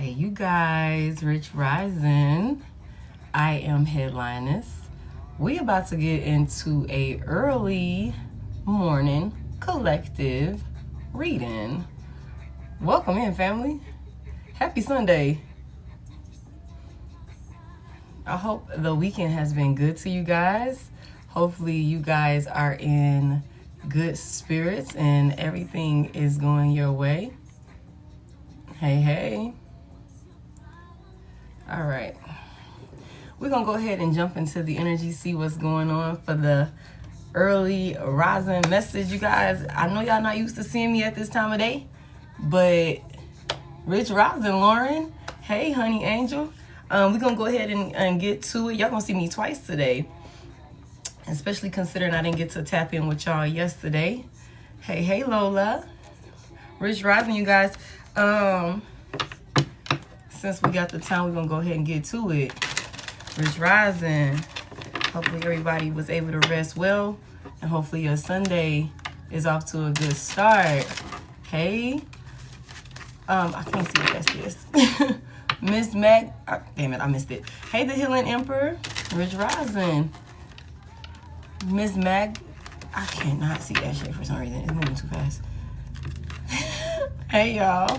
Hey you guys, Rich Rising. I am Head.Lioness. We about to get into a early morning collective reading. Welcome in, family. Happy Sunday. I hope the weekend has been good to you guys. Hopefully you guys are in good spirits and everything is going your way. Hey. All right. We're going to go ahead and jump into the energy, see what's going on for the early rising message, you guys. I know y'all not used to seeing me at this time of day, but Rich Rising, Lauren. Hey, honey angel. We're going to go ahead and get to it. Y'all going to see me twice today, especially considering I didn't get to tap in with y'all yesterday. Hey, Lola. Rich Rising, you guys. Since we got the time, we're going to go ahead and get to it. Rich Rising. Hopefully everybody was able to rest well. And hopefully your Sunday is off to a good start. Hey. I can't see what that is. Miss Mac. Damn it, I missed it. Hey, the Healing Emperor. Rich Rising. Miss Mac. I cannot see that shit for some reason. It's moving too fast. Hey, y'all.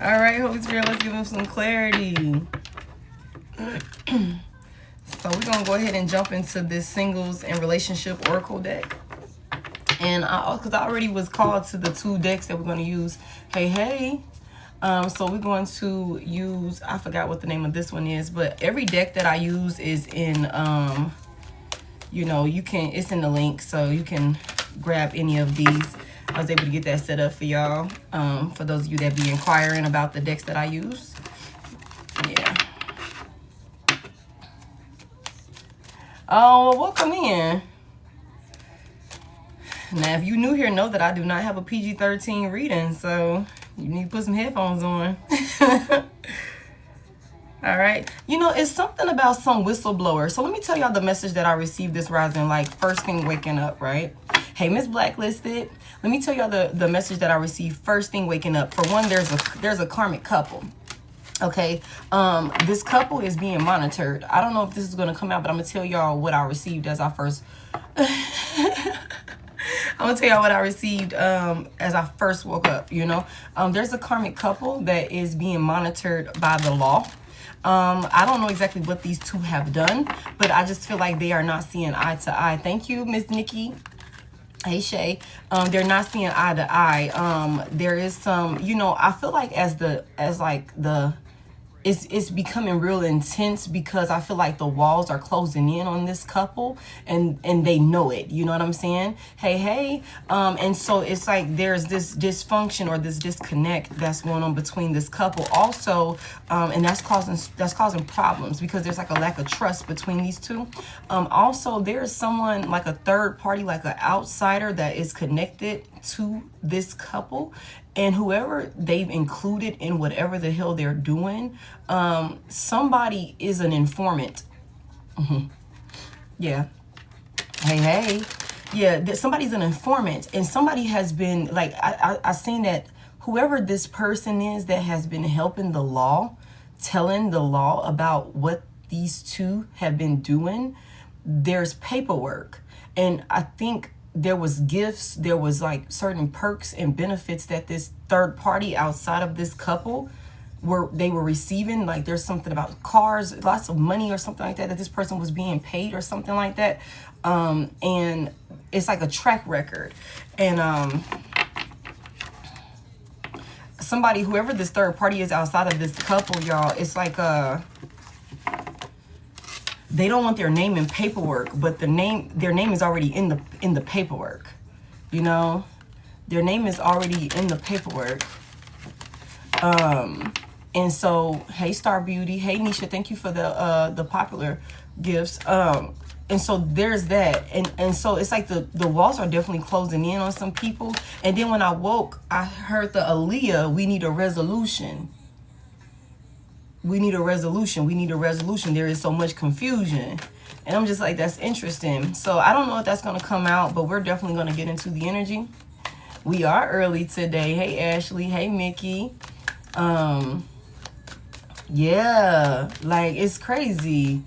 All right, Holy Spirit, let's give him some clarity. So we're going to go ahead and jump into this singles and relationship oracle deck. And because I already was called to the two decks that we're going to use. Hey. So we're going to use, I forgot what the name of this one is, but every deck that I use is in, it's in the link, so you can grab any of these. I was able to get that set up for y'all. For those of you that be inquiring about the decks that I use. Yeah. Oh, welcome in. Now, if you new here, know that I do not have a PG-13 reading, so you need to put some headphones on. All right. It's something about some whistleblower. So let me tell y'all the message that I received this rising, like first thing waking up, right? Hey, Miss Blacklisted. Let me tell y'all the message that I received first thing waking up. For one, there's a karmic couple. Okay. This couple is being monitored. I don't know if this is going to come out, but I'm going to tell y'all what I received as I first... I'm going to tell y'all what I received as I first woke up, There's a karmic couple that is being monitored by the law. I don't know exactly what these two have done, but I just feel like they are not seeing eye to eye. Thank you, Miss Nikki. Hey, Shay. They're not seeing eye to eye. There is some, I feel like it's becoming real intense because I feel like the walls are closing in on this couple and they know it. You know what I'm saying? Hey. And so it's like there's this dysfunction or this disconnect that's going on between this couple also. And that's causing problems because there's like a lack of trust between these two. Also, there's someone like a third party, like an outsider that is connected to this couple. And whoever they've included in whatever the hell they're doing, somebody is an informant. Yeah. Hey. Yeah, somebody's an informant. And somebody has been, like, I seen that whoever this person is that has been helping the law, telling the law about what these two have been doing, there's paperwork. And I think there was gifts, there was like certain perks and benefits that this third party outside of this couple were receiving. Like there's something about cars, lots of money or something like that this person was being paid or something like that. And it's like a track record. And whoever this third party is outside of this couple, y'all, it's like they don't want their name in paperwork, but their name is already in the paperwork. Their name is already in the paperwork. And so, hey, Star Beauty, hey, Nisha, thank you for the popular gifts. And so there's that, and so it's like the walls are definitely closing in on some people. And then when I woke, I heard the Aaliyah, we need a resolution. We need a resolution. There is so much confusion. And I'm just like, that's interesting. So I don't know if that's going to come out, but we're definitely going to get into the energy. We are early today. Hey, Ashley. Hey, Mickey. Yeah, like it's crazy.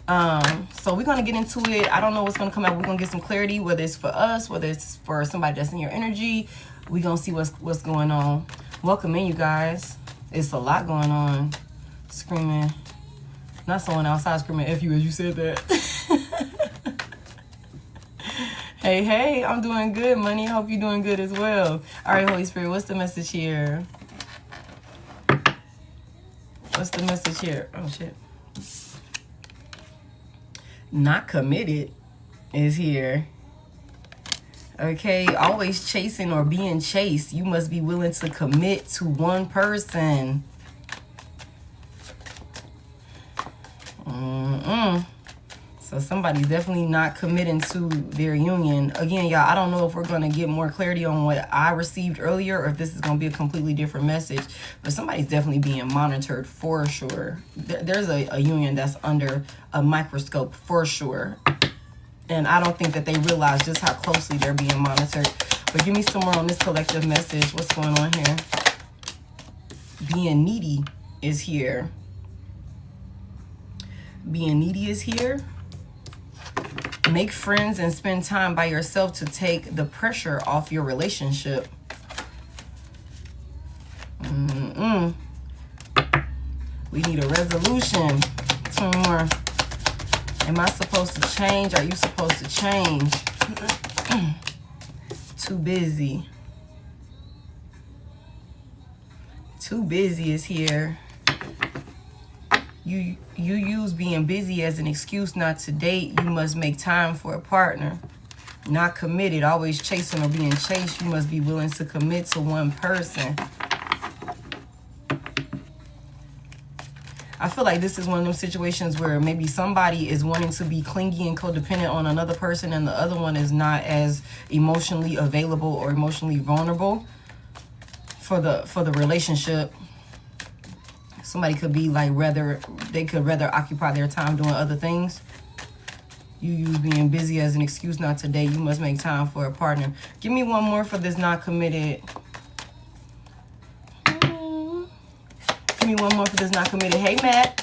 So we're gonna get into it. I don't know what's gonna come out. We're gonna get some clarity, whether it's for us, whether it's for somebody that's in your energy. We're gonna see what's going on. Welcome in, you guys. It's a lot going on. Screaming. Not someone outside screaming F you as you said that. Hey, I'm doing good, money. I hope you're doing good as well. All right, Holy Spirit, what's the message here? What's the message here? Oh, shit. Not committed is here. Okay, always chasing or being chased. You must be willing to commit to one person. So somebody's definitely not committing to their union. Again, y'all, I don't know if we're going to get more clarity on what I received earlier or if this is going to be a completely different message. But somebody's definitely being monitored for sure. There's a union that's under a microscope for sure. And I don't think that they realize just how closely they're being monitored. But give me some more on this collective message. What's going on here? Being needy is here. Being needy is here. Make friends and spend time by yourself to take the pressure off your relationship. We need a resolution. 2 more. Am I supposed to change? Are you supposed to change? Too busy. Too busy is here. You use being busy as an excuse not to date. You must make time for a partner. Not committed, always chasing or being chased. You must be willing to commit to one person. I feel like this is one of those situations where maybe somebody is wanting to be clingy and codependent on another person and the other one is not as emotionally available or emotionally vulnerable for the relationship. Somebody could be like they could rather occupy their time doing other things. You use being busy as an excuse not to date. You must make time for a partner. Give me one more for this not committed. Give me one more for this not committed. Hey, Matt.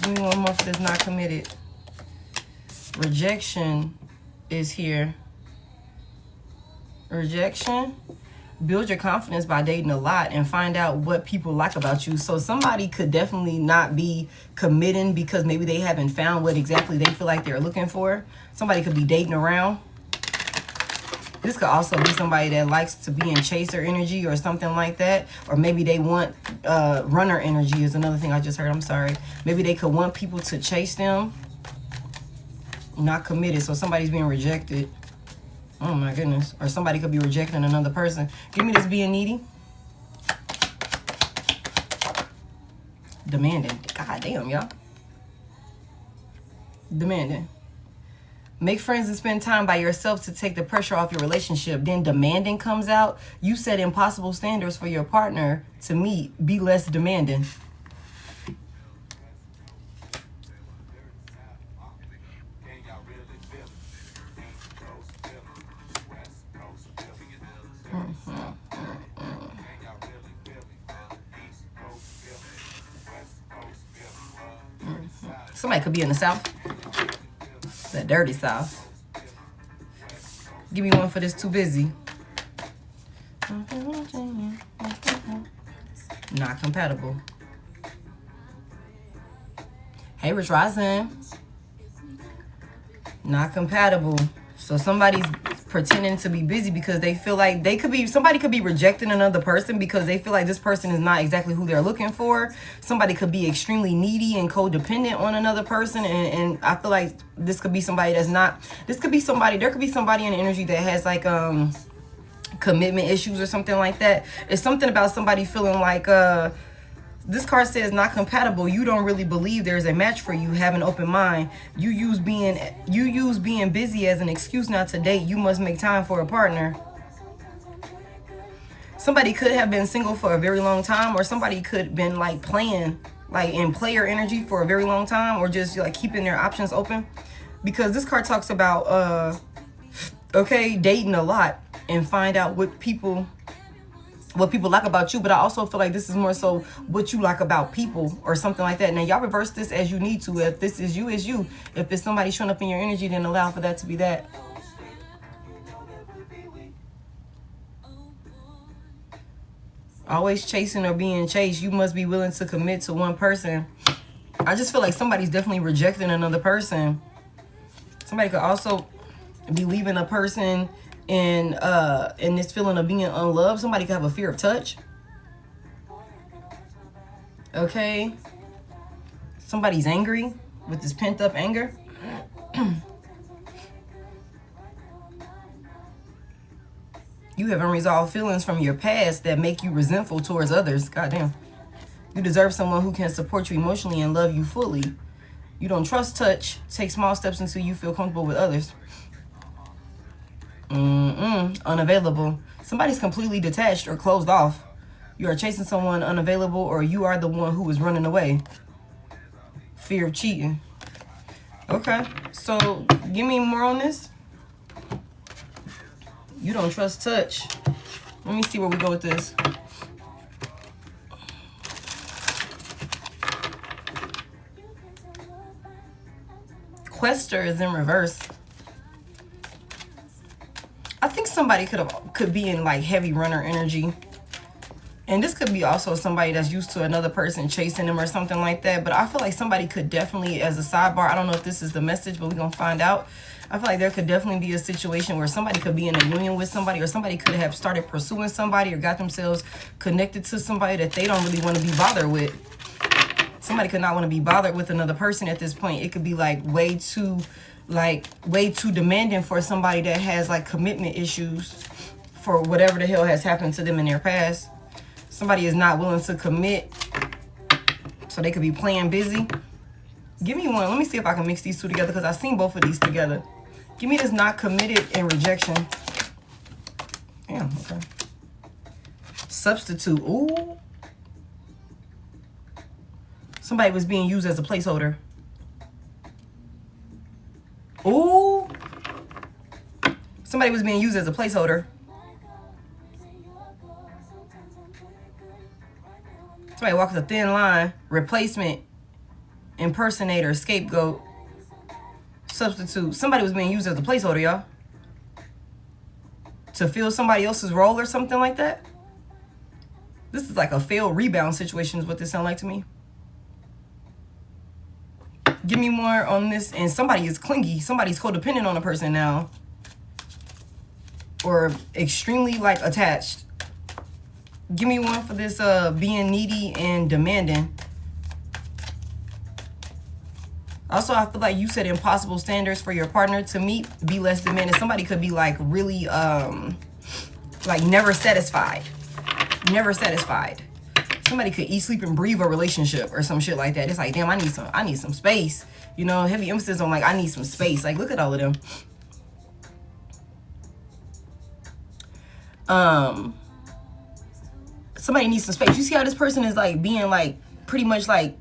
Give me one more for this not committed. Rejection is here. Rejection. Build your confidence by dating a lot and find out what people like about you. So somebody could definitely not be committing because maybe they haven't found what exactly they feel like they're looking for. Somebody could be dating around. This could also be somebody that likes to be in chaser energy or something like that. Or maybe they want runner energy is another thing I just heard. I'm sorry. Maybe they could want people to chase them. Not committed. So somebody's being rejected. Oh my goodness. Or somebody could be rejecting another person. Give me this being needy. Demanding. God damn, y'all. Demanding. Make friends and spend time by yourself to take the pressure off your relationship. Then demanding comes out. You set impossible standards for your partner to meet. Be less demanding. Somebody could be in the South. The dirty South. Give me one for this too busy. Not compatible. Hey, Rich Rising. Not compatible. So somebody's pretending to be busy because they feel like somebody could be rejecting another person because they feel like this person is not exactly who they're looking for. Somebody could be extremely needy and codependent on another person. And I feel like this could be somebody that's not, there could be somebody in the energy that has like, commitment issues or something like that. It's something about somebody feeling like, this card says not compatible. You don't really believe there's a match for you. Have an open mind. You use being busy as an excuse not to date. You must make time for a partner. Somebody could have been single for a very long time, or somebody could have been like playing, like in player energy for a very long time, or just like keeping their options open. Because this card talks about, okay, dating a lot and find out what people what people like about you, but I also feel like this is more so what you like about people or something like that. Now, y'all reverse this as you need to. If this is you, it's you. If it's somebody showing up in your energy, then allow for that to be that. Always chasing or being chased. You must be willing to commit to one person. I just feel like somebody's definitely rejecting another person. Somebody could also be leaving a person in this feeling of being unloved. Somebody could have a fear of touch. Okay. Somebody's angry with this pent up anger. You have unresolved feelings from your past that make you resentful towards others. Goddamn. You deserve someone who can support you emotionally and love you fully. You don't trust touch. Take small steps until you feel comfortable with others. Unavailable. Somebody's completely detached or closed off. You are chasing someone unavailable, or you are the one who is running away. Fear of cheating. Okay. So, give me more on this. You don't trust touch. Let me see where we go with this. Quester is in reverse. I think somebody could be in like heavy runner energy. And this could be also somebody that's used to another person chasing them or something like that. But I feel like somebody could definitely, as a sidebar, I don't know if this is the message, but we're going to find out. I feel like there could definitely be a situation where somebody could be in a union with somebody, or somebody could have started pursuing somebody or got themselves connected to somebody that they don't really want to be bothered with. Somebody could not want to be bothered with another person at this point. It could be like way too demanding for somebody that has like commitment issues for whatever the hell has happened to them in their past. Somebody is not willing to commit, so they could be playing busy. Give me one. Let me see if I can mix these two together, because I've seen both of these together. Give me this not committed and rejection. Damn, okay. Substitute. Ooh. Somebody was being used as a placeholder. Ooh. Somebody was being used as a placeholder. Somebody walks a thin line. Replacement. Impersonator. Scapegoat. Substitute. Somebody was being used as a placeholder, y'all. To fill somebody else's role or something like that. This is like a failed rebound situation is what this sounds like to me. Give me more on this. And somebody is clingy. Somebody's codependent on a person now. Or extremely like attached. Give me one for this being needy and demanding. Also, I feel like you set impossible standards for your partner to meet. Be less demanding. Somebody could be like really like never satisfied. Never satisfied. Somebody could eat, sleep, and breathe a relationship or some shit like that. It's like, damn, I need some space. You know, heavy emphasis on like, I need some space. Like, look at all of them. Somebody needs some space. You see how this person is like being like pretty much like,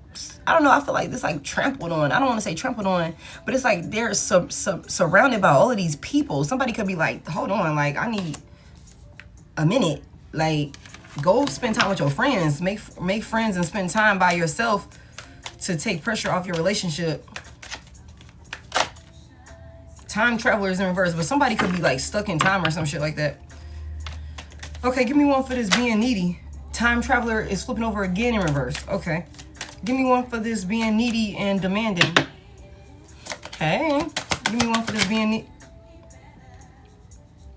I don't know, I feel like this like trampled on. I don't want to say trampled on, but it's like they're surrounded by all of these people. Somebody could be like, hold on, like I need a minute. Like, go spend time with your friends. Make friends and spend time by yourself to take pressure off your relationship. Time travelers in reverse, but somebody could be like stuck in time or some shit like that. Okay, give me one for this being needy. Time traveler is flipping over again in reverse. Okay. Give me one for this being needy and demanding. Okay. Give me one for this being needy.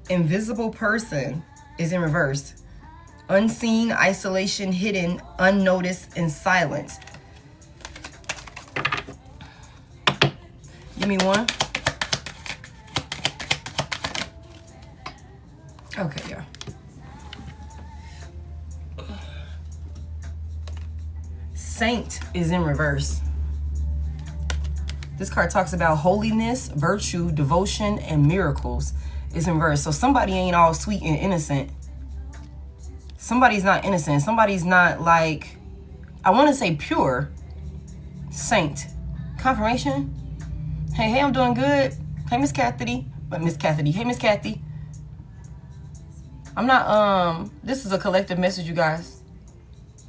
Invisible person is in reverse. Unseen, isolation, hidden, unnoticed, and silent. Give me one. Okay, yeah. Saint is in reverse. This card talks about holiness, virtue, devotion, and miracles. It's in reverse. So somebody ain't all sweet and innocent. Somebody's not innocent. Somebody's not like, I want to say pure. Saint. Confirmation. Hey, I'm doing good. Hey, Miss Kathy. But Miss Kathy. Hey, Miss Kathy. I'm not, this is a collective message, you guys.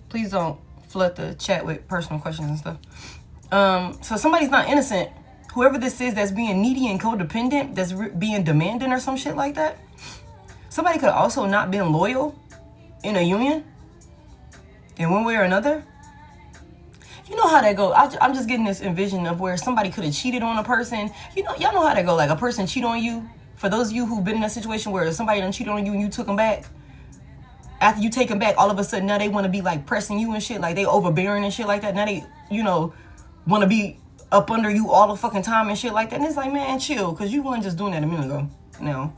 Please don't flood the chat with personal questions and stuff. So somebody's not innocent. Whoever this is that's being needy and codependent, that's being demanding or some shit like that. Somebody could also not been loyal in a union in one way or another. You know how that go. I'm just getting this envision of where somebody could have cheated on a person. You know, y'all know how that go. Like a person cheat on you. For those of you who've been in a situation where somebody done cheated on you and you took them back. After you take them back, all of a sudden now they want to be like pressing you and shit. Like they overbearing and shit like that. Now they, you know, want to be up under you all the fucking time and shit like that. And it's like, man, chill. Because you weren't just doing that a minute ago. No.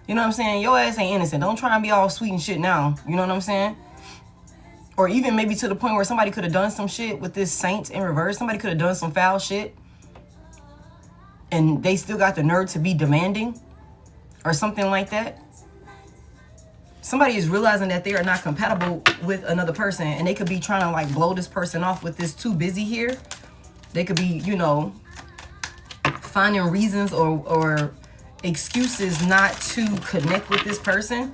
You know what I'm saying? Your ass ain't innocent. Don't try and be all sweet and shit now. You know what I'm saying? Or even maybe to the point where somebody could have done some shit with this saint in reverse. Somebody could have done some foul shit. And they still got the nerve to be demanding. Or something like that. Somebody is realizing that they are not compatible with another person. And they could be trying to like blow this person off with this too busy here. They could be, you know, finding reasons or excuses not to connect with this person.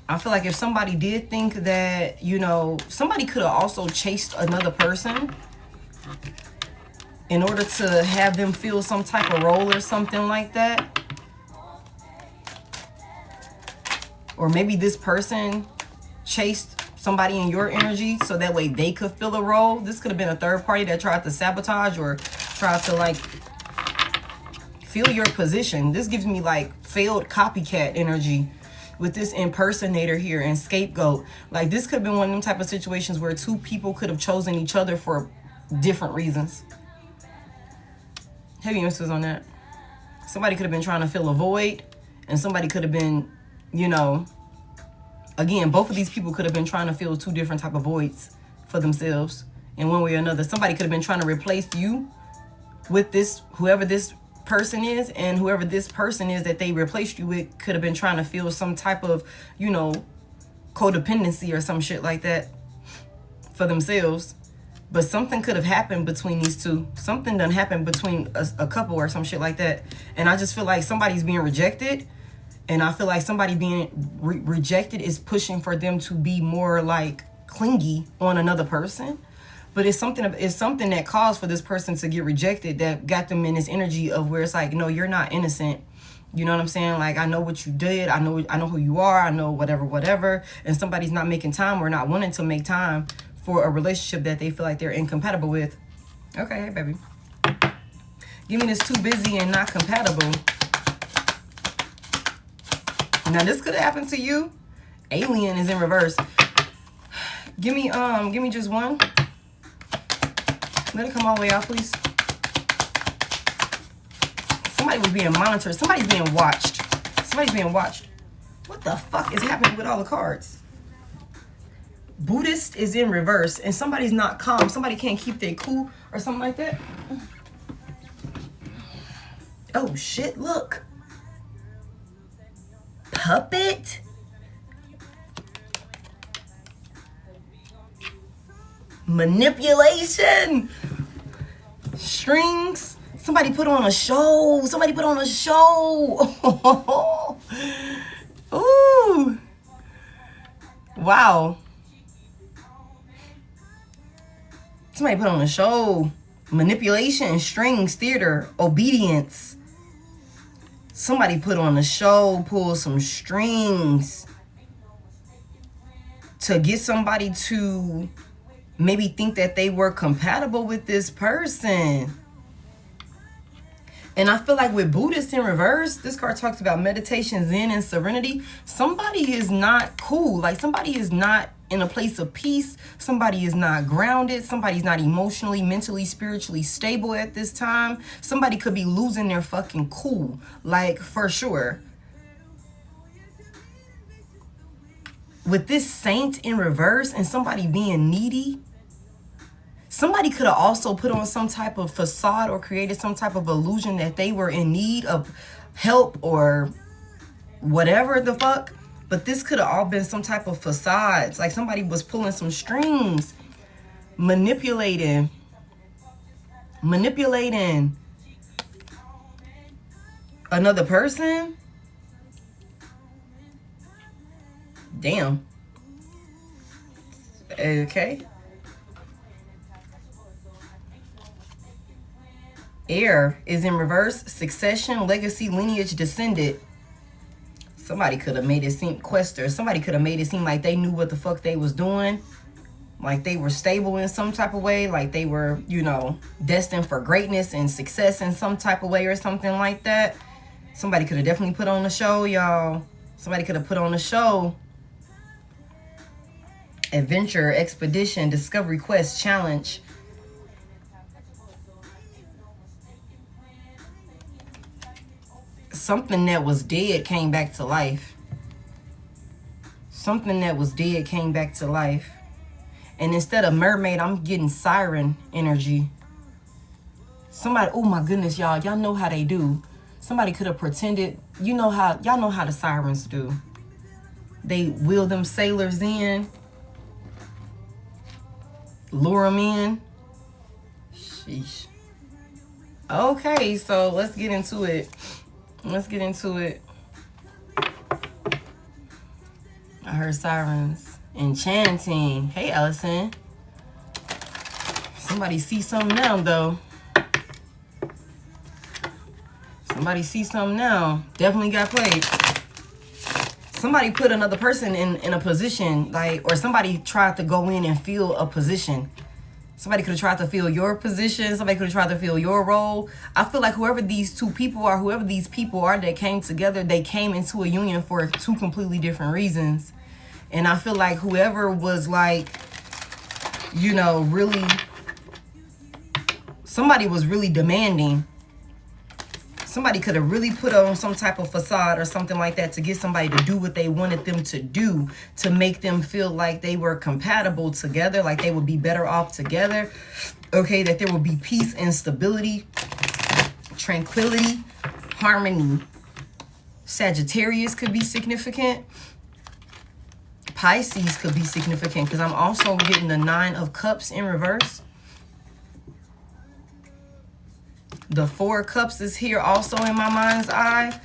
I feel like if somebody did think that, you know, somebody could have also chased another person in order to have them feel some type of role or something like that. Or maybe this person chased somebody in your energy so that way they could fill a role. This could have been a third party that tried to sabotage or tried to like feel your position. This gives me like failed copycat energy with this impersonator here and scapegoat. Like this could have been one of them type of situations where two people could have chosen each other for different reasons. Heavy emphasis on that. Somebody could have been trying to fill a void, and somebody could have been, you know, again, both of these people could have been trying to fill two different type of voids for themselves in one way or another. Somebody could have been trying to replace you with this, whoever this person is, and whoever this person is that they replaced you with could have been trying to feel some type of, you know, codependency or some shit like that for themselves. But something could have happened between these two. Something done happened between a couple or some shit like that. And I just feel like somebody's being rejected. And I feel like somebody being rejected is pushing for them to be more like clingy on another person. But it's something that caused for this person to get rejected that got them in this energy of where it's like, no, you're not innocent. You know what I'm saying? Like, I know what you did. I know who you are. I know whatever. And somebody's not making time or not wanting to make time for a relationship that they feel like they're incompatible with. Okay, hey, baby. Give me this too busy and not compatible. Now, this could have happened to you. Alien is in reverse. Give me just one. Let it come all the way out, please. Somebody was being monitored. Somebody's being watched. Somebody's being watched. What the fuck is happening with all the cards? Buddhist is in reverse, and somebody's not calm. Somebody can't keep their cool or something like that. Oh, shit, look. Puppet? Manipulation. Strings. Somebody put on a show. Somebody put on a show. Ooh. Wow. Somebody put on a show. Manipulation, strings, theater, obedience. Somebody put on a show, pull some strings to get somebody to maybe think that they were compatible with this person. And I feel like with Buddhist in reverse, this card talks about meditation, Zen, and serenity. Somebody is not cool. Like somebody is not in a place of peace. Somebody is not grounded. Somebody's not emotionally, mentally, spiritually stable at this time. Somebody could be losing their fucking cool. Like for sure. With this saint in reverse and somebody being needy, somebody could have also put on some type of facade or created some type of illusion that they were in need of help or whatever the fuck. But this could have all been some type of facades. Like somebody was pulling some strings, manipulating another person. Damn. Okay. Heir is in reverse. Succession, legacy, lineage, descendant. Somebody could have made it seem, quester, somebody could have made it seem like they knew what the fuck they was doing. Like they were stable in some type of way. Like they were, you know, destined for greatness and success in some type of way or something like that. Somebody could have definitely put on a show, y'all. Somebody could have put on a show. Adventure, expedition, discovery, quest, challenge. Something that was dead came back to life. Something that was dead came back to life. And instead of mermaid, I'm getting siren energy. Somebody, oh my goodness, y'all. Y'all know how they do. Somebody could have pretended. You know how, y'all know how the sirens do. They wheel them sailors in. Lure them in. Sheesh. Okay, so let's get into it. Let's get into it. I heard sirens. Enchanting. Hey, Allison. Somebody see something now, though. Somebody see something now. Definitely got played. Somebody put another person in a position, like, or somebody tried to go in and fill a position. Somebody could have tried to fill your position. Somebody could have tried to fill your role. I feel like whoever these two people are, whoever these people are that came together, they came into a union for two completely different reasons. And I feel like whoever was like, you know, really, somebody was really demanding. Somebody could have really put on some type of facade or something like that to get somebody to do what they wanted them to do, to make them feel like they were compatible together, like they would be better off together. Okay, that there would be peace and stability, tranquility, harmony. Sagittarius could be significant. Pisces could be significant because I'm also getting the 9 of Cups in reverse. The 4 of Cups is here also in my mind's eye.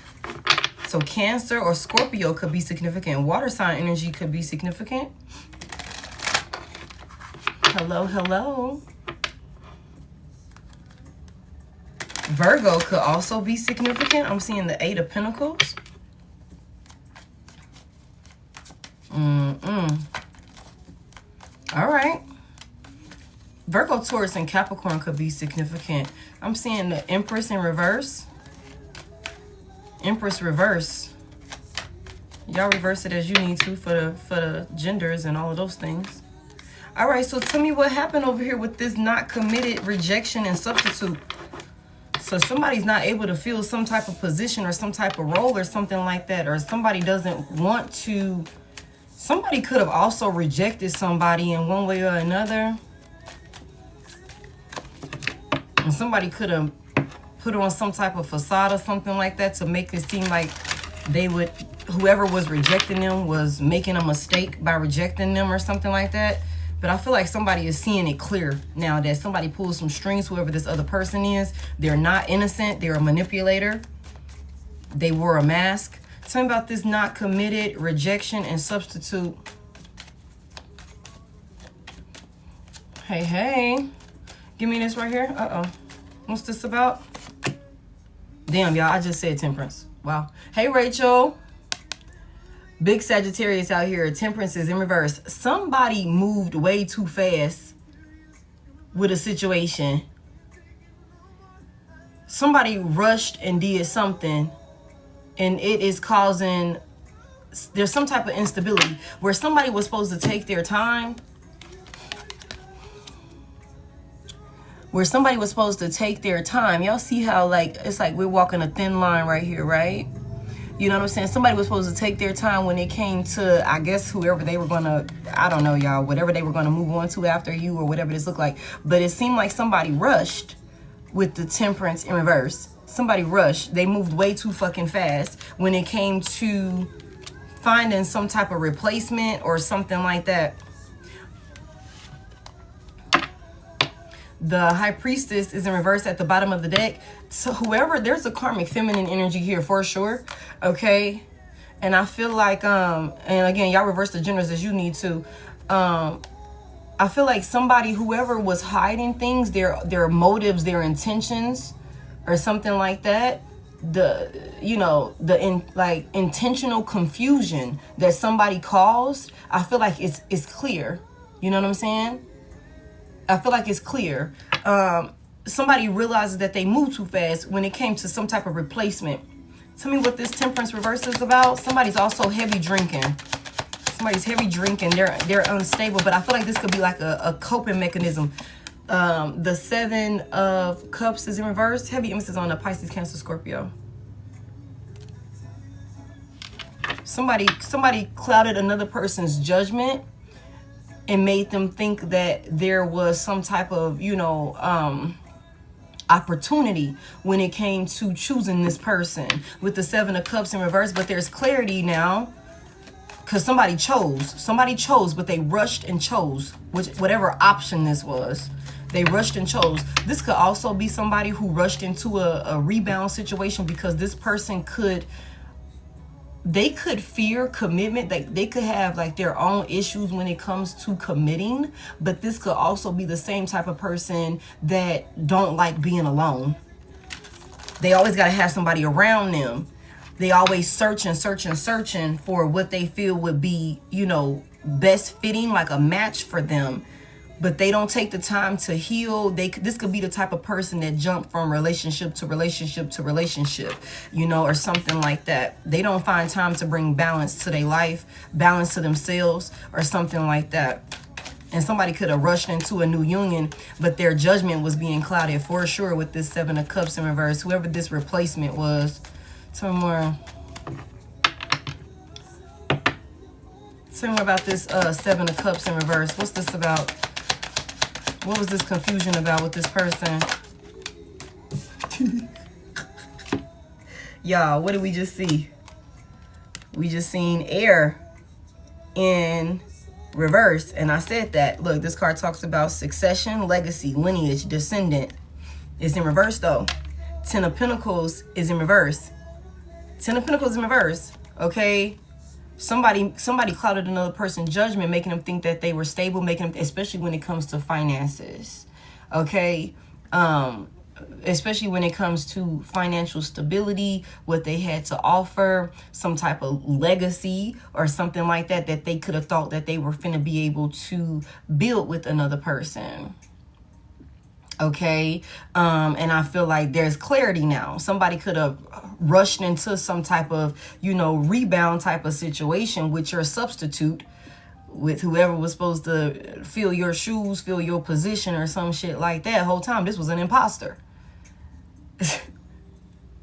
So Cancer or Scorpio could be significant. Water sign energy could be significant. Hello, hello. Virgo could also be significant. I'm seeing the 8 of Pentacles. All right. Virgo, Taurus, and Capricorn could be significant. I'm seeing the Empress in reverse. Empress reverse. Y'all reverse it as you need to for the genders and all of those things. All right, so tell me what happened over here with this not committed, rejection, and substitute. So somebody's not able to fill some type of position or some type of role or something like that, or somebody doesn't want to. Somebody could have also rejected somebody in one way or another. And somebody could have put on some type of facade or something like that to make it seem like they would, whoever was rejecting them was making a mistake by rejecting them or something like that. But I feel like somebody is seeing it clear now that somebody pulls some strings, whoever this other person is. They're not innocent. They're a manipulator. They wore a mask. Tell me about this not committed, rejection, and substitute. Hey, hey. Give me this right here. Uh-oh. What's this about? Damn, y'all. I just said temperance. Wow. Hey, Rachel. Big Sagittarius out here. Temperance is in reverse. Somebody moved way too fast with a situation. Somebody rushed and did something. And it is causing... There's some type of instability where somebody was supposed to take their time. Where somebody was supposed to take their time. Y'all see how, like, it's like we're walking a thin line right here, right? You know what I'm saying? Somebody was supposed to take their time when it came to, I guess, whoever they were going to, I don't know, y'all, whatever they were going to move on to after you or whatever this looked like. But it seemed like somebody rushed with the temperance in reverse. Somebody rushed. They moved way too fucking fast when it came to finding some type of replacement or something like that. The High Priestess is in reverse at the bottom of the deck. So whoever, there's a karmic feminine energy here for sure. Okay. And I feel like, and again, y'all reverse the genders as you need to. I feel like somebody, whoever was hiding things, their motives, their intentions, or something like that, like intentional confusion that somebody caused, I feel like it's clear. You know what I'm saying? I feel like it's clear. Somebody realizes that they moved too fast when it came to some type of replacement. Tell me what this temperance reverse is about. Somebody's also heavy drinking. Somebody's heavy drinking. They're unstable, but I feel like this could be like a coping mechanism. The 7 of Cups is in reverse. Heavy emphasis on the Pisces, Cancer, Scorpio. Somebody clouded another person's judgment and made them think that there was some type of, opportunity when it came to choosing this person with the 7 of Cups in reverse. But there's clarity now, because somebody chose, but they rushed and chose whatever option this was. They rushed and chose. This could also be somebody who rushed into a rebound situation, because this person could fear commitment. They could have like their own issues when it comes to committing, but this could also be the same type of person that don't like being alone. They always got to have somebody around them. They always searching for what they feel would be, best fitting, like a match for them. But they don't take the time to heal. This could be the type of person that jumped from relationship to relationship to relationship, or something like that. They don't find time to bring balance to their life, balance to themselves, or something like that. And somebody could have rushed into a new union, but their judgment was being clouded for sure with this 7 of Cups in reverse. Whoever this replacement was. Tell me more. Tell me more about this 7 of Cups in reverse. What's this about? What was this confusion about with this person? Y'all, what did we just see? We just seen air in reverse. And I said that. Look, this card talks about succession, legacy, lineage, descendant. It's in reverse though. 10 of Pentacles is in reverse. 10 of Pentacles in reverse. Okay. Somebody clouded another person's judgment, making them think that they were stable, making them, especially when it comes to finances. Okay. Especially when it comes to financial stability, what they had to offer, some type of legacy or something like that, that they could have thought that they were finna be able to build with another person. Okay. And I feel like there's clarity now. Somebody could have rushed into some type of, rebound type of situation with your substitute, with whoever was supposed to fill your shoes, fill your position or some shit like that. Whole time, this was an imposter.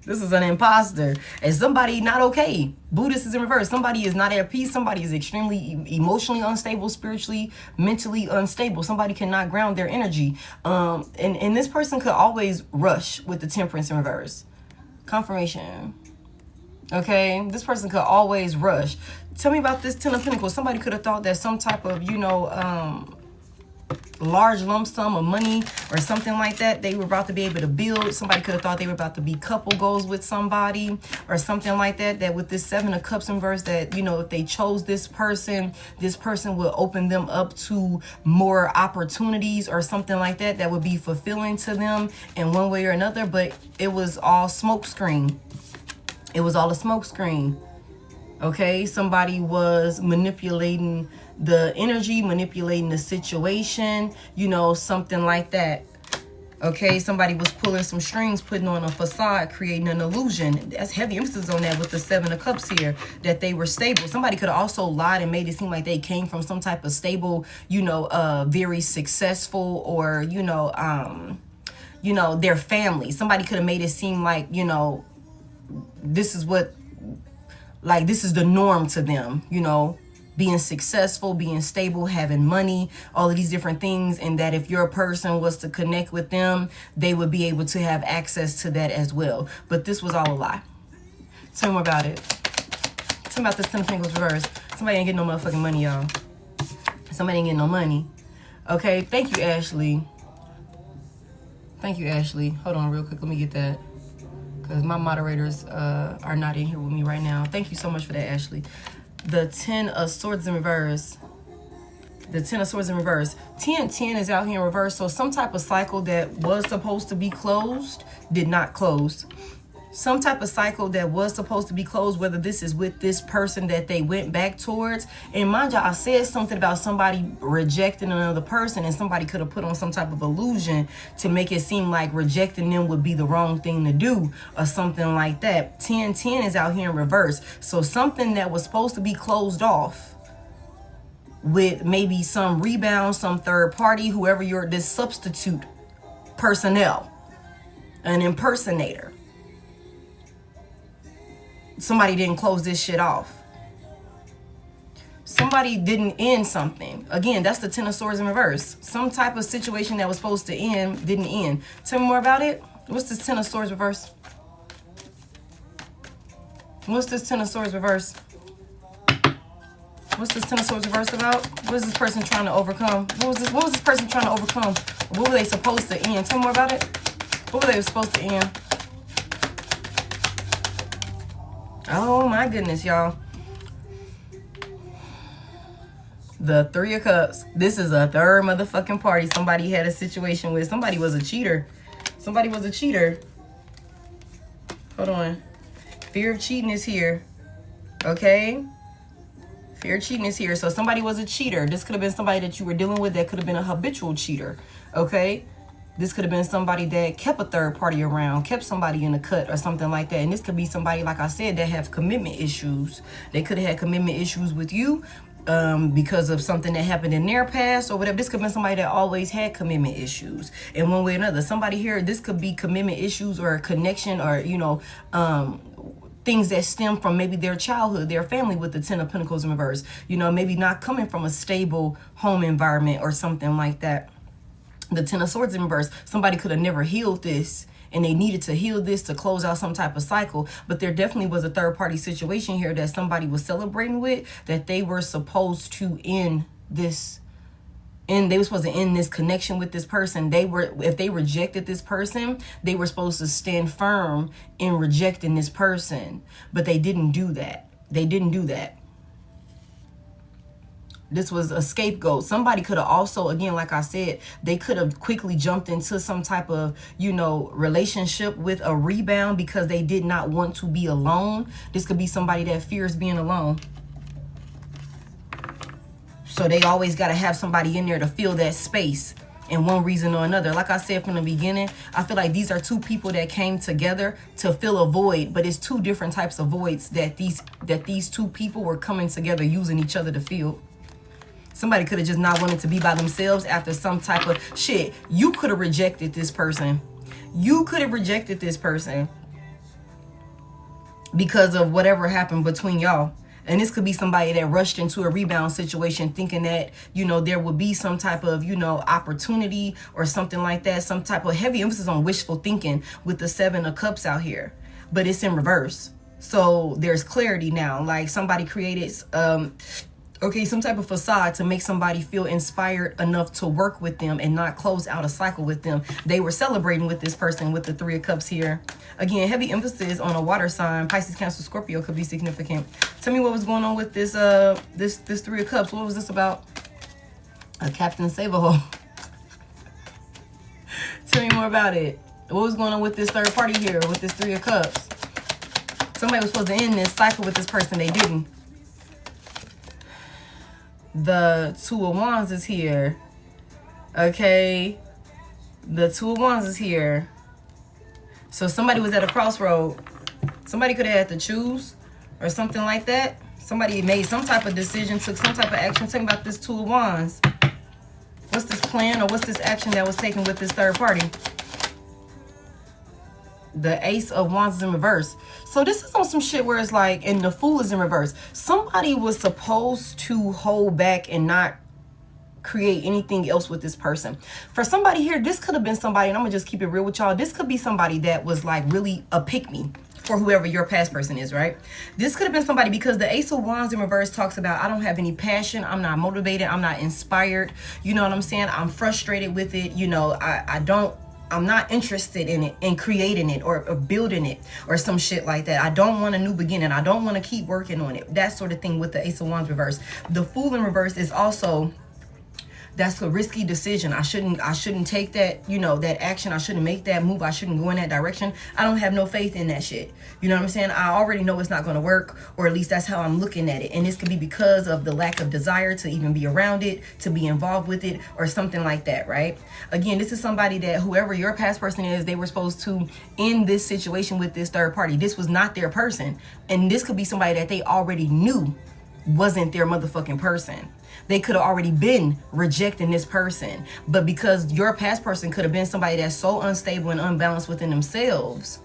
This is an imposter. And somebody not okay. Buddhist is in reverse. Somebody is not at peace. Somebody is extremely emotionally unstable, spiritually, mentally unstable. Somebody cannot ground their energy. And this person could always rush with the Temperance in reverse. Confirmation. Okay, this person could always rush. Tell me about this 10 of Pentacles. Somebody could have thought that some type of, large lump sum of money or something like that they were about to be able to build. Somebody could have thought they were about to be couple goals with somebody or something like that. That with this 7 of Cups in reverse, that, if they chose this person would open them up to more opportunities or something like that, that would be fulfilling to them in one way or another. But it was all smoke screen. It was all a smoke screen. Okay, somebody was manipulating the energy, manipulating the situation, something like that. Okay, somebody was pulling some strings, putting on a facade, creating an illusion. That's heavy emphasis on that with the 7 of Cups here, that they were stable. Somebody could have also lied and made it seem like they came from some type of stable, very successful, or, their family. Somebody could have made it seem like, this is what, like, this is the norm to them, being successful, being stable, having money, all of these different things. And that if your person was to connect with them, they would be able to have access to that as well. But this was all a lie. Tell me more about it. Tell me about this 10 of Pentacles reverse. Somebody ain't getting no motherfucking money, y'all. Somebody ain't getting no money. Okay, thank you, Ashley. Thank you, Ashley. Hold on real quick. Let me get that because my moderators are not in here with me right now. Thank you so much for that, Ashley. The 10 of Swords in reverse. The 10 of Swords in reverse. 10 is out here in reverse. So some type of cycle that was supposed to be closed did not close. Some type of cycle that was supposed to be closed, whether this is with this person that they went back towards. And mind you, I said something about somebody rejecting another person, and somebody could have put on some type of illusion to make it seem like rejecting them would be the wrong thing to do or something like that. 10 is out here in reverse. So something that was supposed to be closed off with maybe some rebound, some third party, whoever you're, this substitute personnel, an impersonator. Somebody didn't close this shit off. Somebody didn't end something. Again, that's the 10 of Swords in reverse. Some type of situation that was supposed to end didn't end. Tell me more about it. What's this 10 of Swords reverse? What's this 10 of Swords reverse? What's this 10 of Swords reverse about? What is this person trying to overcome? What was this person trying to overcome? What were they supposed to end? Tell me more about it. What were they supposed to end? Oh my goodness, y'all. The 3 of Cups. This is a third motherfucking party somebody had a situation with. Somebody was a cheater. Somebody was a cheater. Hold on. Fear of cheating is here. Okay? Fear of cheating is here. So somebody was a cheater. This could have been somebody that you were dealing with that could have been a habitual cheater. Okay? This could have been somebody that kept a third party around, kept somebody in a cut or something like that. And this could be somebody, like I said, that have commitment issues. They could have had commitment issues with you because of something that happened in their past or whatever. This could have been somebody that always had commitment issues in one way or another. Somebody here, this could be commitment issues or a connection or, you know, things that stem from maybe their childhood, their family with the 10 of Pentacles in reverse. You know, maybe not coming from a stable home environment or something like that. The 10 of Swords in reverse. Somebody could have never healed this and they needed to heal this to close out some type of cycle. But there definitely was a third party situation here that somebody was celebrating with, that they were supposed to end this. And they were supposed to end this connection with this person. They were, if they rejected this person, they were supposed to stand firm in rejecting this person. But they didn't do that. They didn't do that. This was a scapegoat. Somebody could have also, again, like I said, they could have quickly jumped into some type of, you know, relationship with a rebound because they did not want to be alone. This could be somebody that fears being alone. So they always got to have somebody in there to fill that space in one reason or another. Like I said from the beginning, I feel like these are two people that came together to fill a void, but it's two different types of voids that these two people were coming together using each other to fill. Somebody could have just not wanted to be by themselves after some type of shit. You could have rejected this person. You could have rejected this person because of whatever happened between y'all. And this could be somebody that rushed into a rebound situation thinking that, you know, there would be some type of, you know, opportunity or something like that. Some type of heavy emphasis on wishful thinking with the 7 of Cups out here. But it's in reverse. So there's clarity now. Like somebody created some type of facade to make somebody feel inspired enough to work with them and not close out a cycle with them. They were celebrating with this person with the 3 of Cups here. Again, heavy emphasis on a water sign. Pisces, Cancer, Scorpio could be significant. Tell me what was going on with this this 3 of Cups. What was this about? A Captain Save-A-Hole. Tell me more about it. What was going on with this third party here with this 3 of Cups? Somebody was supposed to end this cycle with this person. They didn't. The 2 of Wands is here. Okay. The 2 of Wands is here. So somebody was at a crossroad. Somebody could have had to choose or something like that. Somebody made some type of decision, took some type of action. Tell me about this 2 of Wands. What's this plan or what's this action that was taken with this third party? The Ace of Wands is in reverse. So this is on some shit where it's like, and the Fool is in reverse. Somebody was supposed to hold back and not create anything else with this person. For somebody here, this could have been somebody, and I'm gonna just keep it real with y'all. This could be somebody that was like really a pick-me for whoever your past person is, right? This could have been somebody because the Ace of Wands in reverse talks about, I don't have any passion, I'm not motivated, I'm not inspired. You know what I'm saying? I'm frustrated with it. You know, I don't I'm not interested in it and creating it or building it or some shit like that. I don't want a new beginning. I don't want to keep working on it. That sort of thing with the Ace of Wands reverse. The Fool in reverse is also, that's a risky decision. I shouldn't take that, you know, that action. I shouldn't make that move. I shouldn't go in that direction. I don't have no faith in that shit. You know what I'm saying? I already know it's not going to work, or at least that's how I'm looking at it. And this could be because of the lack of desire to even be around it, to be involved with it, or something like that, right? Again, this is somebody that whoever your past person is, they were supposed to end this situation with this third party. This was not their person. And this could be somebody that they already knew wasn't their motherfucking person. They could have already been rejecting this person. But because your past person could have been somebody that's so unstable and unbalanced within themselves,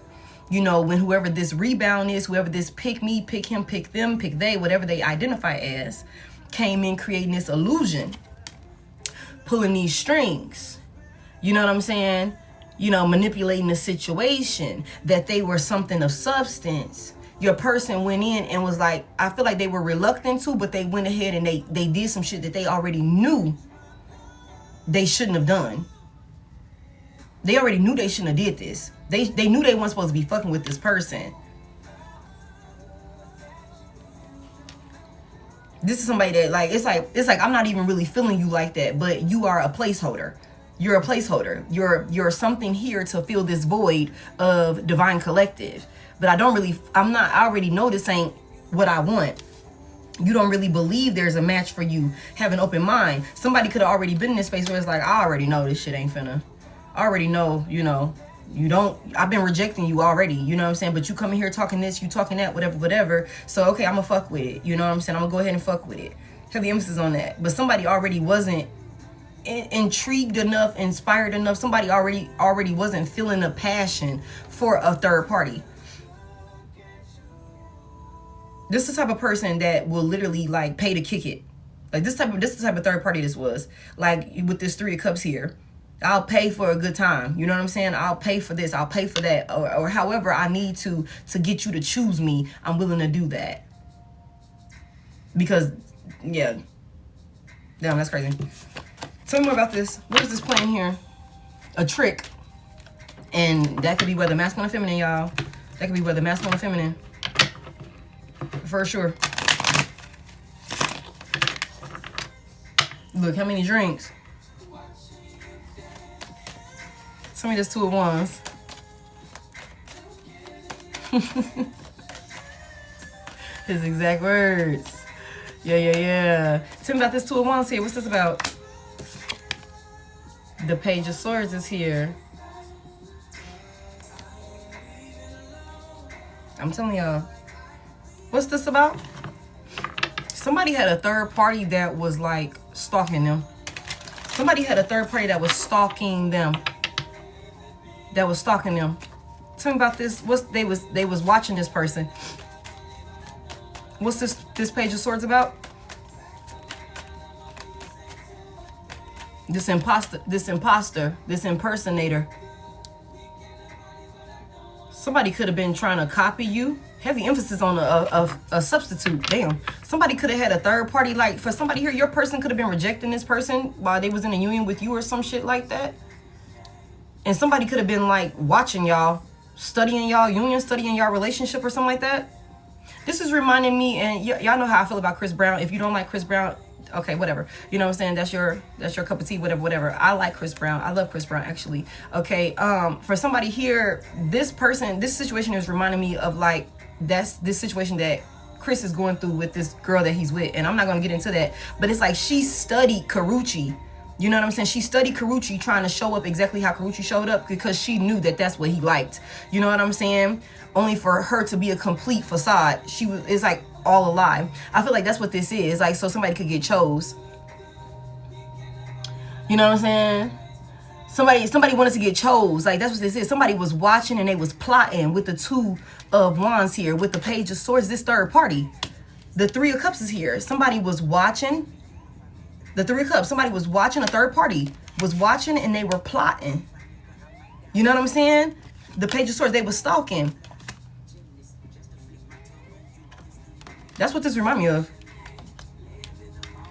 you know, when whoever this rebound is, whoever this pick me, pick him, pick them, pick they, whatever they identify as, came in creating this illusion, pulling these strings, you know what I'm saying? You know, manipulating the situation, that they were something of substance. Your person went in and was like, I feel like they were reluctant to, but they went ahead and they did some shit that they already knew they shouldn't have done. They already knew they shouldn't have did this. They knew they weren't supposed to be fucking with this person. This is somebody that like, it's like I'm not even really feeling you like that, but you are a placeholder. You're a placeholder. You're something here to fill this void of divine collective. But I already know this ain't what I want. You don't really believe there's a match for you. Have an open mind. Somebody could have already been in this space where it's like, I already know this shit ain't finna. I already know, you know, I've been rejecting you already, you know what I'm saying? But you come in here talking this, you talking that, whatever. So, okay, I'm gonna fuck with it. You know what I'm saying? I'm gonna go ahead and fuck with it. Heavy emphasis on that. But somebody already wasn't intrigued enough, inspired enough. Somebody already wasn't feeling the passion for a third party. This is the type of person that will literally like pay to kick it. Like this is the type of third party this was. Like with this 3 of Cups here. I'll pay for a good time. You know what I'm saying? I'll pay for this. I'll pay for that. Or however I need to get you to choose me. I'm willing to do that. Because, yeah. Damn, that's crazy. Tell me more about this. What is this playing here? A trick. And that could be whether masculine or feminine, y'all. That could be whether masculine or feminine. For sure. Look, how many drinks? Tell me this 2 of Wands. His exact words. Yeah. Tell me about this 2 of Wands here. What's this about? The Page of Swords is here. I'm telling y'all. What's this about? Somebody had a third party that was like stalking them. Somebody had a third party that was stalking them. Tell me about this. They was watching this person. What's this Page of Swords about? This imposter, this impersonator. Somebody could have been trying to copy you. Heavy emphasis on a substitute. Damn. Somebody could have had a third party. Like, for somebody here, your person could have been rejecting this person while they was in a union with you or some shit like that. And somebody could have been, like, watching y'all, studying y'all union, studying y'all relationship or something like that. This is reminding me, and y'all know how I feel about Chris Brown. If you don't like Chris Brown, okay, whatever. You know what I'm saying? That's your cup of tea, whatever. I like Chris Brown. I love Chris Brown, actually. Okay, for somebody here, this situation is reminding me of, like, that's this situation that Chris is going through with this girl that he's with. And I'm not going to get into that. But it's like she studied Karuchi. You know what I'm saying? She studied Karuchi, trying to show up exactly how Karuchi showed up because she knew that that's what he liked. You know what I'm saying? Only for her to be a complete facade. It's like all a lie. I feel like that's what this is. Like, so somebody could get chose. You know what I'm saying? Somebody wanted to get chose. Like, that's what this is. Somebody was watching and they was plotting with the 2 of Wands here. With the Page of Swords, this third party. The 3 of Cups is here. Somebody was watching. The 3 of Cups. Somebody was watching. A third party was watching and they were plotting. You know what I'm saying? The Page of Swords, they were stalking. That's what this reminds me of.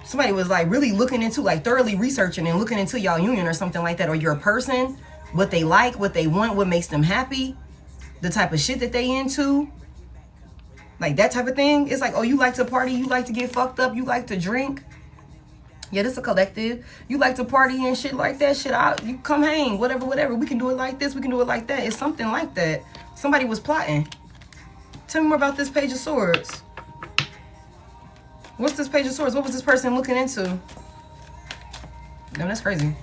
Somebody was like really looking into, like thoroughly researching and looking into y'all union or something like that. Or your person what they like, what they want, what makes them happy, the type of shit that they into, like that type of thing. It's like, oh, you like to party, you like to get fucked up, you like to drink. Yeah, this is a collective. You like to party and shit like that. Shit, you come hang, whatever. We can do it like this, we can do it like that. It's something like that. Somebody was plotting. Tell me more about this Page of Swords. What's this Page of Swords? What was this person looking into? Damn, that's crazy.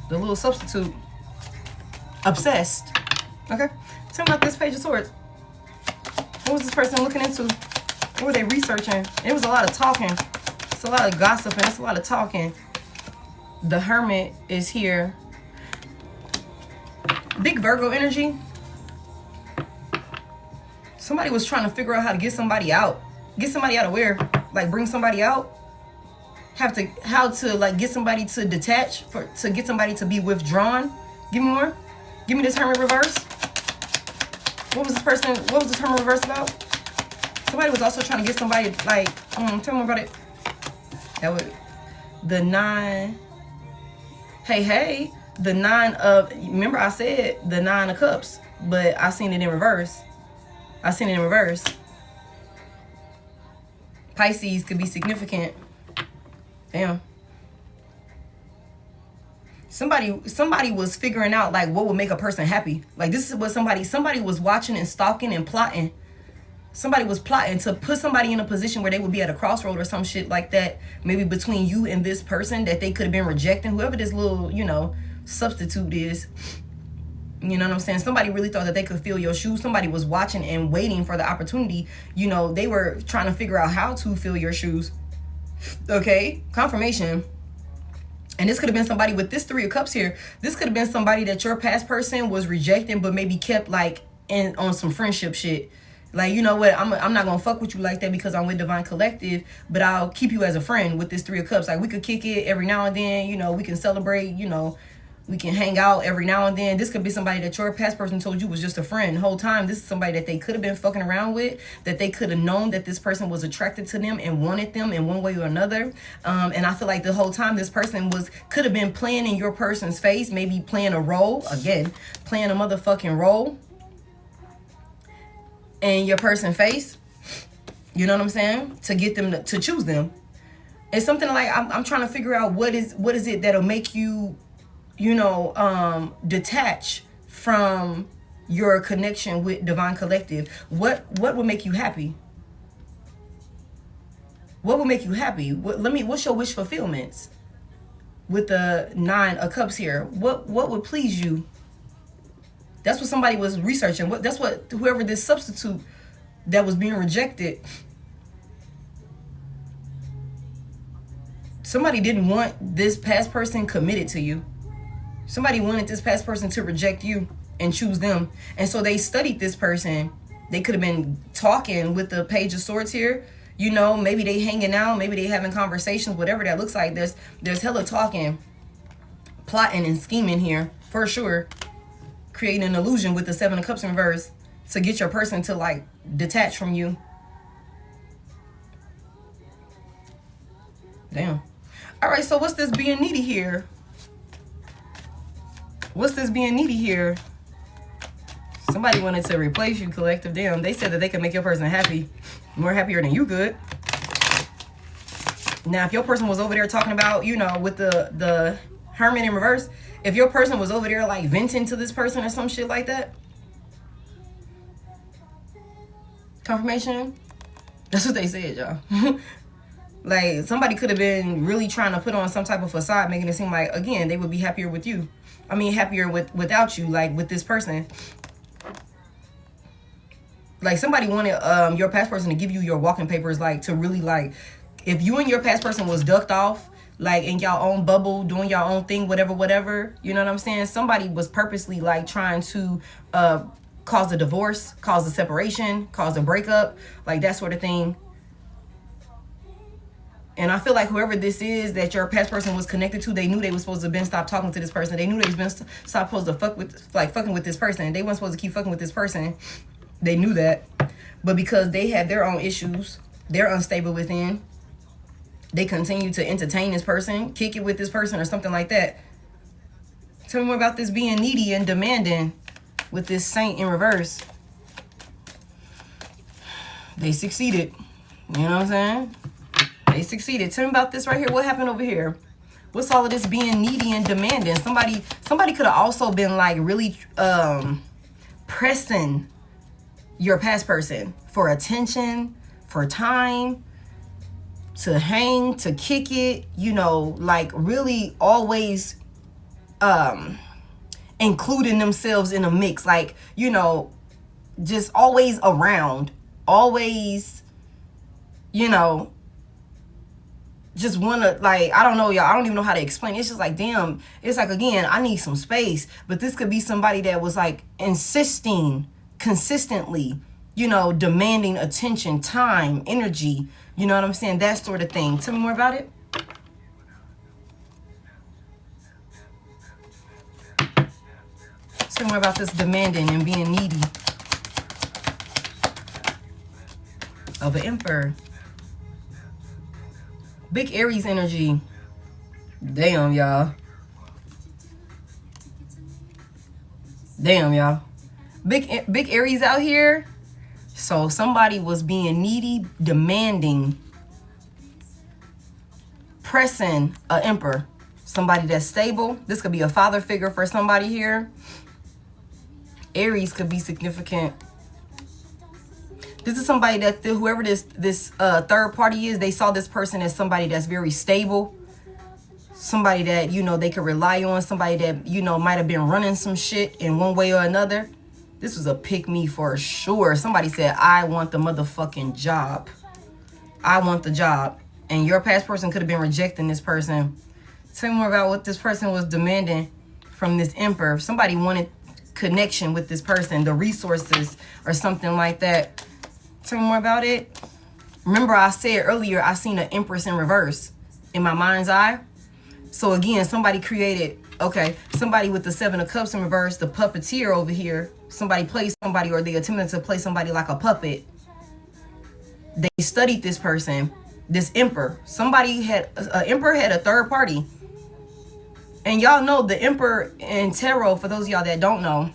The little substitute. Obsessed. Okay. Tell me about this Page of Swords. What was this person looking into? What were they researching? It was a lot of talking. It's a lot of gossiping. It's a lot of talking. The Hermit is here. Big Virgo energy. Somebody was trying to figure out how to get somebody out. Get somebody out of where? Like bring somebody out? How to like get somebody to detach, to get somebody to be withdrawn? Give me more. Give me this Hermit reverse. What was this Hermit reverse about? Somebody was also trying to get somebody like, tell me about it. That was the 9. Hey, the 9 of, remember I said the 9 of Cups, but I seen it in reverse. Pisces could be significant. Damn. Somebody was figuring out like what would make a person happy. Like this is what somebody was watching and stalking and plotting. Somebody was plotting to put somebody in a position where they would be at a crossroad or some shit like that. Maybe between you and this person that they could have been rejecting. Whoever this little, substitute is. You know what I'm saying? Somebody really thought that they could fill your shoes. Somebody was watching and waiting for the opportunity. They were trying to figure out how to fill your shoes. Okay? Confirmation. And this could have been somebody with this 3 of Cups here. This could have been somebody that your past person was rejecting, but maybe kept like on some friendship shit. Like, you know what? I'm not going to fuck with you like that because I'm with Divine Collective, but I'll keep you as a friend with this 3 of Cups. Like we could kick it every now and then. We can celebrate, we can hang out every now and then. This could be somebody that your past person told you was just a friend the whole time. This is somebody that they could have been fucking around with, that they could have known that this person was attracted to them and wanted them in one way or another. And I feel like the whole time this person could have been playing in your person's face, maybe playing a role, again, playing a motherfucking role in your person's face. You know what I'm saying? To get them to choose them. It's something like I'm trying to figure out what is it that'll make you detach from your connection with Divine Collective. What would make you happy? What would make you happy? What's your wish fulfillments? With the 9 of Cups here, what would please you? That's what somebody was researching. That's what whoever this substitute that was being rejected. Somebody didn't want this past person committed to you. Somebody wanted this past person to reject you and choose them. And so they studied this person. They could have been talking with the Page of Swords here. Maybe they hanging out. Maybe they having conversations, whatever that looks like. There's hella talking, plotting and scheming here for sure. Creating an illusion with the 7 of Cups in reverse to get your person to like detach from you. Damn. All right, so what's this being needy here? What's this being needy here? Somebody wanted to replace you, collective. Damn, they said that they could make your person happy. More happier than you could. Now, if your person was over there talking about, with the Hermit in reverse, if your person was over there like venting to this person or some shit like that. Confirmation? That's what they said, y'all. Like, somebody could have been really trying to put on some type of facade, making it seem like, again, they would be happier with you. I mean, happier without you, like with this person. Like somebody wanted your past person to give you your walking papers, like to really like, if you and your past person was ducked off, like in y'all own bubble, doing y'all own thing, whatever, you know what I'm saying? Somebody was purposely like trying to cause a divorce, cause a separation, cause a breakup, like that sort of thing. And I feel like whoever this is that your past person was connected to, they knew they were supposed to stop talking to this person. They knew they was supposed to fucking with this person. They weren't supposed to keep fucking with this person. They knew that. But because they had their own issues, they're unstable within, they continue to entertain this person, kick it with this person or something like that. Tell me more about this being needy and demanding with this Saint in reverse. They succeeded. You know what I'm saying? They succeeded. Tell me about this right here. What happened over here? What's all of this being needy and demanding? Somebody could have also been like really pressing your past person for attention, for time, to hang, to kick it, you know, like really always including themselves in a mix, like, you know, just always around, always, you know, just want to, like, I don't know, y'all, I don't even know how to explain it. It's just like, damn, it's like, again, I need some space. But this could be somebody that was like insisting consistently, you know, demanding attention, time, energy, you know what I'm saying, that sort of thing. Tell me more about it. Tell me more about this demanding and being needy of an Emperor. Big Aries energy. Damn, y'all. Damn, y'all. Big Aries out here. So somebody was being needy, demanding, pressing an Emperor. Somebody that's stable. This could be a father figure for somebody here. Aries could be significant. This is somebody that whoever this third party is, they saw this person as somebody that's very stable. Somebody that, you know, they could rely on. Somebody that, you know, might have been running some shit in one way or another. This was a pick me for sure. Somebody said, I want the motherfucking job. I want the job. And your past person could have been rejecting this person. Tell me more about what this person was demanding from this Emperor. Somebody wanted connection with this person, the resources or something like that. Tell me more about it. Remember I said earlier, I seen an Empress in reverse in my mind's eye. So again, somebody created, okay, somebody with the Seven of Cups in reverse, the puppeteer over here. Somebody plays somebody, or they attempted to play somebody like a puppet. They studied this person, this Emperor. Somebody had, Emperor had a third party. And y'all know the Emperor in Tarot, for those of y'all that don't know,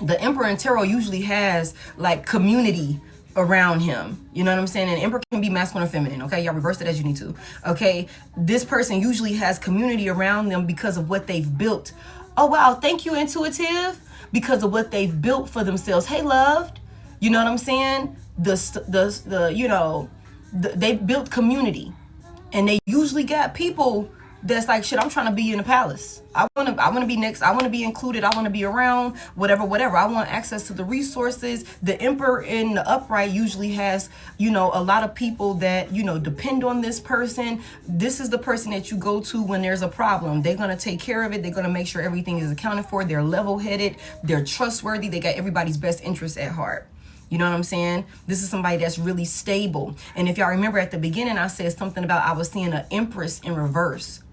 the Emperor in Tarot usually has like community around him. You know what I'm saying? And Emperor can be masculine or feminine. Okay, y'all reverse it as you need to. Okay, this person usually has community around them because of what they've built. Oh wow, thank you, intuitive. Because of what they've built for themselves. Hey, loved. You know what I'm saying? You know, they built community, and they usually got people that's like, shit, I'm trying to be in the palace. I want to be next. I want to be included. I want to be around, whatever. I want access to the resources. The Emperor in the upright usually has, you know, a lot of people that, you know, depend on this person. This is the person that you go to when there's a problem. They're going to take care of it. They're going to make sure everything is accounted for. They're level-headed. They're trustworthy. They got everybody's best interests at heart. You know what I'm saying? This is somebody that's really stable. And if y'all remember at the beginning, I said something about I was seeing an Empress in reverse.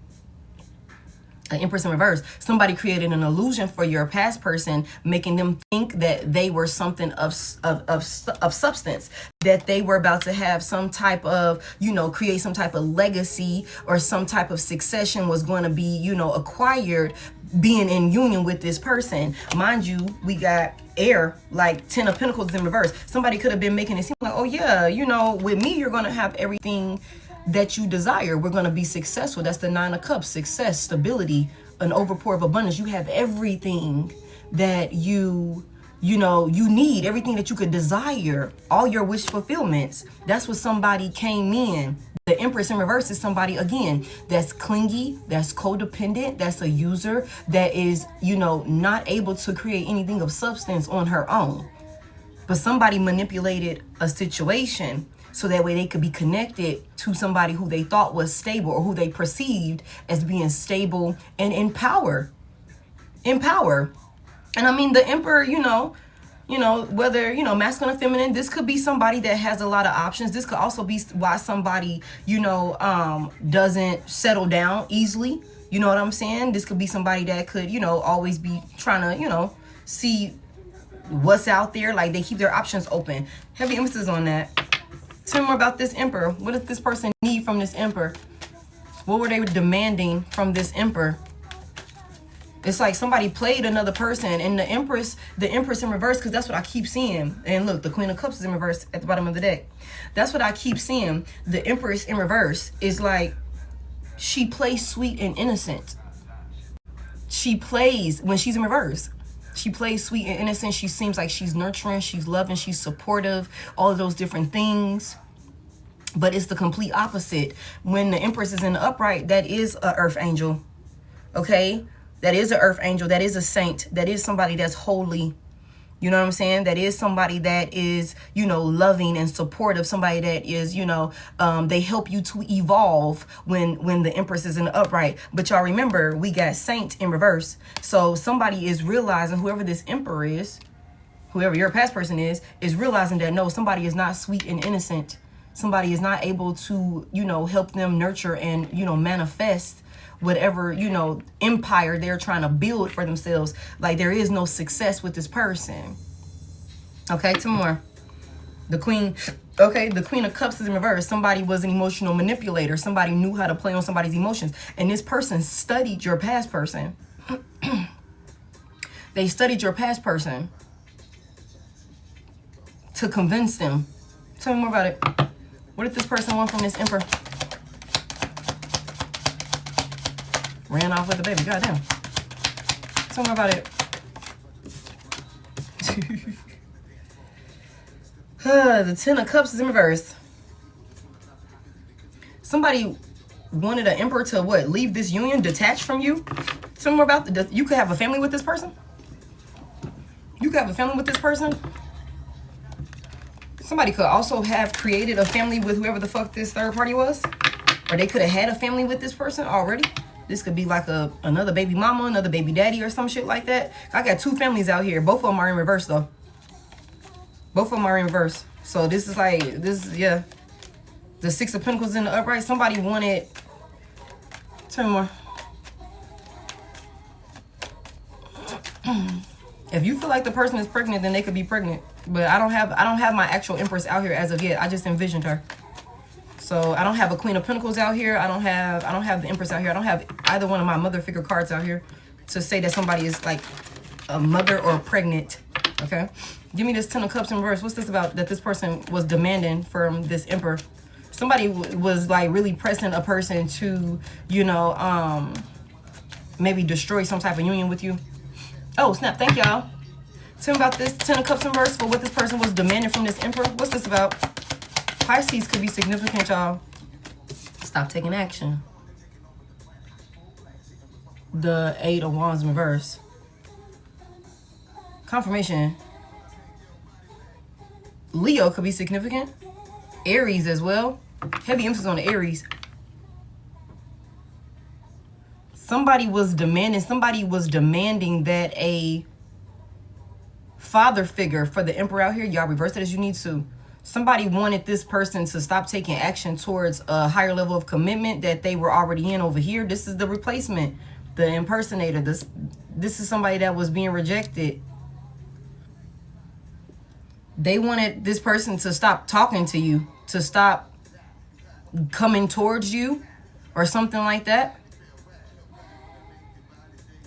An Empress in reverse. Somebody created an illusion for your past person, making them think that they were something of substance, that they were about to have some type of, you know, create some type of legacy, or some type of succession was going to be, you know, acquired being in union with this person. Mind you, we got air, like 10 of Pentacles in reverse. Somebody could have been making it seem like, oh yeah, you know, with me, you're going to have everything that you desire. We're going to be successful. That's the Nine of Cups. Success, stability, an overpour of abundance. You have everything that you know, you need, everything that you could desire, all your wish fulfillments. That's what somebody came in. The Empress in reverse is somebody, again, that's clingy, that's codependent, that's a user, that is, you know, not able to create anything of substance on her own. But somebody manipulated a situation so that way they could be connected to somebody who they thought was stable, or who they perceived as being stable and in power. In power. And I mean, the Emperor, you know, whether, you know, masculine or feminine, this could be somebody that has a lot of options. This could also be why somebody, you know, doesn't settle down easily. You know what I'm saying? This could be somebody that could, you know, always be trying to, you know, see what's out there. Like, they keep their options open. Heavy emphasis on that. Tell me more about this Emperor. What does this person need from this Emperor? What were they demanding from this Emperor? It's like somebody played another person, and the Empress in reverse, because that's what I keep seeing. And look, the Queen of Cups is in reverse at the bottom of the deck. That's what I keep seeing. The Empress in reverse is like, she plays sweet and innocent. She plays, when she's in reverse, she plays sweet and innocent. She seems like she's nurturing, she's loving, she's supportive, all of those different things. But it's the complete opposite. When the Empress is in the upright, that is an earth angel. Okay? That is an earth angel. That is a saint. That is somebody that's holy. You know what I'm saying? That is somebody that is, you know, loving and supportive. Somebody that is, you know, they help you to evolve when the Empress is in the upright. But y'all remember, we got saint in reverse. So somebody is realizing, whoever this emperor is, whoever your past person is realizing that, no, somebody is not sweet and innocent. Somebody is not able to, you know, help them nurture and, you know, manifest whatever, you know, empire they're trying to build for themselves. Like, there is no success with this person. Okay, two more. The Queen, okay, the Queen of Cups is in reverse. Somebody was an emotional manipulator. Somebody knew how to play on somebody's emotions. And this person studied your past person. They studied your past person to convince them. Tell me more about it. What did this person want from this emperor? Ran off with the baby. Goddamn. Tell me about it. The Ten of Cups is in reverse. Somebody wanted an emperor to what? Leave this union, detached from you? Tell me more about the. You could have a family with this person? You could have a family with this person? Somebody could also have created a family with whoever the fuck this third party was. Or they could have had a family with this person already. This could be like another baby mama, another baby daddy, or some shit like that. I got two families out here. Both of them are in reverse, though. Both of them are in reverse. So this is like, yeah. The Six of Pentacles in the upright. Somebody wanted... Tell me more. If you feel like the person is pregnant, then they could be pregnant. But I don't have my actual Empress out here as of yet. I just envisioned her. So I don't have a Queen of Pentacles out here. I don't have the Empress out here. I don't have either one of my mother figure cards out here to say that somebody is like a mother or pregnant. Okay. Give me this Ten of Cups in reverse. What's this about that this person was demanding from this Emperor? Somebody was like really pressing a person to, you know, maybe destroy some type of union with you. Oh, snap. Thank y'all. Tell me about this Ten of Cups in reverse for what this person was demanding from this Emperor. What's this about? Pisces could be significant, y'all. Stop taking action. The Eight of Wands in reverse. Confirmation. Leo could be significant. Aries as well. Heavy emphasis on the Aries. Somebody was demanding that a father figure for the Emperor out here. Y'all reverse it as you need to. Somebody wanted this person to stop taking action towards a higher level of commitment that they were already in over here. This is the replacement, the impersonator. This is somebody that was being rejected. They wanted this person to stop talking to you, to stop coming towards you or something like that.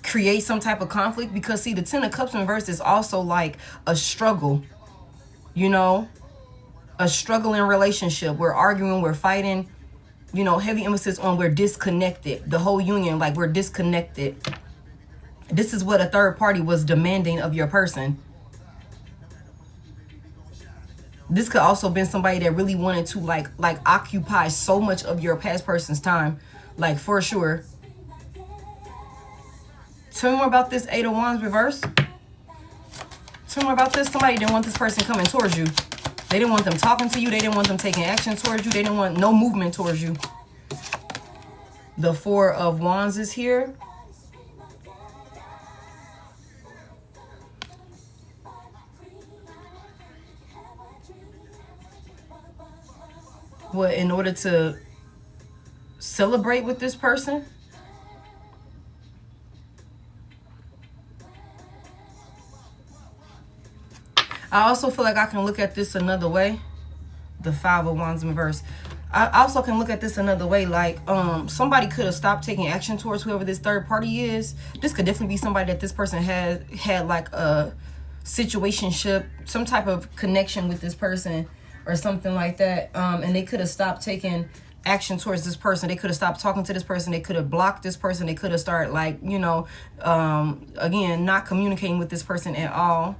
Create some type of conflict, because see, the Ten of Cups in reverse is also like a struggle, you know, a struggle in relationship. We're arguing, we're fighting, you know, heavy emphasis on we're disconnected. The whole union, like we're disconnected. This is what a third party was demanding of your person. This could also been somebody that really wanted to like occupy so much of your past person's time, like for sure. Tell me more about this Eight of Wands reverse. Tell me more about this. Somebody didn't want this person coming towards you. They didn't want them talking to you. They didn't want them taking action towards you. They didn't want no movement towards you. The Four of Wands is here. What, in order to celebrate with this person? I also feel like I can look at this another way. The Five of Wands in reverse. I also can look at this another way. Like, somebody could have stopped taking action towards whoever this third party is. This could definitely be somebody that this person had like a situationship, some type of connection with this person or something like that. And they could have stopped taking action towards this person. They could have stopped talking to this person. They could have blocked this person. They could have started, like, you know, again, not communicating with this person at all.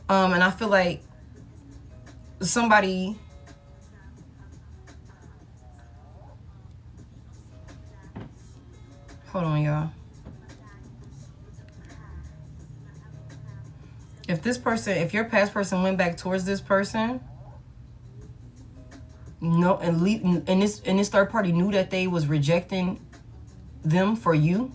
And I feel like somebody, hold on, y'all. If this person, if your past person went back towards this person, no, and this third party knew that they was rejecting them for you,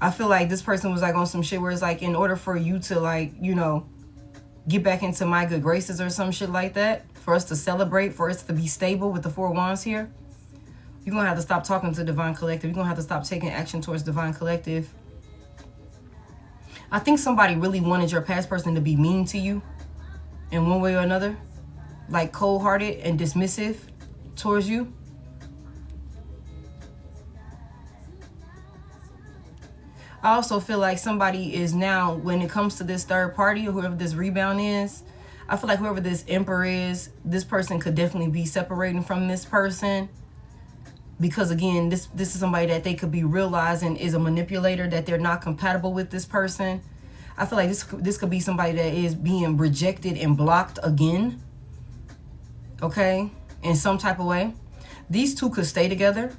I feel like this person was like on some shit where it's like, in order for you to, like, you know, get back into my good graces or some shit like that, for us to celebrate, for us to be stable with the 4 wands here, you're gonna have to stop talking to Divine Collective. You're gonna have to stop taking action towards Divine Collective. I think somebody really wanted your past person to be mean to you in one way or another, like cold-hearted and dismissive towards you. I also feel like somebody is now, when it comes to this third party or whoever this rebound is, I feel like whoever this emperor is, this person could definitely be separating from this person. Because again, this is somebody that they could be realizing is a manipulator, that they're not compatible with this person. I feel like this could be somebody that is being rejected and blocked again. Okay? In some type of way. These two could stay together.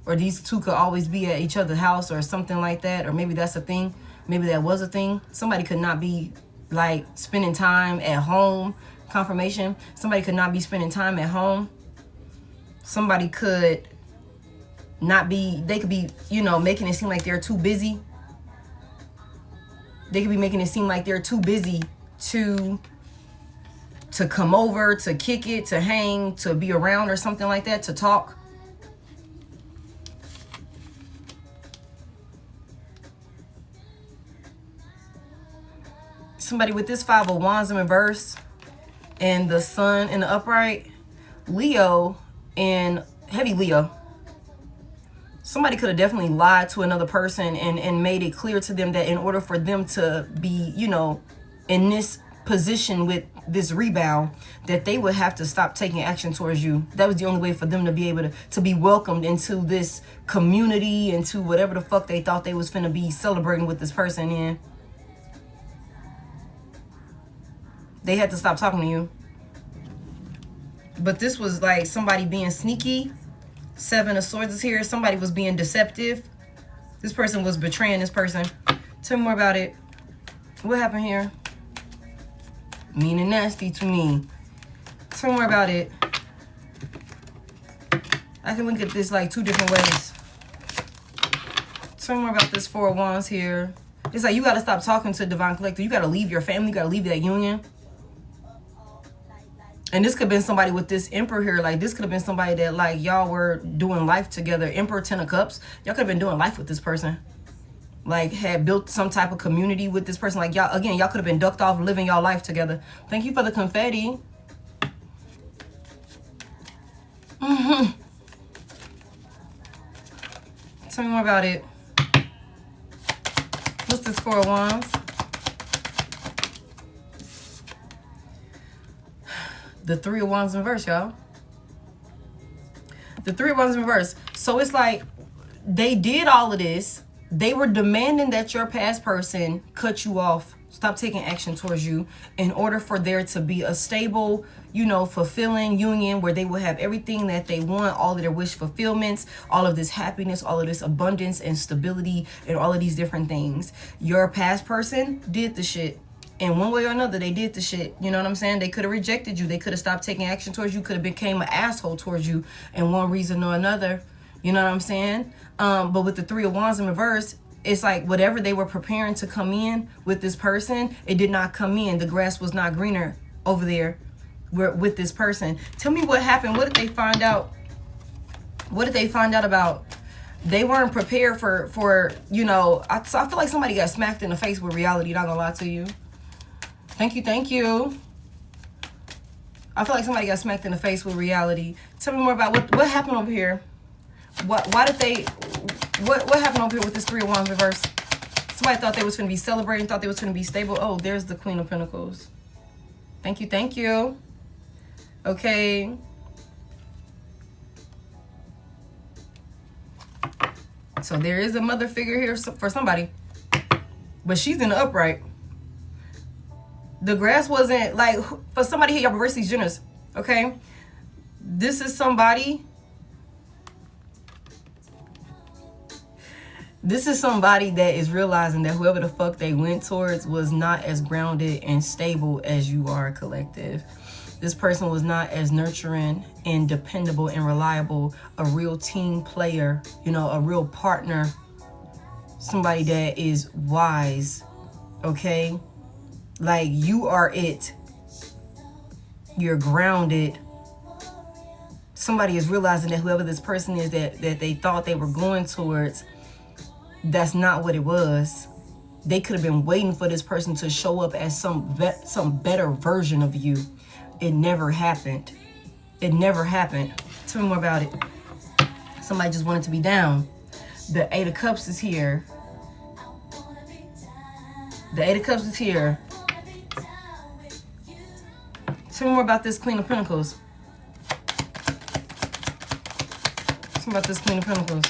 Or these two could always be at each other's house or something like that. Or maybe that's a thing. Maybe that was a thing. Somebody could not be, like, spending time at home. Confirmation. Somebody could not be spending time at home. Somebody could not be, they could be, you know, making it seem like they're too busy. They could be making it seem like they're too busy to come over, to kick it, to hang, to be around or something like that, to talk. Somebody with this 5 of wands in reverse and the sun in the upright, Leo and heavy Leo. Somebody could have definitely lied to another person and made it clear to them that in order for them to be, you know, in this position with this rebound, that they would have to stop taking action towards you. That was the only way for them to be able to be welcomed into this community, into whatever the fuck they thought they was finna be celebrating with this person in. They had to stop talking to you. But this was like somebody being sneaky. 7 of Swords is here. Somebody was being deceptive. This person was betraying this person. Tell me more about it. What happened here? Mean and nasty to me. Tell me more about it. I can look at this like 2 different ways. Tell me more about this 4 of wands here. It's like you got to stop talking to Divine Collective. You got to leave your family. You got to leave that union. And this could have been somebody with this emperor here. Like, this could have been somebody that, like, y'all were doing life together. Emperor, 10 of cups. Y'all could have been doing life with this person. Like, had built some type of community with this person. Like, y'all, again, y'all could have been ducked off living y'all life together. Thank you for the confetti. Tell me more about it. What's this 4 of wands? The 3 of wands in reverse, y'all. The 3 of wands in reverse. So it's like they did all of this. They were demanding that your past person cut you off, stop taking action towards you, in order for there to be a stable, you know, fulfilling union where they will have everything that they want, all of their wish fulfillments, all of this happiness, all of this abundance and stability, and all of these different things. Your past person did the shit. In one way or another, they did the shit. You know what I'm saying? They could have rejected you. They could have stopped taking action towards you. Could have became an asshole towards you in one reason or another. You know what I'm saying? But with the 3 of wands in reverse, it's like whatever they were preparing to come in with this person, it did not come in. The grass was not greener over there with this person. Tell me what happened. What did they find out? What did they find out about? They weren't prepared for you know, I feel like somebody got smacked in the face with reality. Not gonna lie to you. Thank you, thank you. I feel like somebody got smacked in the face with reality. Tell me more about what happened over here. Why did they, what happened over here with this 3 of Wands reverse? Somebody thought they was going to be celebrating, thought they was going to be stable. Oh, there's the Queen of Pentacles. Thank you, thank you. Okay. So there is a mother figure here for somebody. But she's in the upright. The grass wasn't, like, for somebody here, y'all reverse these generous. Okay? This is somebody. This is somebody that is realizing that whoever the fuck they went towards was not as grounded and stable as you are, collective. This person was not as nurturing and dependable and reliable, a real team player, you know, a real partner, somebody that is wise, okay? Like, you are it. You're grounded. Somebody is realizing that whoever this person is that they thought they were going towards, that's not what it was. They could have been waiting for this person to show up as some better version of you. It never happened. It never happened. Tell me more about it. Somebody just wanted to be down. The 8 of Cups is here. The 8 of Cups is here. Tell me more about this Queen of Pentacles. Tell me about this Queen of Pentacles.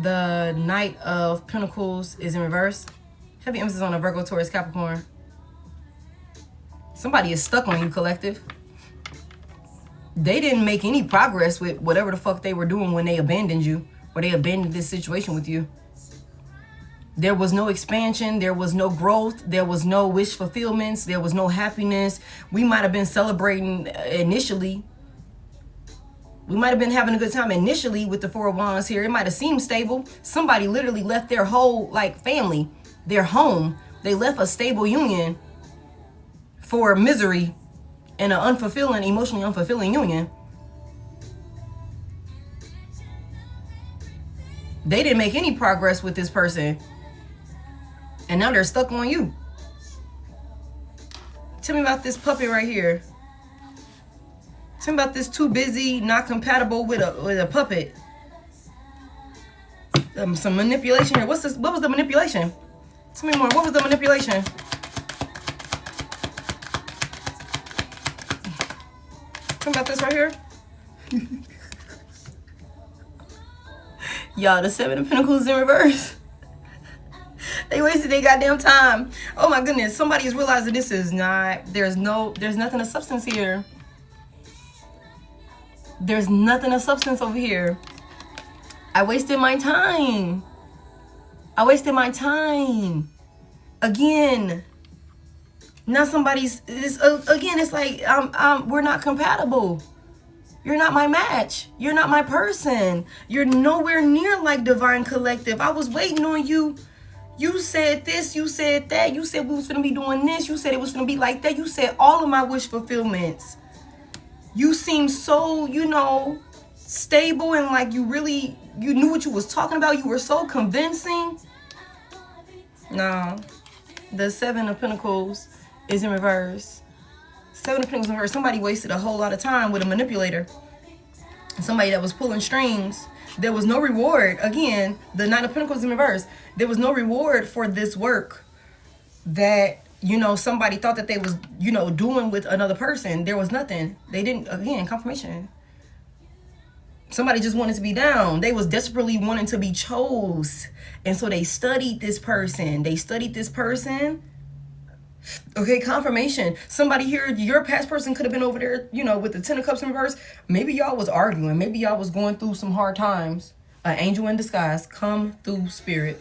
The Knight of Pentacles is in reverse. Heavy emphasis on a Virgo, Taurus, Capricorn. Somebody is stuck on you, collective. They didn't make any progress with whatever the fuck they were doing when they abandoned you, or they abandoned this situation with you. There was no expansion. There was no growth. There was no wish fulfillments. There was no happiness. We might have been celebrating initially. We might have been having a good time initially with the 4 of Wands here. It might have seemed stable. Somebody literally left their whole, like, family, their home. They left a stable union for misery and an unfulfilling, emotionally unfulfilling union. They didn't make any progress with this person. And now they're stuck on you. Tell me about this puppet right here. Tell me about this too busy, not compatible with a puppet. Some manipulation here. What's this? What was the manipulation? Tell me more. What was the manipulation? Tell me about this right here. Y'all, the 7 of Pentacles in reverse. They wasted their goddamn time. Oh my goodness. Somebody is realizing this is not, there's nothing of substance here. There's nothing of substance over here. I wasted my time. I wasted my time. Again. Now somebody's, again, it's like, we're not compatible. You're not my match. You're not my person. You're nowhere near like Divine Collective. I was waiting on you. You said this, you said that. You said we was gonna be doing this. You said it was gonna be like that. You said all of my wish fulfillments. You seem so, you know, stable and like you knew what you was talking about. You were so convincing. No. The 7 of Pentacles is in reverse. 7 of Pentacles in reverse. Somebody wasted a whole lot of time with a manipulator. Somebody that was pulling strings. There was no reward. Again, the 9 of Pentacles in reverse. There was no reward for this work that, you know, somebody thought that they was, you know, doing with another person. There was nothing. They didn't, again, confirmation. Somebody just wanted to be down. They was desperately wanting to be chose. And so they studied this person. They studied this person. Okay, confirmation. Somebody here, your past person could have been over there, you know, with the 10 of Cups in reverse. Maybe y'all was arguing. Maybe y'all was going through some hard times. An angel in disguise. Come through, spirit.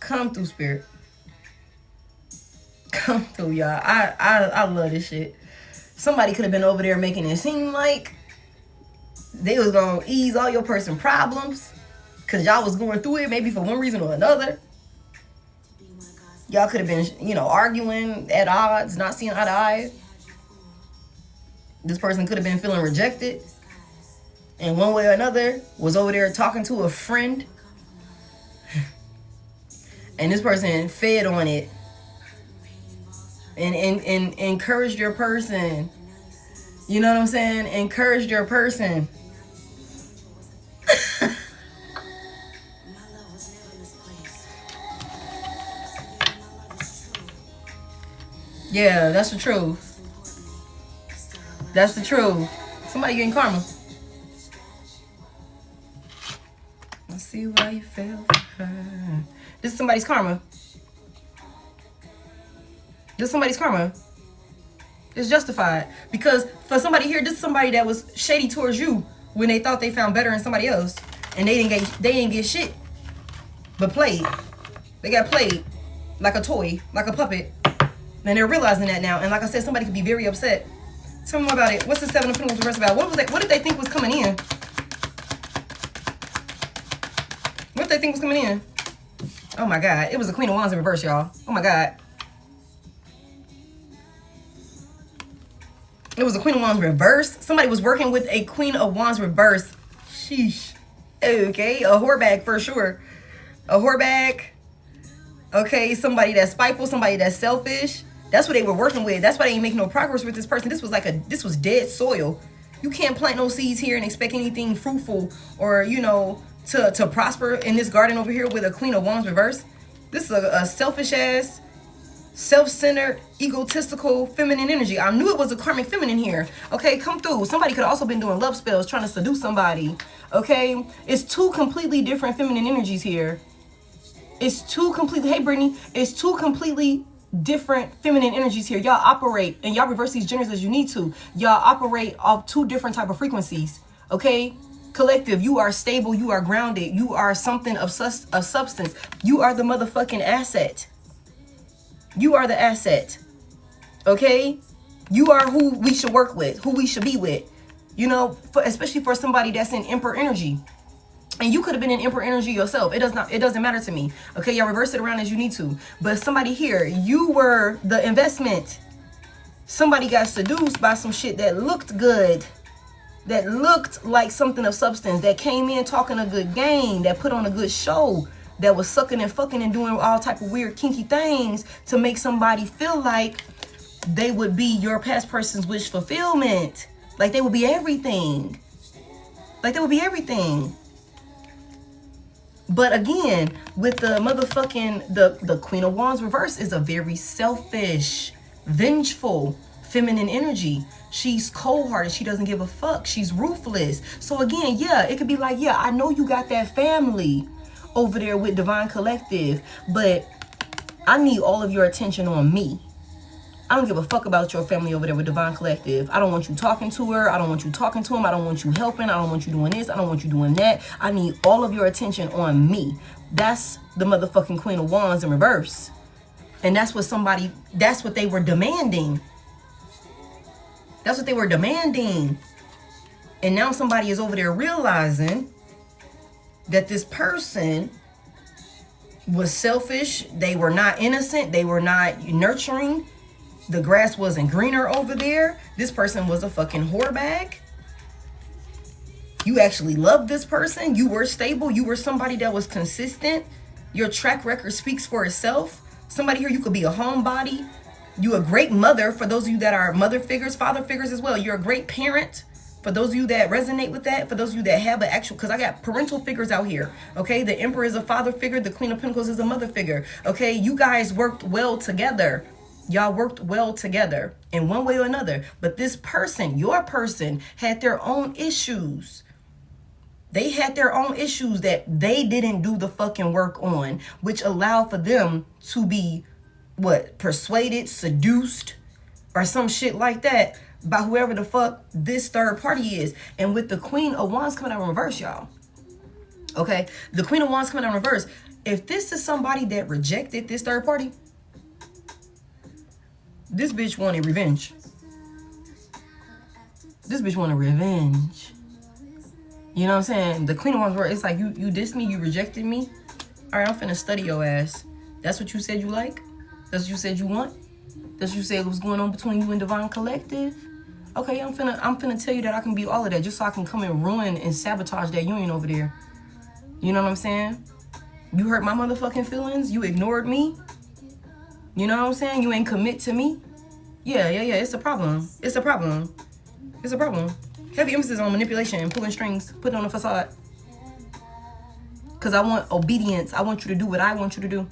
Come through, spirit. Come through, y'all. I love this shit. Somebody could have been over there making it seem like they was gonna ease all your person problems because y'all was going through it, maybe for one reason or another. Y'all could have been, you know, arguing at odds, not seeing eye to eye. This person could have been feeling rejected in one way or another, was over there talking to a friend. And this person fed on it. and encouraged your person. You know what I'm saying? Encouraged your person. Yeah, that's the truth. That's the truth. Somebody getting karma. I see why you fell for her. This is somebody's karma. This is somebody's karma. It's justified. Because for somebody here, this is somebody that was shady towards you when they thought they found better in somebody else. And they didn't get shit. But played. They got played like a toy, like a puppet. And they're realizing that now. And like I said, somebody could be very upset. Tell me more about it. What's the Seven of Pentacles reverse about? What did they think was coming in? What did they think was coming in? Oh my God. It was the Queen of Wands in reverse, y'all. Oh my God. It was a Queen of Wands reverse. Somebody was working with a Queen of Wands reverse. Sheesh. Okay. A whorebag for sure. A whorebag. Okay. Somebody that's spiteful. Somebody that's selfish. That's what they were working with. That's why they ain't making no progress with this person. This was dead soil. You can't plant no seeds here and expect anything fruitful or, you know, to prosper in this garden over here with a Queen of Wands reverse. This is a selfish ass, self-centered, egotistical, feminine energy. I knew it was a karmic feminine here. Okay, come through. Somebody could have also been doing love spells, trying to seduce somebody. Okay, it's two completely different feminine energies here. It's two completely, hey Brittany, it's two completely different feminine energies here. Y'all operate, and y'all reverse these genders as you need to. Y'all operate off two different type of frequencies. Okay, collective, you are stable, you are grounded, you are something of substance. You are the motherfucking asset. You are the asset. Okay, you are who we should work with, who we should be with. You know, especially for somebody that's in Emperor energy. And you could have been in Emperor energy yourself. It doesn't matter to me. Okay, y'all reverse it around as you need to. But somebody here, you were the investment. Somebody got seduced by some shit that looked good. That looked like something of substance. That came in talking a good game. That put on a good show. That was sucking and fucking and doing all type of weird kinky things to make somebody feel like they would be your past person's wish fulfillment. Like they would be everything. Like they would be everything. But again, with the motherfucking, the Queen of Wands reverse is a very selfish, vengeful, feminine energy. She's cold-hearted. She doesn't give a fuck. She's ruthless. So again, yeah, it could be like, yeah, I know you got that family over there with Divine Collective, but I need all of your attention on me. I don't give a fuck about your family over there with Divine Collective. I don't want you talking to her. I don't want you talking to him. I don't want you helping. I don't want you doing this. I don't want you doing that. I need all of your attention on me. That's the motherfucking Queen of Wands in reverse. And that's what they were demanding. That's what they were demanding. And now somebody is over there realizing that this person was selfish. They were not innocent. They were not nurturing. The grass wasn't greener over there. This person was a fucking whorebag. You actually loved this person. You were stable. You were somebody that was consistent. Your track record speaks for itself. Somebody here, you could be a homebody. You a great mother for those of you that are mother figures, father figures as well. You're a great parent for those of you that resonate with that. For those of you that have an actual, because I got parental figures out here. Okay, the Emperor is a father figure. The Queen of Pentacles is a mother figure. Okay, you guys worked well together. Y'all worked well together in one way or another. But this person, your person, had their own issues. They had their own issues that they didn't do the fucking work on, which allowed for them to be, what, persuaded, seduced, or some shit like that by whoever the fuck this third party is. And with the Queen of Wands coming out in reverse, y'all. Okay, the Queen of Wands coming out in reverse. If this is somebody that rejected this third party, this bitch wanted revenge. This bitch wanted revenge. You know what I'm saying? The Queen of Wands, it's like, you dissed me, you rejected me. All right, I'm finna study your ass. That's what you said you like? That's what you said you want? That's what you said was going on between you and Divine Collective? Okay, I'm finna tell you that I can be all of that just so I can come and ruin and sabotage that union over there. You know what I'm saying? You hurt my motherfucking feelings. You ignored me. You know what I'm saying? You ain't commit to me. Yeah. It's a problem. It's a problem. It's a problem. Heavy emphasis on manipulation and pulling strings, putting on a facade. Because I want obedience. I want you to do what I want you to do.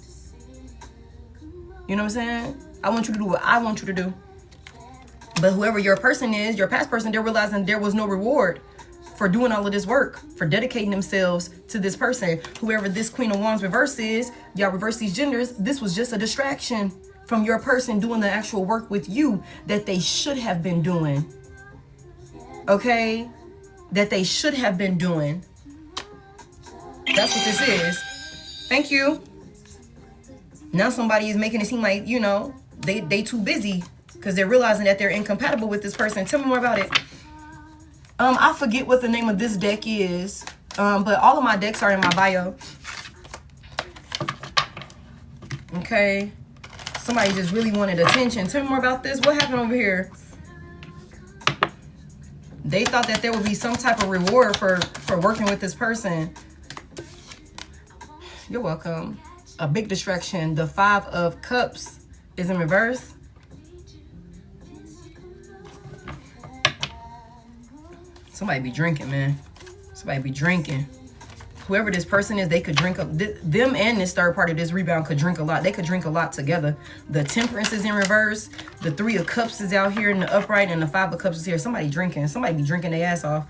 You know what I'm saying? I want you to do what I want you to do. But whoever your person is, your past person, they're realizing there was no reward for doing all of this work, for dedicating themselves to this person. Whoever this Queen of Wands reverse is, y'all reverse these genders, this was just a distraction from your person doing the actual work with you that they should have been doing. Okay? That they should have been doing. That's what this is. Thank you. Now somebody is making it seem like, you know, they too busy because they're realizing that they're incompatible with this person. Tell me more about it. I forget what the name of this deck is, but all of my decks are in my bio. Okay. Somebody just really wanted attention. Tell me more about this. What happened over here? They thought that there would be some type of reward for working with this person. You're welcome. A big distraction. The 5 of Cups is in reverse. Somebody be drinking, man. Somebody be drinking. Whoever this person is, they could drink. Them and this third party, this rebound, could drink a lot. They could drink a lot together. The Temperance is in reverse. The 3 of Cups is out here in the upright, and the 5 of Cups is here. Somebody drinking. Somebody be drinking their ass off.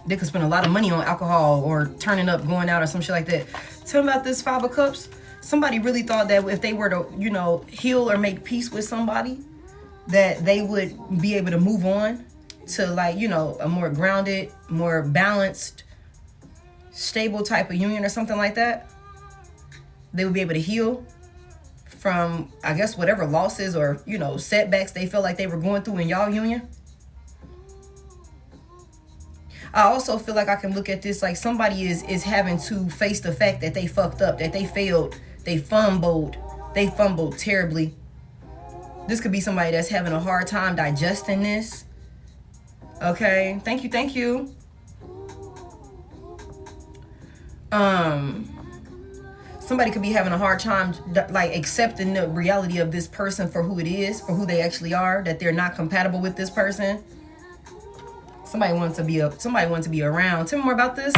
They could spend a lot of money on alcohol or turning up, going out or some shit like that. Tell me about this 5 of Cups. Somebody really thought that if they were to, you know, heal or make peace with somebody, that they would be able to move on to, like, you know, a more grounded, more balanced, stable type of union or something like that. They would be able to heal from, I guess, whatever losses or, you know, setbacks they felt like they were going through in y'all union. I also feel like I can look at this like somebody is having to face the fact that they fucked up, that they failed, they fumbled terribly. This could be somebody that's having a hard time digesting this. Okay, thank you. Somebody could be having a hard time like accepting the reality of this person for who it is, for who they actually are, that they're not compatible with this person. Somebody wants to be around. Tell me more about this.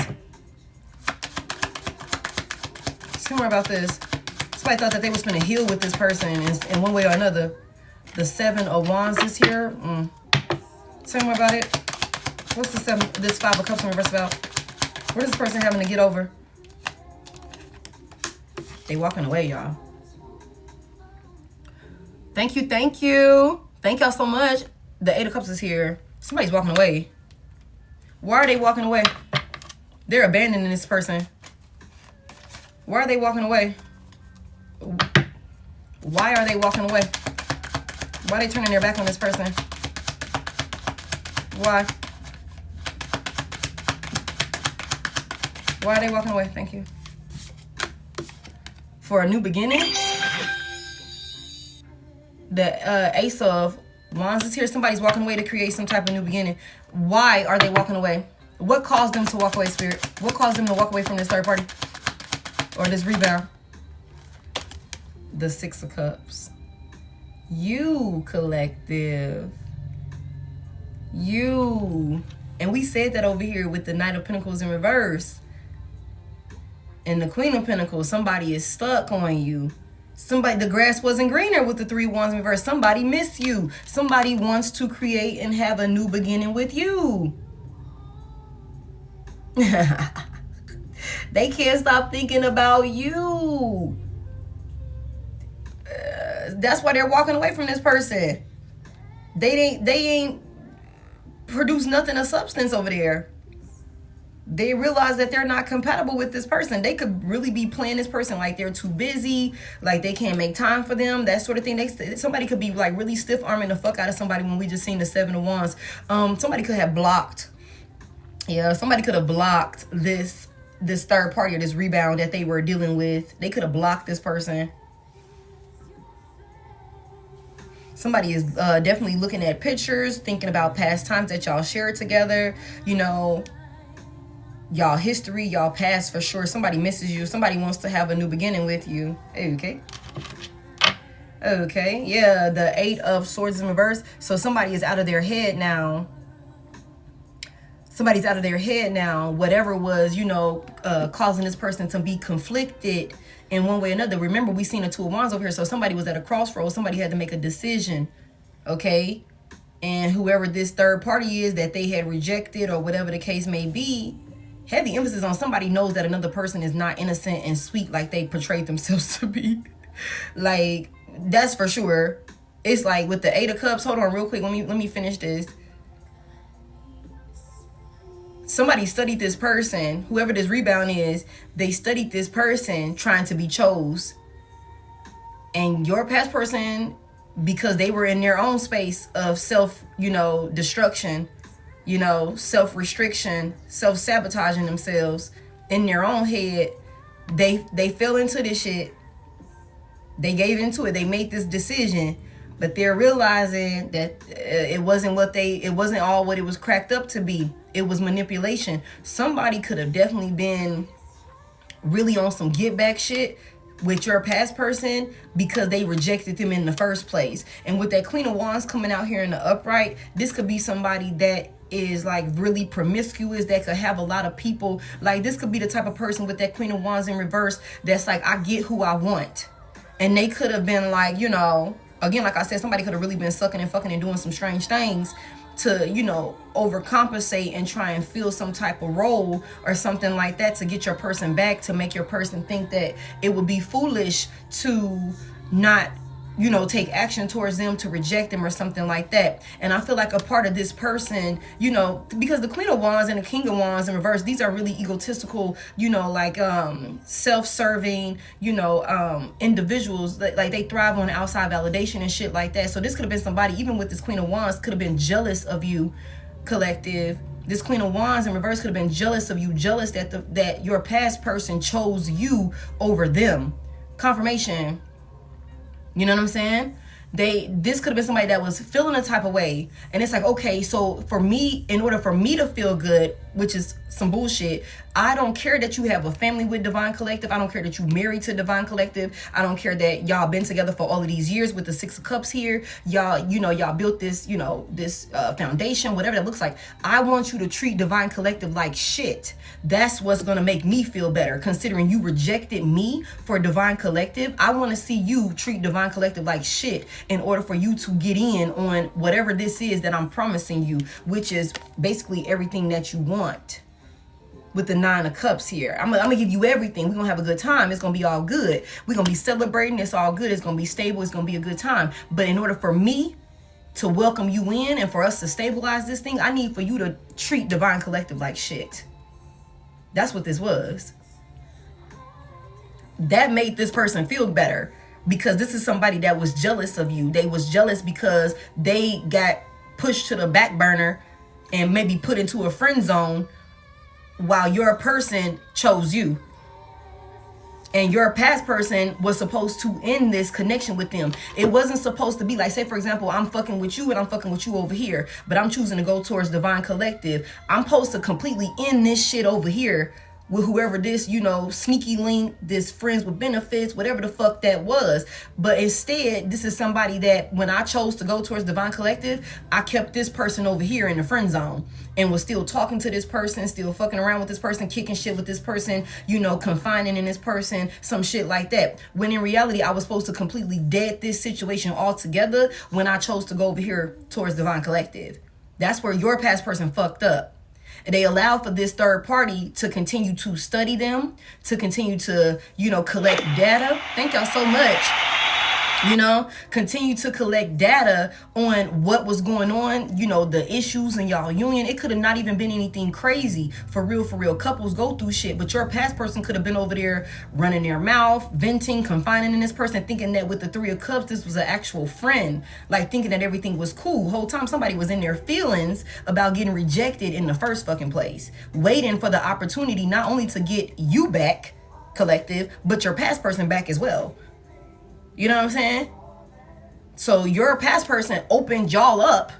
Tell me more about this. Somebody thought that they was going to heal with this person in one way or another. The 7 of Wands is here. Tell me more about it. What's this 5 of Cups in reverse about? What is this person having to get over? They walking away, y'all. Thank you. Thank y'all so much. The 8 of Cups is here. Somebody's walking away. Why are they walking away? They're abandoning this person. Why are they walking away? Why are they walking away? Why are they turning their back on this person? Why? Why are they walking away? Thank you. For a new beginning. The Ace of Wands is here. Somebody's walking away to create some type of new beginning. Why are they walking away? What caused them to walk away, Spirit? What caused them to walk away from this third party? Or this rebound? The 6 of Cups. You, collective. You. And we said that over here with the Knight of Pentacles in reverse. And the Queen of Pentacles. Somebody is stuck on you. Somebody, the grass wasn't greener with the 3 Wands in reverse. Somebody miss you. Somebody wants to create and have a new beginning with you. They can't stop thinking about you. That's why they're walking away from this person. They ain't produced nothing of substance over there. They realize that they're not compatible with this person. They could really be playing this person like they're too busy, like they can't make time for them, that sort of thing. Somebody could be like really stiff arming the fuck out of somebody when we just seen the 7 of Wands. Somebody could have blocked. Yeah, somebody could have blocked this third party or this rebound that they were dealing with. They could have blocked this person. Somebody is definitely looking at pictures, thinking about past times that y'all shared together. You know, y'all history, y'all past for sure. Somebody misses you. Somebody wants to have a new beginning with you. Okay. Okay, yeah, the 8 of Swords in reverse. So somebody is out of their head now. Somebody's out of their head now. Whatever was, you know, causing this person to be conflicted in one way or another. Remember, we seen a 2 of Wands over here. So somebody was at a crossroads. Somebody had to make a decision. Okay, and whoever this third party is that they had rejected or whatever the case may be, heavy emphasis on somebody knows that another person is not innocent and sweet like they portrayed themselves to be. Like, that's for sure. It's like with the 8 of Cups. Hold on real quick. Let me finish this. Somebody studied this person, whoever this Rebound is, they studied this person trying to be chose. And your past person, because they were in their own space of self, you know, destruction, you know, self-restriction, self-sabotaging themselves in their own head, they fell into this shit. They gave into it. They made this decision, but they're realizing that it wasn't all what it was cracked up to be. It was manipulation. Somebody could have definitely been really on some get back shit with your past person because they rejected them in the first place. And with that Queen of Wands coming out here in the upright, this could be somebody that is like really promiscuous, that could have a lot of people. Like, this could be the type of person with that Queen of Wands in reverse that's like, I get who I want. And they could have been like, you know, again, like I said, somebody could have really been sucking and fucking and doing some strange things to, you know, overcompensate and try and fill some type of role or something like that to get your person back, to make your person think that it would be foolish to not, you know, take action towards them, to reject them or something like that. And I feel like a part of this person, you know, because the Queen of Wands and the King of Wands in reverse, these are really egotistical, you know, like self-serving, you know, individuals that, like, they thrive on outside validation and shit like that. So this could have been somebody, even with this Queen of Wands, could have been jealous of you, collective. This Queen of Wands in reverse could have been jealous of you, jealous that your past person chose you over them. Confirmation. You know what I'm saying? This could have been somebody that was feeling a type of way. And it's like, okay, so for me, in order for me to feel good, which is some bullshit, I don't care that you have a family with Divine Collective. I don't care that you married to Divine Collective. I don't care that y'all been together for all of these years with the 6 of Cups here. Y'all, you know, y'all built this, you know, this foundation, whatever that looks like. I want you to treat Divine Collective like shit. That's what's going to make me feel better. Considering you rejected me for Divine Collective, I want to see you treat Divine Collective like shit in order for you to get in on whatever this is that I'm promising you, which is basically everything that you want. With the 9 of Cups here, I'm gonna give you everything. We're gonna have a good time. It's gonna be all good. We're gonna be celebrating. It's all good. It's gonna be stable. It's gonna be a good time. But in order for me to welcome you in and for us to stabilize this thing, I need for you to treat Divine Collective like shit. That's what this was. That made this person feel better, because this is somebody that was jealous of you. They was jealous because they got pushed to the back burner and maybe put into a friend zone while your person chose you. And your past person was supposed to end this connection with them. It wasn't supposed to be like, say for example, I'm fucking with you and I'm fucking with you over here, but I'm choosing to go towards Divine Collective. I'm supposed to completely end this shit over here with whoever this, you know, sneaky link, this friends with benefits, whatever the fuck that was. But instead, this is somebody that when I chose to go towards Divine Collective, I kept this person over here in the friend zone and was still talking to this person, still fucking around with this person, kicking shit with this person, you know, confining in this person, some shit like that. When in reality, I was supposed to completely dead this situation altogether when I chose to go over here towards Divine Collective. That's where your past person fucked up. They allow for this third party to continue to study them, to continue to, you know, collect data. Thank y'all so much. You know, continue to collect data on what was going on, you know, the issues in y'all union. It could have not even been anything crazy. For real, for real. Couples go through shit, but your past person could have been over there running their mouth, venting, confining in this person, thinking that with the 3 of Cups, this was an actual friend, like thinking that everything was cool. Whole time somebody was in their feelings about getting rejected in the first fucking place, waiting for the opportunity not only to get you back, collective, but your past person back as well. You know what I'm saying? So your past person opened y'all up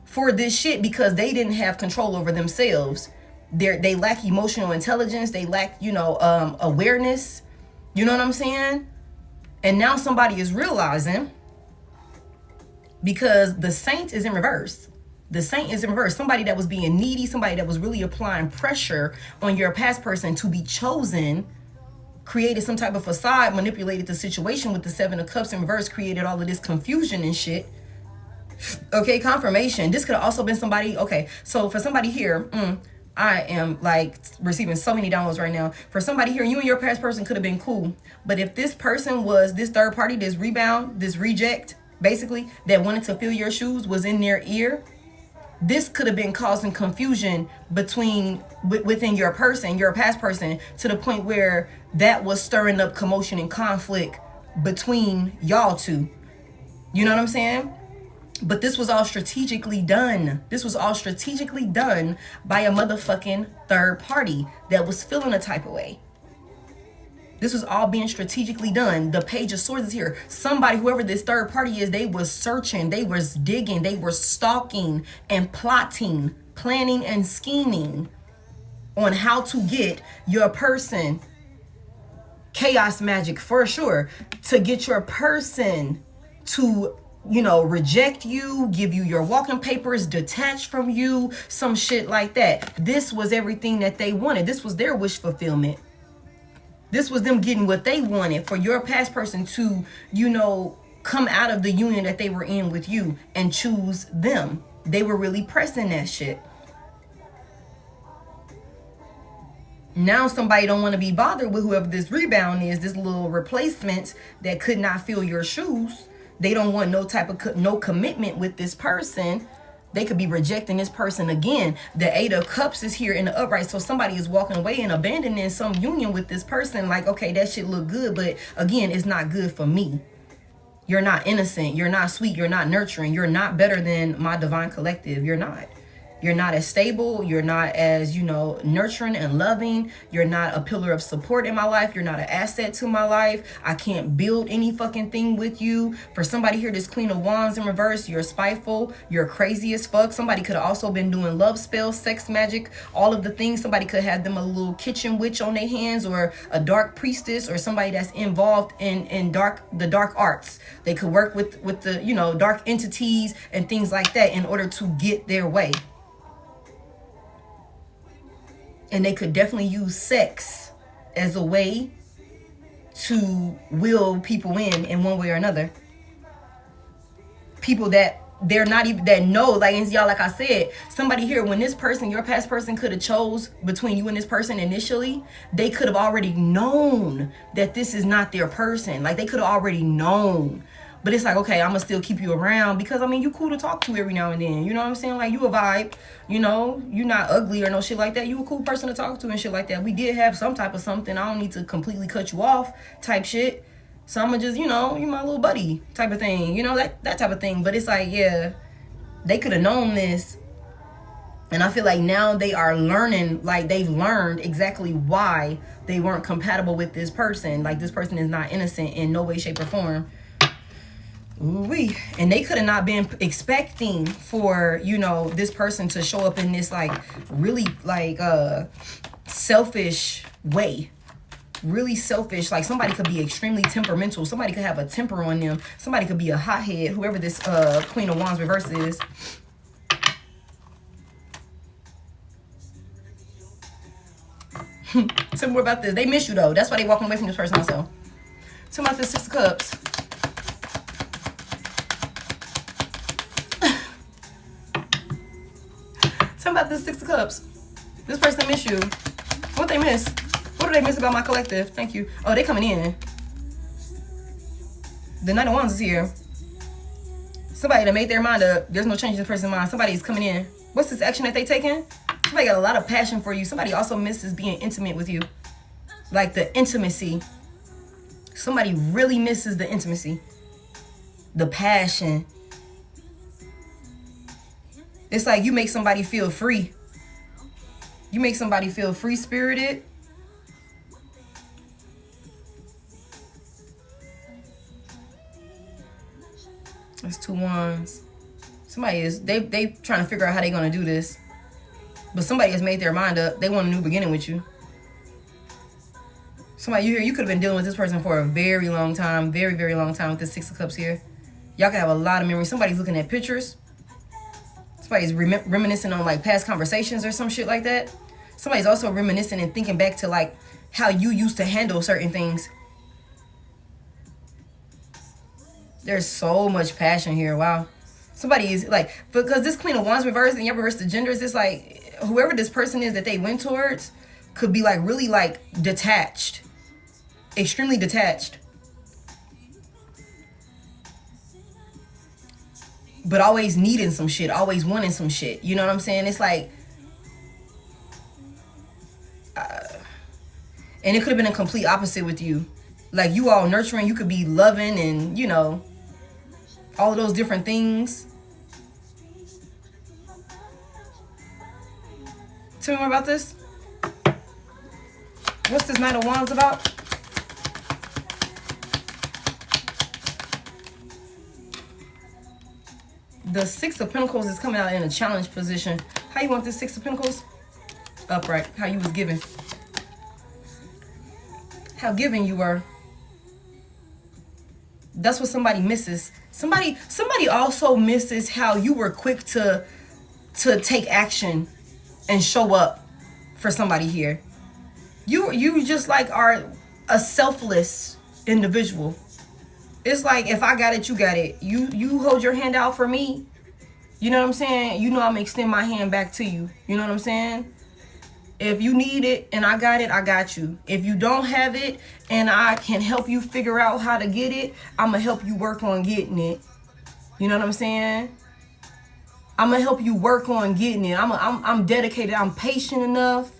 for this shit because they didn't have control over themselves. They lack emotional intelligence. They lack, you know, awareness. You know what I'm saying? And now somebody is realizing, because the Saint is in reverse. The Saint is in reverse. Somebody that was being needy, somebody that was really applying pressure on your past person to be chosen, created some type of facade, manipulated the situation with the Seven of Cups in reverse, created all of this confusion and shit. Okay, confirmation. This could have also been somebody, okay, so for somebody here, I am like receiving so many downloads right now. For somebody here, you and your past person could have been cool. But if this person was this third party, this rebound, this reject, basically, that wanted to fill your shoes, was in their ear, this could have been causing confusion within your person, your past person, to the point where that was stirring up commotion and conflict between y'all two. You know what I'm saying? But this was all strategically done. This was all strategically done by a motherfucking third party that was feeling a type of way. This was all being strategically done. The Page of Swords is here. Somebody, whoever this third party is, they was searching, they was digging, they were stalking and plotting, planning and scheming on how to get your person, chaos magic for sure, to get your person to, you know, reject you, give you your walking papers, detach from you, some shit like that. This was everything that they wanted. This was their wish fulfillment. This was them getting what they wanted for your past person to, you know, come out of the union that they were in with you and choose them. They were really pressing that shit. Now somebody don't want to be bothered with whoever this rebound is, this little replacement that could not fill your shoes. They don't want no type of no commitment with this person. They could be rejecting this person again. The Eight of Cups is here in the upright. So somebody is walking away and abandoning some union with this person. Like, okay, that shit look good, but again, it's not good for me. You're not innocent. You're not sweet. You're not nurturing. You're not better than my divine collective. You're not. You're not as stable. You're not as, you know, nurturing and loving. You're not a pillar of support in my life. You're not an asset to my life. I can't build any fucking thing with you. For somebody here, this Queen of Wands in reverse, you're spiteful. You're crazy as fuck. Somebody could have also been doing love spells, sex magic, all of the things. Somebody could have them a little kitchen witch on their hands, or a dark priestess, or somebody that's involved in the dark arts. They could work with the, you know, dark entities and things like that in order to get their way. And they could definitely use sex as a way to will people in one way or another. People that they're not even, that know, like, and y'all, like I said, somebody here, when this person, your past person, could have chose between you and this person initially, they could have already known that this is not their person. Like, they could have already known. But it's like, okay, I'm going to still keep you around because, I mean, you cool to talk to every now and then. You know what I'm saying? Like, you a vibe. You know, you not ugly or no shit like that. You a cool person to talk to and shit like that. We did have some type of something. I don't need to completely cut you off type shit. So I'm going to just, you know, you my little buddy type of thing. You know, that type of thing. But it's like, yeah, they could have known this. And I feel like now they are learning, like they've learned exactly why they weren't compatible with this person. Like, this person is not innocent in no way, shape, or form. Ooh-wee. And they could have not been expecting for, you know, this person to show up in this, like, really, like, selfish way. Really selfish. Like, somebody could be extremely temperamental. Somebody could have a temper on them. Somebody could be a hothead, whoever this Queen of Wands reverse is. Tell me more about this. They miss you, though. That's why they walking away from this person also. Tell me about this Six of Cups. About this Six of Cups. This person miss you. What they miss? What do they miss about my collective? Thank you. Oh, they coming in. The Knight of Wands is here. Somebody that made their mind up. There's no change in this person's mind. Somebody is coming in. What's this action that they taking? Somebody got a lot of passion for you. Somebody also misses being intimate with you. Like the intimacy. Somebody really misses the intimacy. The passion. It's like you make somebody feel free. You make somebody feel free-spirited. That's two wands. Somebody is, they trying to figure out how they gonna do this. But somebody has made their mind up. They want a new beginning with you. Somebody you could have been dealing with this person for a very long time. Very, very long time with this Six of Cups here. Y'all can have a lot of memories. Somebody's looking at pictures. Somebody's reminiscing on like past conversations or some shit like that. Somebody's also reminiscing and thinking back to like how you used to handle certain things. There's so much passion here. Wow. Somebody is like, because this Queen of Wands reversed and you reverse the genders, it's like whoever this person is that they went towards could be like really like detached. Extremely detached. But always needing some shit. Always wanting some shit. You know what I'm saying? It's like... and it could have been a complete opposite with you. Like you all nurturing. You could be loving and, you know... all of those different things. Tell me more about this. What's this Knight of Wands about? The Six of Pentacles is coming out in a challenge position. How you want this Six of Pentacles? Upright. How you was given. How giving you were. That's what somebody misses. Somebody also misses how you were quick to take action and show up for somebody here. You just like are a selfless individual. It's like if I got it, you got it. You hold your hand out for me. You know what I'm saying? You know I'm gonna extend my hand back to you. You know what I'm saying? If you need it and I got it, I got you. If you don't have it and I can help you figure out how to get it, I'm gonna help you work on getting it. You know what I'm saying? I'm gonna help you work on getting it. I'm dedicated. I'm patient enough.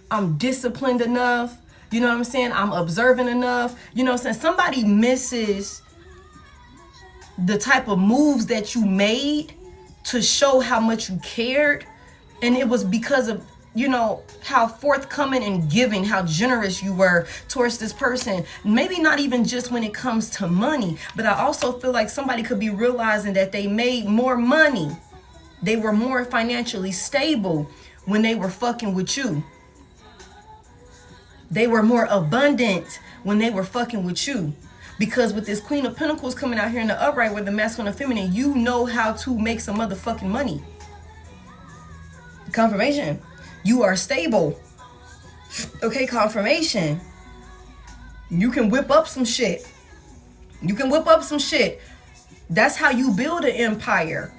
I'm disciplined enough. You know what I'm saying? I'm observant enough. You know what I'm saying? Somebody misses the type of moves that you made to show how much you cared. And it was because of, you know, how forthcoming and giving, how generous you were towards this person. Maybe not even just when it comes to money, but I also feel like somebody could be realizing that they made more money. They were more financially stable when they were fucking with you. They were more abundant when they were fucking with you. Because with this Queen of Pentacles coming out here in the upright with the masculine and feminine, you know how to make some motherfucking money. Confirmation. You are stable. Okay, confirmation. You can whip up some shit. You can whip up some shit. That's how you build an empire.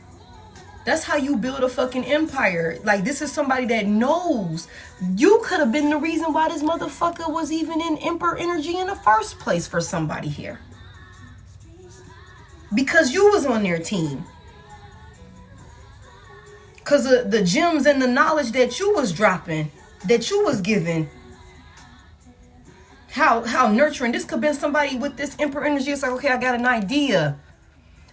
That's how you build a fucking empire. Like, this is somebody that knows. You could have been the reason why this motherfucker was even in Emperor energy in the first place for somebody here. Because you was on their team. Because of the gems and the knowledge that you was dropping, that you was giving. How nurturing. This could have been somebody with this Emperor energy. It's like, okay, I got an idea.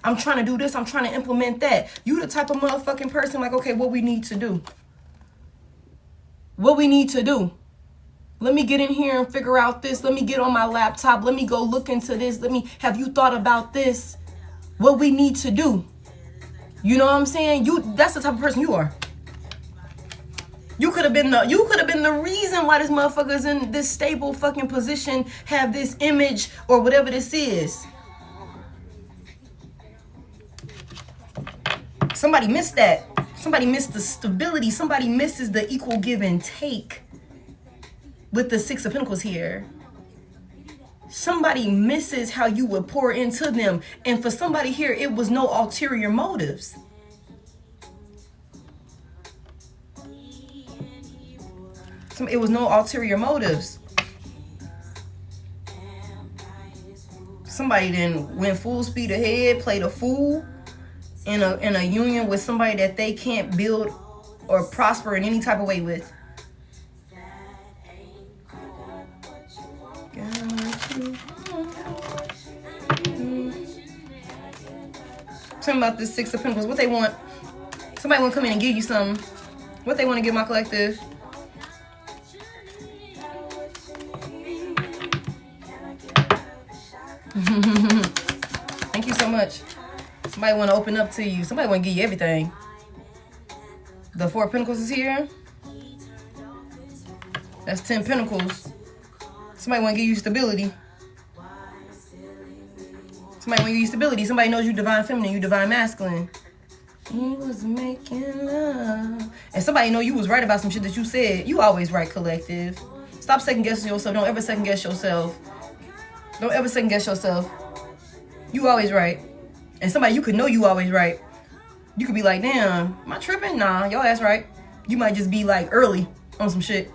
I'm trying to do this. I'm trying to implement that. You the type of motherfucking person like, okay, what we need to do? What we need to do? Let me get in here and figure out this. Let me get on my laptop. Let me go look into this. Have you thought about this? What we need to do? You know what I'm saying? That's the type of person you are. You could have been the reason why this motherfucker's in this stable fucking position, have this image or whatever this is. Somebody missed that. Somebody missed the stability. Somebody misses the equal give and take with the Six of Pentacles here. Somebody misses how you would pour into them. And for somebody here, it was no ulterior motives. It was no ulterior motives. Somebody then went full speed ahead, played a fool in a union with somebody that they can't build or prosper in any type of way with. Tell me about this Six of Pentacles. What they want. Somebody want to come in and give you something. What they want to give my collective. Thank you so much. Somebody want to open up to you. Somebody want to give you everything. The Four of Pentacles is here. That's 10 Pentacles. Somebody want to give you stability. Somebody want to give you stability. Somebody knows you divine feminine, you divine masculine. He was making love. And somebody know you was right about some shit that you said. You always right, collective. Stop second guessing yourself. Don't ever second guess yourself. Don't ever second guess yourself. You always right. And somebody you could know you always right. You could be like, damn, am I tripping? Nah, your ass right. You might just be like early on some shit.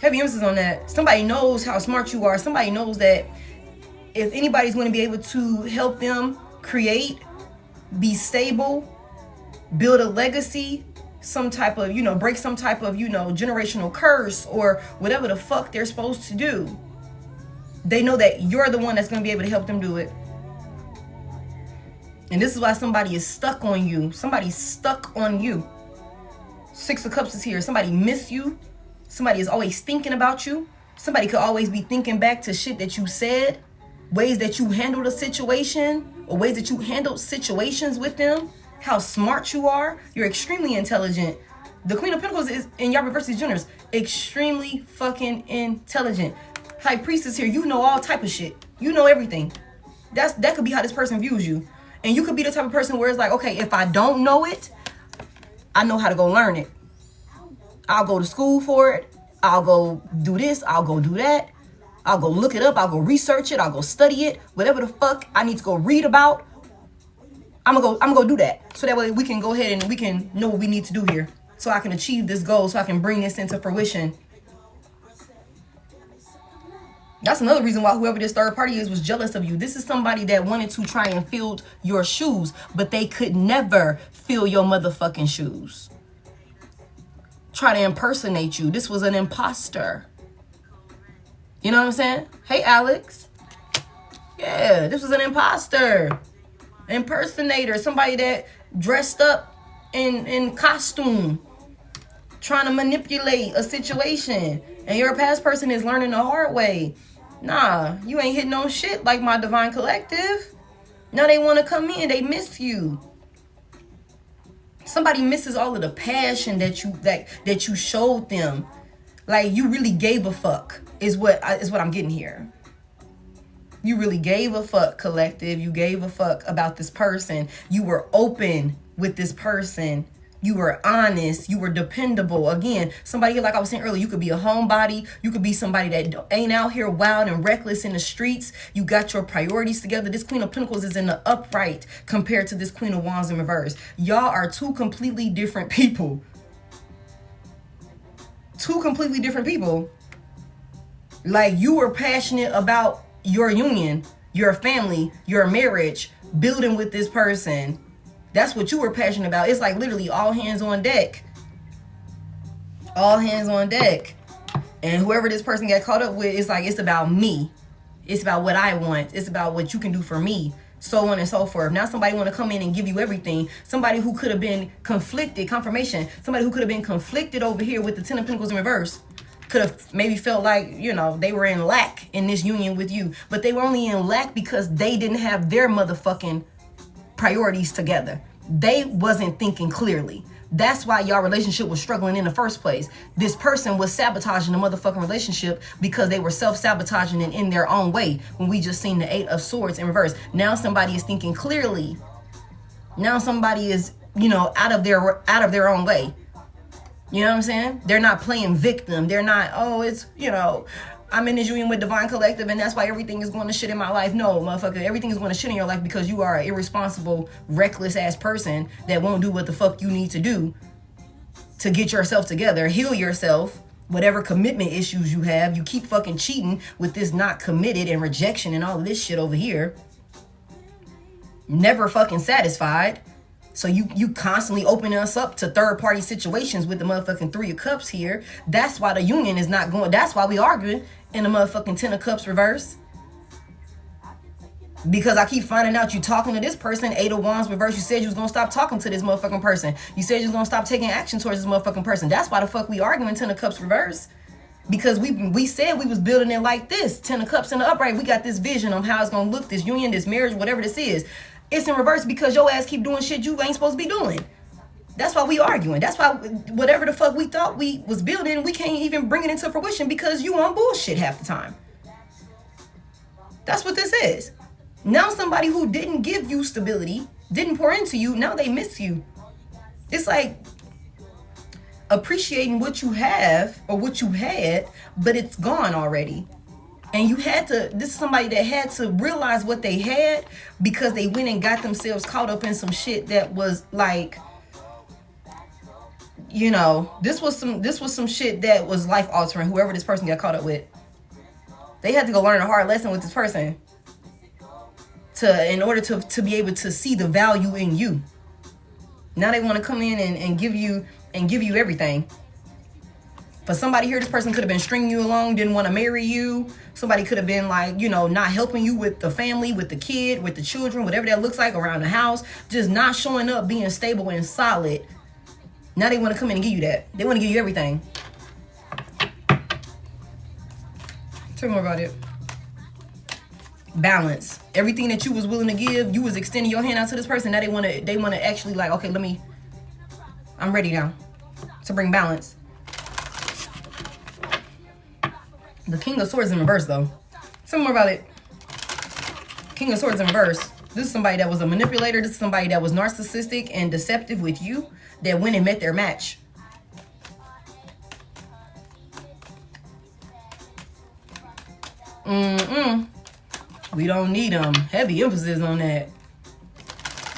Heavy emphasis on that. Somebody knows how smart you are. Somebody knows that if anybody's going to be able to help them create, be stable, build a legacy, some type of, break some type of, generational curse or whatever the fuck they're supposed to do. They know that you're the one that's going to be able to help them do it. And this is why somebody is stuck on you. Somebody's stuck on you. 6 of Cups is here. Somebody miss you. Somebody is always thinking about you. Somebody could always be thinking back to shit that you said, ways that you handled a situation, or ways that you handled situations with them, how smart you are. You're extremely intelligent. The Queen of Pentacles is in your reverse generous. Extremely fucking intelligent. High Priestess here. You know all type of shit. You know everything. That could be how this person views you. And you could be the type of person where it's like, okay, if I don't know it, I know how to go learn it. I'll go to school for it. I'll go do this. I'll go do that. I'll go look it up. I'll go research it. I'll go study it. Whatever the fuck I need to go read about, I'm gonna go do that. So that way we can go ahead and we can know what we need to do here. So I can achieve this goal. So I can bring this into fruition. That's another reason why whoever this third party is was jealous of you. This is somebody that wanted to try and fill your shoes, but they could never fill your motherfucking shoes. Try to impersonate you. This was an imposter. You know what I'm saying? Hey, Alex. Yeah, this was an imposter. Impersonator. Somebody that dressed up in costume. Trying to manipulate a situation. And your past person is learning the hard way. Nah, you ain't hitting no shit like my divine collective. Now they want to come in. They miss you. Somebody misses all of the passion that you showed them. Like you really gave a fuck is what I'm getting here. You really gave a fuck, collective. You gave a fuck about this person. You were open with this person. You were honest. You were dependable. Again, somebody, like I was saying earlier, you could be a homebody. You could be somebody that ain't out here wild and reckless in the streets. You got your priorities together. This Queen of Pentacles is in the upright compared to this Queen of Wands in reverse. Y'all are two completely different people. Two completely different people. Like you were passionate about your union, your family, your marriage, building with this person. That's what you were passionate about. It's like literally all hands on deck. All hands on deck. And whoever this person got caught up with, it's like, it's about me. It's about what I want. It's about what you can do for me. So on and so forth. Now somebody want to come in and give you everything. Somebody who could have been conflicted, confirmation. Somebody who could have been conflicted over here with the 10 of Pentacles in reverse. Could have maybe felt like, they were in lack in this union with you. But they were only in lack because they didn't have their motherfucking priorities together. They wasn't thinking clearly. That's why y'all relationship was struggling in the first place. This person was sabotaging the motherfucking relationship because they were self-sabotaging it in their own way. When we just seen the 8 of Swords in reverse. Now somebody is thinking clearly. Now somebody is, out of their own way. You know what I'm saying? They're not playing victim. They're not, I'm in this union with Divine Collective and that's why everything is going to shit in my life. No, motherfucker, everything is going to shit in your life because you are an irresponsible, reckless ass person that won't do what the fuck you need to do to get yourself together, heal yourself, whatever commitment issues you have. You keep fucking cheating with this not committed and rejection and all of this shit over here. Never fucking satisfied. So you constantly open us up to third party situations with the motherfucking 3 of Cups here. That's why the union is not going. That's why we arguing in the motherfucking 10 of Cups reverse. Because I keep finding out you talking to this person, 8 of Wands reverse. You said you was going to stop talking to this motherfucking person. You said you was going to stop taking action towards this motherfucking person. That's why the fuck we arguing 10 of Cups reverse. Because we said we was building it like this. 10 of Cups in the upright. We got this vision on how it's going to look, this union, this marriage, whatever this is. It's in reverse because your ass keep doing shit you ain't supposed to be doing. That's why we arguing. That's why whatever the fuck we thought we was building, we can't even bring it into fruition because you on bullshit half the time. That's what this is. Now somebody who didn't give you stability, didn't pour into you, now they miss you. It's like appreciating what you have or what you had, but it's gone already. And you had to, this is somebody that had to realize what they had because they went and got themselves caught up in some shit that was like, you know, this was some shit that was life altering, whoever this person got caught up with. They had to go learn a hard lesson with this person in order to be able to see the value in you. Now they want to come in and give you everything. For somebody here, this person could have been stringing you along, didn't want to marry you. Somebody could have been like, you know, not helping you with the family, with the kid, with the children, whatever that looks like around the house. Just not showing up, being stable and solid. Now they want to come in and give you that. They want to give you everything. Tell me more about it. Balance. Everything that you was willing to give, you was extending your hand out to this person. Now they want to actually like, okay, I'm ready now to bring balance. The King of Swords in reverse, though. Tell me more about it. King of Swords in reverse. This is somebody that was a manipulator. This is somebody that was narcissistic and deceptive with you, that went and met their match. We don't need them. Heavy emphasis on that.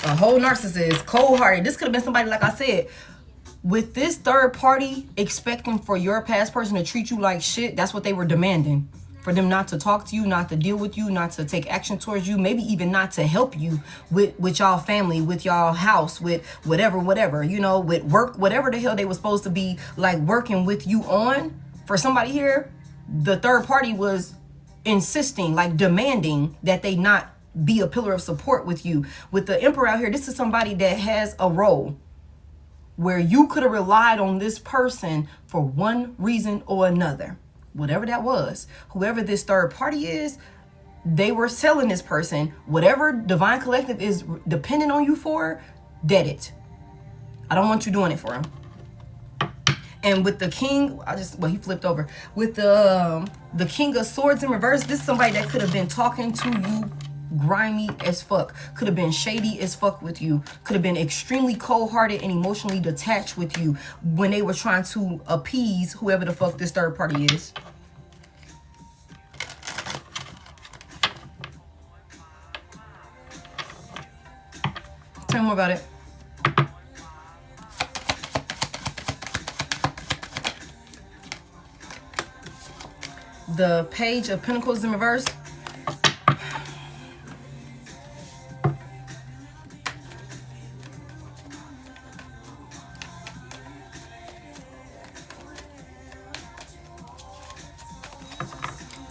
A whole narcissist, cold-hearted. This could have been somebody, like I said, with this third party expecting for your past person to treat you like shit. That's what they were demanding. For them not to talk to you, not to deal with you, not to take action towards you, maybe even not to help you with y'all family, with y'all house, with whatever, you know, with work, whatever the hell they were supposed to be like working with you on. For somebody here, the third party was insisting, like demanding that they not be a pillar of support with you. With the Emperor out here, this is somebody that has a role where you could have relied on this person for one reason or another. Whatever that was, whoever this third party is, they were selling this person. Whatever Divine Collective is dependent on you for, dead it. I don't want you doing it for him. And with the King, he flipped over. With the King of Swords in reverse, this is somebody that could have been talking to you grimy as fuck, could have been shady as fuck with you, could have been extremely cold-hearted and emotionally detached with you when they were trying to appease whoever the fuck this third party is. Tell me more about it. The Page of Pentacles in reverse.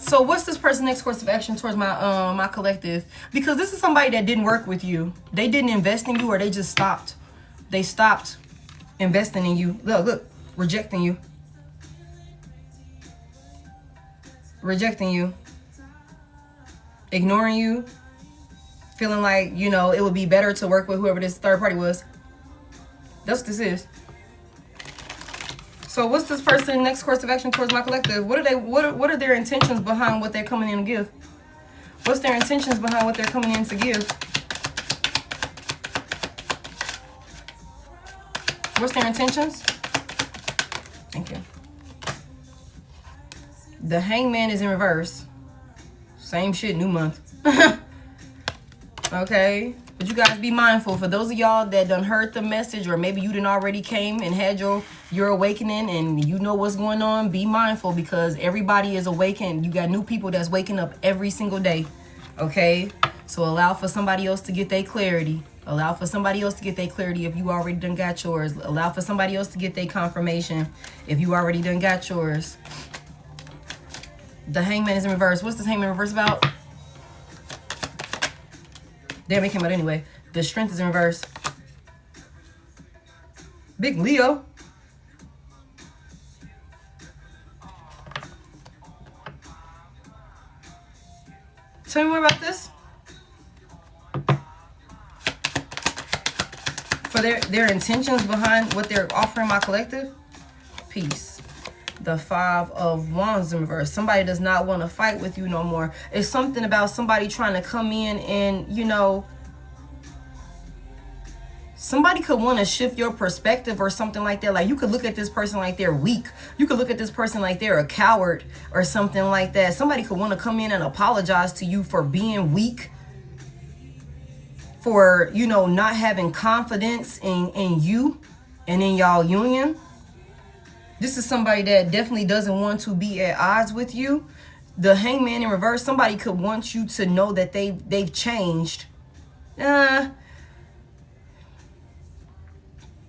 So what's this person's next course of action towards my collective? Because this is somebody that didn't work with you. They didn't invest in you, or they just stopped. They stopped investing in you. Look, rejecting you. Rejecting you. Ignoring you. Feeling like, you know, it would be better to work with whoever this third party was. That's what this is. So what's this person's next course of action towards my collective? What are their intentions behind what they're coming in to give? What's their intentions behind what they're coming in to give? What's their intentions? Thank you. The Hangman is in reverse. Same shit, new month. Okay. But you guys be mindful. For those of y'all that done heard the message, or maybe you done already came and had your awakening and you know what's going on, be mindful, because everybody is awakened. You got new people that's waking up every single day. Okay? So allow for somebody else to get their clarity. Allow for somebody else to get their clarity if you already done got yours. Allow for somebody else to get their confirmation if you already done got yours. The Hangman is in reverse. What's this Hangman in reverse about? Damn, it came out anyway. The Strength is in reverse. Big Leo. Tell me more about this. For their intentions behind what they're offering my collective. Peace. The 5 of Wands in reverse. Somebody does not want to fight with you no more. It's something about somebody trying to come in and, you know, somebody could want to shift your perspective or something like that. Like, you could look at this person like they're weak. You could look at this person like they're a coward or something like that. Somebody could want to come in and apologize to you for being weak, for, you know, not having confidence in you and in y'all union. This is somebody that definitely doesn't want to be at odds with you. The Hangman in reverse, somebody could want you to know that they've changed.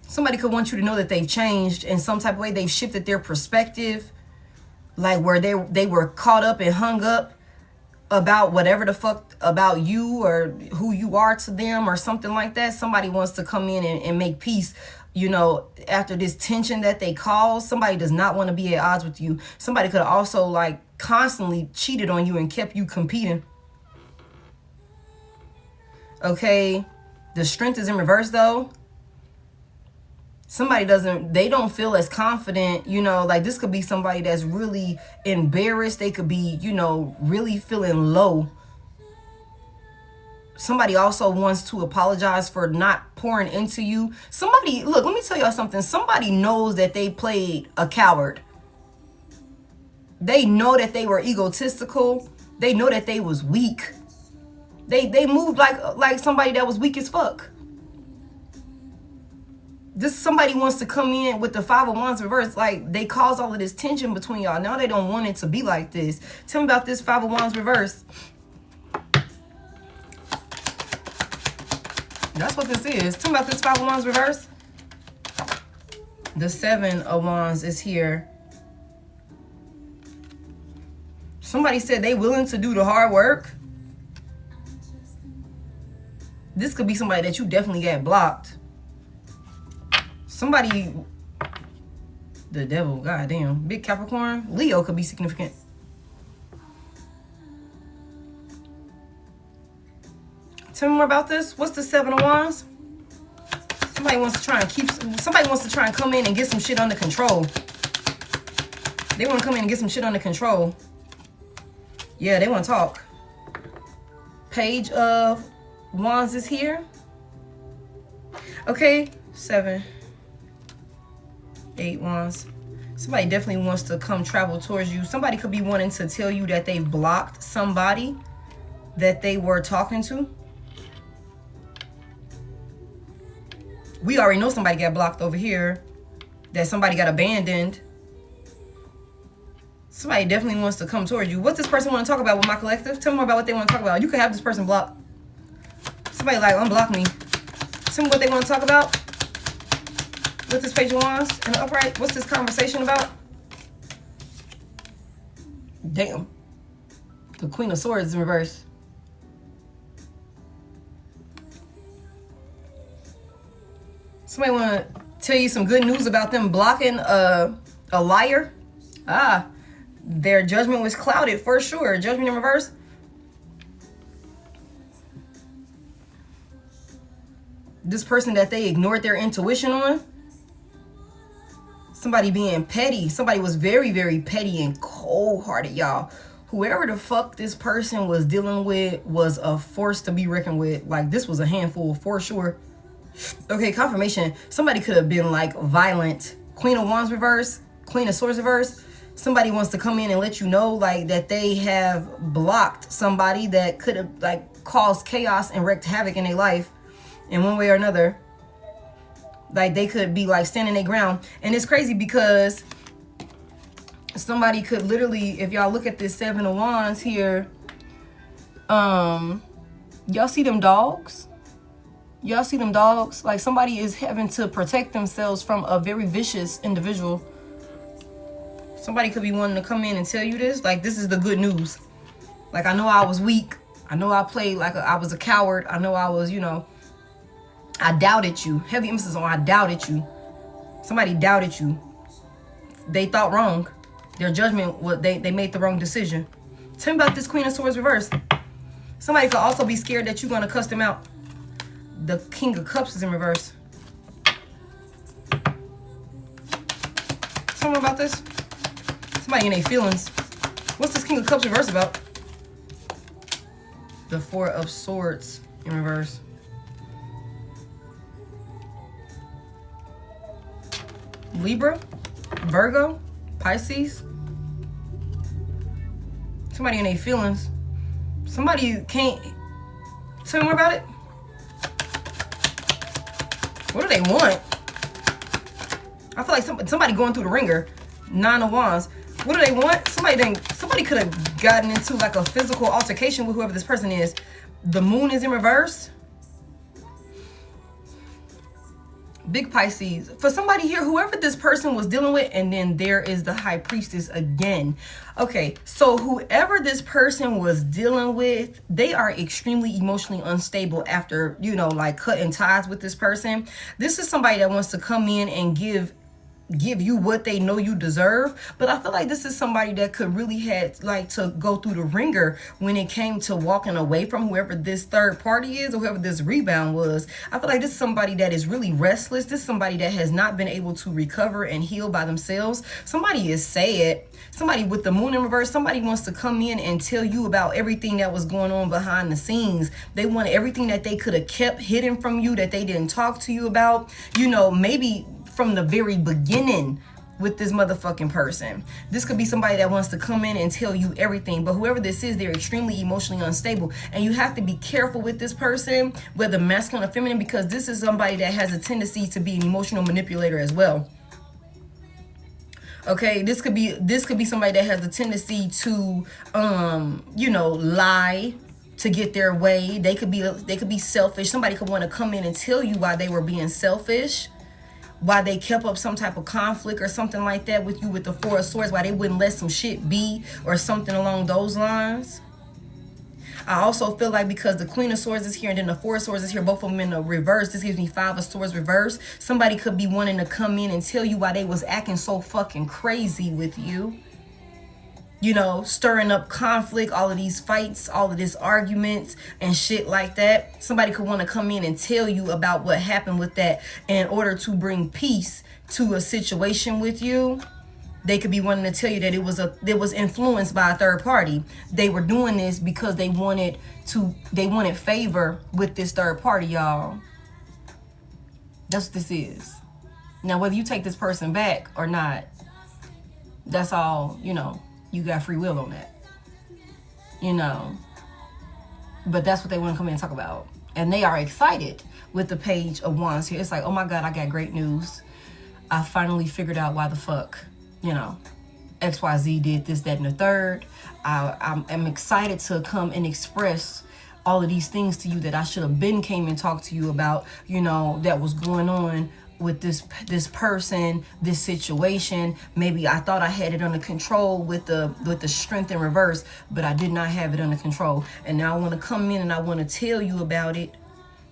Somebody could want you to know that they've changed in some type of way. They've shifted their perspective, like where they were caught up and hung up about whatever the fuck about you or who you are to them or something like that. Somebody wants to come in and make peace. You know, after this tension that they cause, somebody does not want to be at odds with you. Somebody could also like constantly cheated on you and kept you competing. Okay, the Strength is in reverse though. Somebody they don't feel as confident, you know, like this could be somebody that's really embarrassed. They could be, you know, really feeling low. Somebody also wants to apologize for not pouring into you. Somebody, look, let me tell y'all something. Somebody knows that they played a coward. They know that they were egotistical. They know that they was weak. They moved like somebody that was weak as fuck. This somebody wants to come in with the 5 of Wands reverse. Like, they caused all of this tension between y'all. Now they don't want it to be like this. Tell me about this 5 of Wands reverse. That's what this is. Tell me about this 5 of Wands reverse. The 7 of Wands is here. Somebody said they willing to do the hard work. This could be somebody that you definitely got blocked. Somebody, the devil, goddamn, big Capricorn. Leo could be significant. Tell me more about this. What's the 7 of Wands? Somebody wants to try and come in and get some shit under control. They want to come in and get some shit under control. Yeah, they want to talk. Page of Wands is here. Okay, 7, 8 Wands. Somebody definitely wants to come travel towards you. Somebody could be wanting to tell you that they've blocked somebody that they were talking to. We already know somebody got blocked over here. That somebody got abandoned. Somebody definitely wants to come towards you. What's this person want to talk about with my collective? Tell me more about what they want to talk about. You could have this person blocked. Somebody like, unblock me. Tell me what they want to talk about. With this Page of Wands and the upright. What's this conversation about? Damn. The Queen of Swords in reverse. Somebody want to tell you some good news about them blocking a liar. Their judgment was clouded for sure. Judgment in reverse. This person that they ignored their intuition on. Somebody being petty. Somebody was very, very petty and cold-hearted, y'all. Whoever the fuck this person was dealing with was a force to be reckoned with. Like, this was a handful for sure. Okay, confirmation. Somebody could have been like violent. Queen of Wands reverse. Queen of Swords reverse. Somebody wants to come in and let you know like that they have blocked somebody that could have like caused chaos and wreaked havoc in their life in one way or another. Like they could be like standing their ground. And it's crazy because somebody could literally, if y'all look at this 7 of Wands here, y'all see them dogs? Y'all see them dogs? Like somebody is having to protect themselves from a very vicious individual. Somebody could be wanting to come in and tell you this. Like, this is the good news. Like, I know I was weak. I know I played like I was a coward. I know I was, you know, I doubted you. Heavy emphasis on I doubted you. Somebody doubted you. They thought wrong. Their judgment was they made the wrong decision. Tell me about this Queen of Swords reverse. Somebody could also be scared that you're going to cuss them out. The King of Cups is in reverse. Tell me about this. Somebody in their feelings. What's this King of Cups reverse about? The Four of Swords in reverse. Libra, Virgo, Pisces. Somebody in their feelings. Somebody can't tell me more about it. What do they want? I feel like somebody going through the ringer. Nine of Wands. What do they want? Somebody could have gotten into like a physical altercation with whoever this person is. The Moon is in reverse. Big Pisces. For somebody here, whoever this person was dealing with, and then there is the High Priestess again. Okay, so whoever this person was dealing with, they are extremely emotionally unstable after, you know, like cutting ties with this person. This is somebody that wants to come in and give you what they know you deserve, but I feel like this is somebody that could really had like to go through the ringer when it came to walking away from whoever this third party is or whoever this rebound was. I feel like this is somebody that is really restless. This is somebody that has not been able to recover and heal by themselves. Somebody is sad. Somebody with the Moon in reverse. Somebody wants to come in and tell you about everything that was going on behind the scenes. They want everything that they could have kept hidden from you, that they didn't talk to you about, you know, maybe from the very beginning with this motherfucking person. This could be somebody that wants to come in and tell you everything, but whoever this is, they're extremely emotionally unstable, and you have to be careful with this person, whether masculine or feminine, because this is somebody that has a tendency to be an emotional manipulator as well. Okay, this could be somebody that has a tendency to you know, lie to get their way. They could be selfish. Somebody could want to come in and tell you why they were being selfish, why they kept up some type of conflict or something like that with you with the Four of Swords, why they wouldn't let some shit be or something along those lines. I also feel like because the Queen of Swords is here and then the Four of Swords is here, both of them in the reverse, this gives me Five of Swords reverse. Somebody could be wanting to come in and tell you why they was acting so fucking crazy with you. You know, stirring up conflict, all of these fights, all of this arguments and shit like that. Somebody could want to come in and tell you about what happened with that in order to bring peace to a situation with you. They could be wanting to tell you that it was influenced by a third party. They were doing this because they wanted favor with this third party, y'all. That's what this is. Now, whether you take this person back or not, that's all, you know. You got free will on that, you know, but that's what they want to come in and talk about. And they are excited with the Page of Wands here. It's like, oh my God, I got great news. I finally figured out why the fuck, you know, XYZ did this, that, and the third. I'm excited to come and express all of these things to you that I should have been came and talked to you about, you know, that was going on with this person, this situation. Maybe I thought I had it under control with the Strength in reverse, but I did not have it under control. And now I want to come in and I want to tell you about it.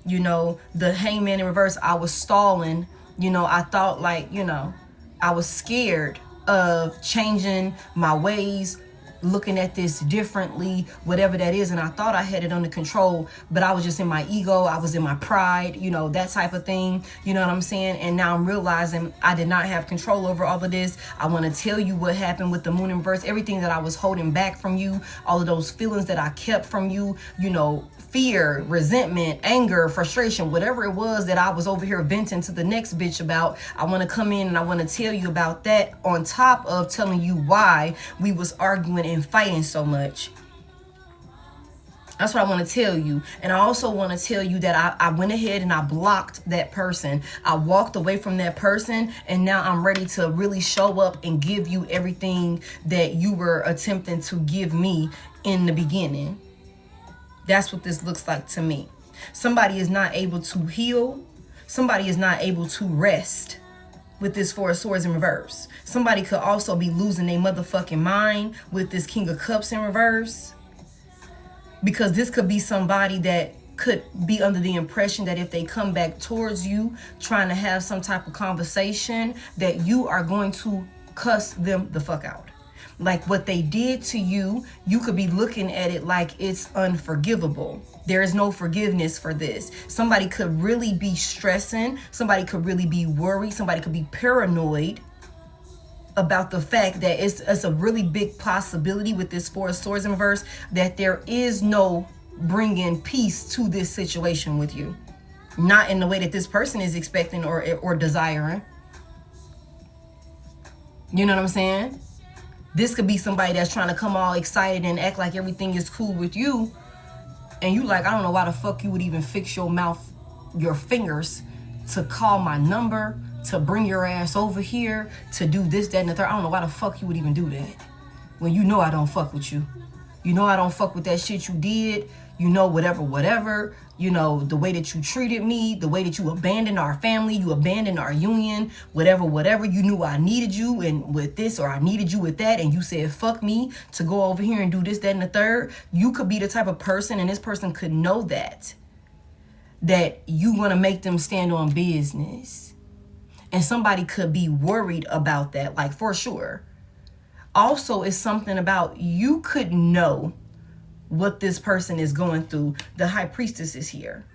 You know, the Hangman in reverse, I was stalling. You know, I thought like, you know, I was scared of changing my ways, looking at this differently, whatever that is, and I thought I had it under control, but I was just in my ego, I was in my pride, you know, that type of thing, you know what I'm saying? And now I'm realizing I did not have control over all of this. I want to tell you what happened with the Moon in reverse, everything that I was holding back from you, all of those feelings that I kept from you, you know, fear, resentment, anger, frustration, whatever it was that I was over here venting to the next bitch about. I want to come in and I want to tell you about that, on top of telling you why we was arguing and fighting so much. That's what I want to tell you. And I also want to tell you that I went ahead and I blocked that person. I walked away from that person, and now I'm ready to really show up and give you everything that you were attempting to give me in the beginning. That's what this looks like to me. Somebody is not able to heal. Somebody is not able to rest with this Four of Swords in reverse. Somebody could also be losing their motherfucking mind with this King of Cups in reverse. Because this could be somebody that could be under the impression that if they come back towards you trying to have some type of conversation, that you are going to cuss them the fuck out. Like what they did to you, you could be looking at it like it's unforgivable. There is no forgiveness for this. Somebody could really be stressing. Somebody could really be worried. Somebody could be paranoid about the fact that it's a really big possibility with this Four of Swords in reverse that there is no bringing peace to this situation with you. Not in the way that this person is expecting or desiring. You know what I'm saying? This could be somebody that's trying to come all excited and act like everything is cool with you. And you like, I don't know why the fuck you would even fix your mouth, your fingers to call my number, to bring your ass over here, to do this, that, and the third. I don't know why the fuck you would even do that. When you know I don't fuck with you. You know I don't fuck with that shit you did. You know whatever. You know the way that you treated me, the way that you abandoned our family, you abandoned our union, whatever. You knew I needed you and with this, or I needed you with that, and you said fuck me to go over here and do this, that, and the third. You could be the type of person, and this person could know that you want to make them stand on business. And somebody could be worried about that, like for sure. Also, it's something about you could know what this person is going through. The High Priestess is here.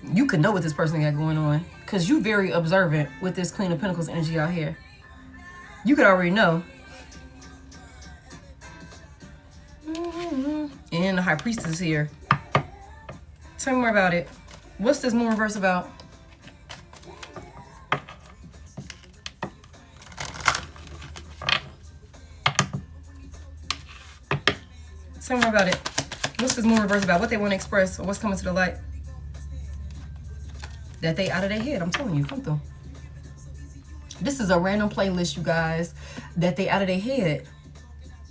You could know what this person got going on because you very observant with this Queen of Pentacles energy out here. You could already know. And the High Priestess is here. Tell me more about it. What's this Moon reverse about? Tell me more about it. What's this Moon reverse about? What they want to express, or what's coming to the light? That they out of their head. I'm telling you, come through. This is a random playlist, you guys. That they out of their head.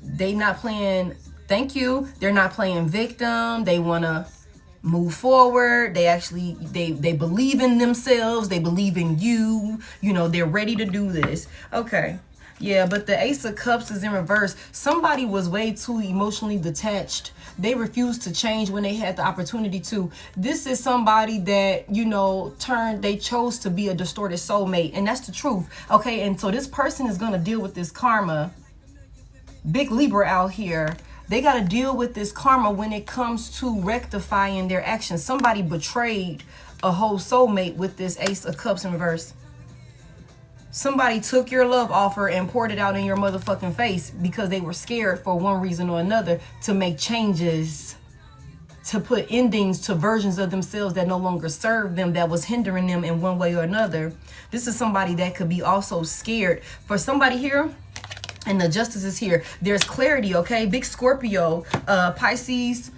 They not playing. Thank you. They're not playing victim. They wanna move forward. They actually they believe in themselves. They believe in you. You know, they're ready to do this. Okay. Yeah, but the Ace of Cups is in reverse. Somebody was way too emotionally detached. They refused to change when they had the opportunity to. This is somebody that, you know, they chose to be a distorted soulmate. And that's the truth. Okay, and so this person is going to deal with this karma. Big Libra out here. They got to deal with this karma when it comes to rectifying their actions. Somebody betrayed a whole soulmate with this Ace of Cups in reverse. Somebody took your love offer and poured it out in your motherfucking face because they were scared for one reason or another to make changes, to put endings to versions of themselves that no longer served them, that was hindering them in one way or another. This is somebody that could be also scared. For somebody here, and the Justice is here, there's clarity, okay? Big Scorpio, Pisces,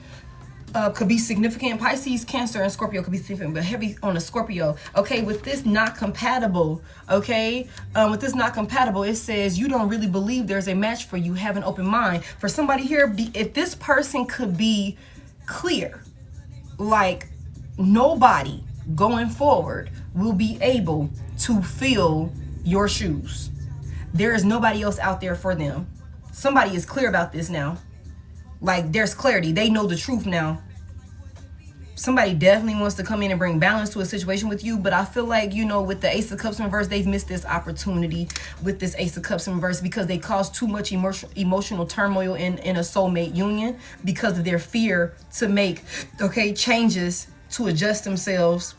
could be significant. Pisces, Cancer, and Scorpio could be significant, but heavy on a Scorpio. Okay, with this not compatible, okay? With this not compatible, it says you don't really believe there's a match for you. Have an open mind. For somebody here, if this person could be clear, like nobody going forward will be able to fill your shoes. There is nobody else out there for them. Somebody is clear about this now. Like, there's clarity. They know the truth now. Somebody definitely wants to come in and bring balance to a situation with you, but I feel like, you know, with the Ace of Cups in reverse, they've missed this opportunity with this Ace of Cups in reverse because they caused too much emotional turmoil in a soulmate union because of their fear to make, okay, changes to adjust themselves.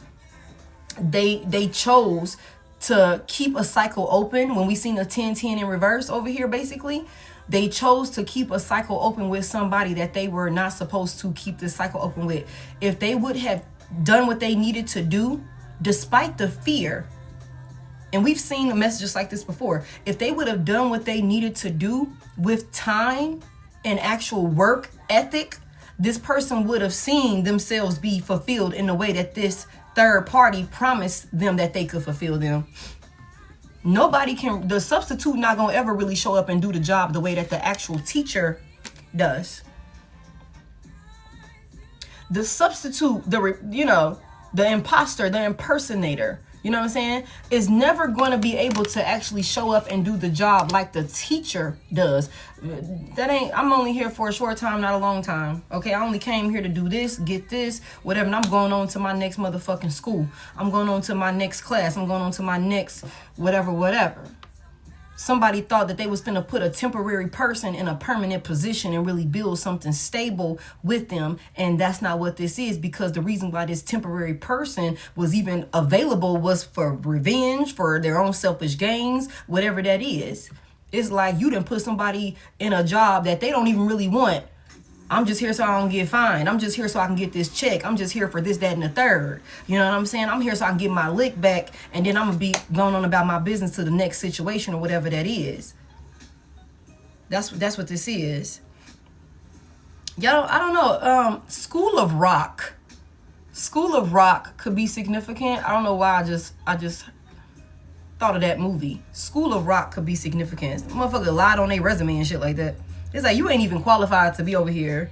They chose to keep a cycle open. When we seen a 10-10 in reverse over here, basically, they chose to keep a cycle open with somebody that they were not supposed to keep this cycle open with. If they would have done what they needed to do, despite the fear, and we've seen messages like this before, if they would have done what they needed to do with time and actual work ethic, this person would have seen themselves be fulfilled in the way that this third party promised them that they could fulfill them. Nobody can, the substitute not gonna ever really show up and do the job the way that the actual teacher does. The substitute, the imposter, the impersonator, you know what I'm saying, is never going to be able to actually show up and do the job like the teacher does. I'm only here for a short time, not a long time. Okay, I only came here to do this, get this, whatever, and I'm going on to my next motherfucking school. I'm going on to my next class. I'm going on to my next whatever. somebody thought that they was gonna put a temporary person in a permanent position and really build something stable with them. And that's not what this is, because the reason why this temporary person was even available was for revenge, for their own selfish gains, whatever that is. It's like you done put somebody in a job that they don't even really want. I'm just here so I don't get fined. I'm just here so I can get this check. I'm just here for this, that, and the third. You know what I'm saying? I'm here so I can get my lick back, and then I'm going to be going on about my business to the next situation or whatever that is. That's what this is. Y'all, I don't know. School of Rock. School of Rock could be significant. I don't know why I just thought of that movie. School of Rock could be significant. Motherfucker lied on their resume and shit like that. It's like, you ain't even qualified to be over here.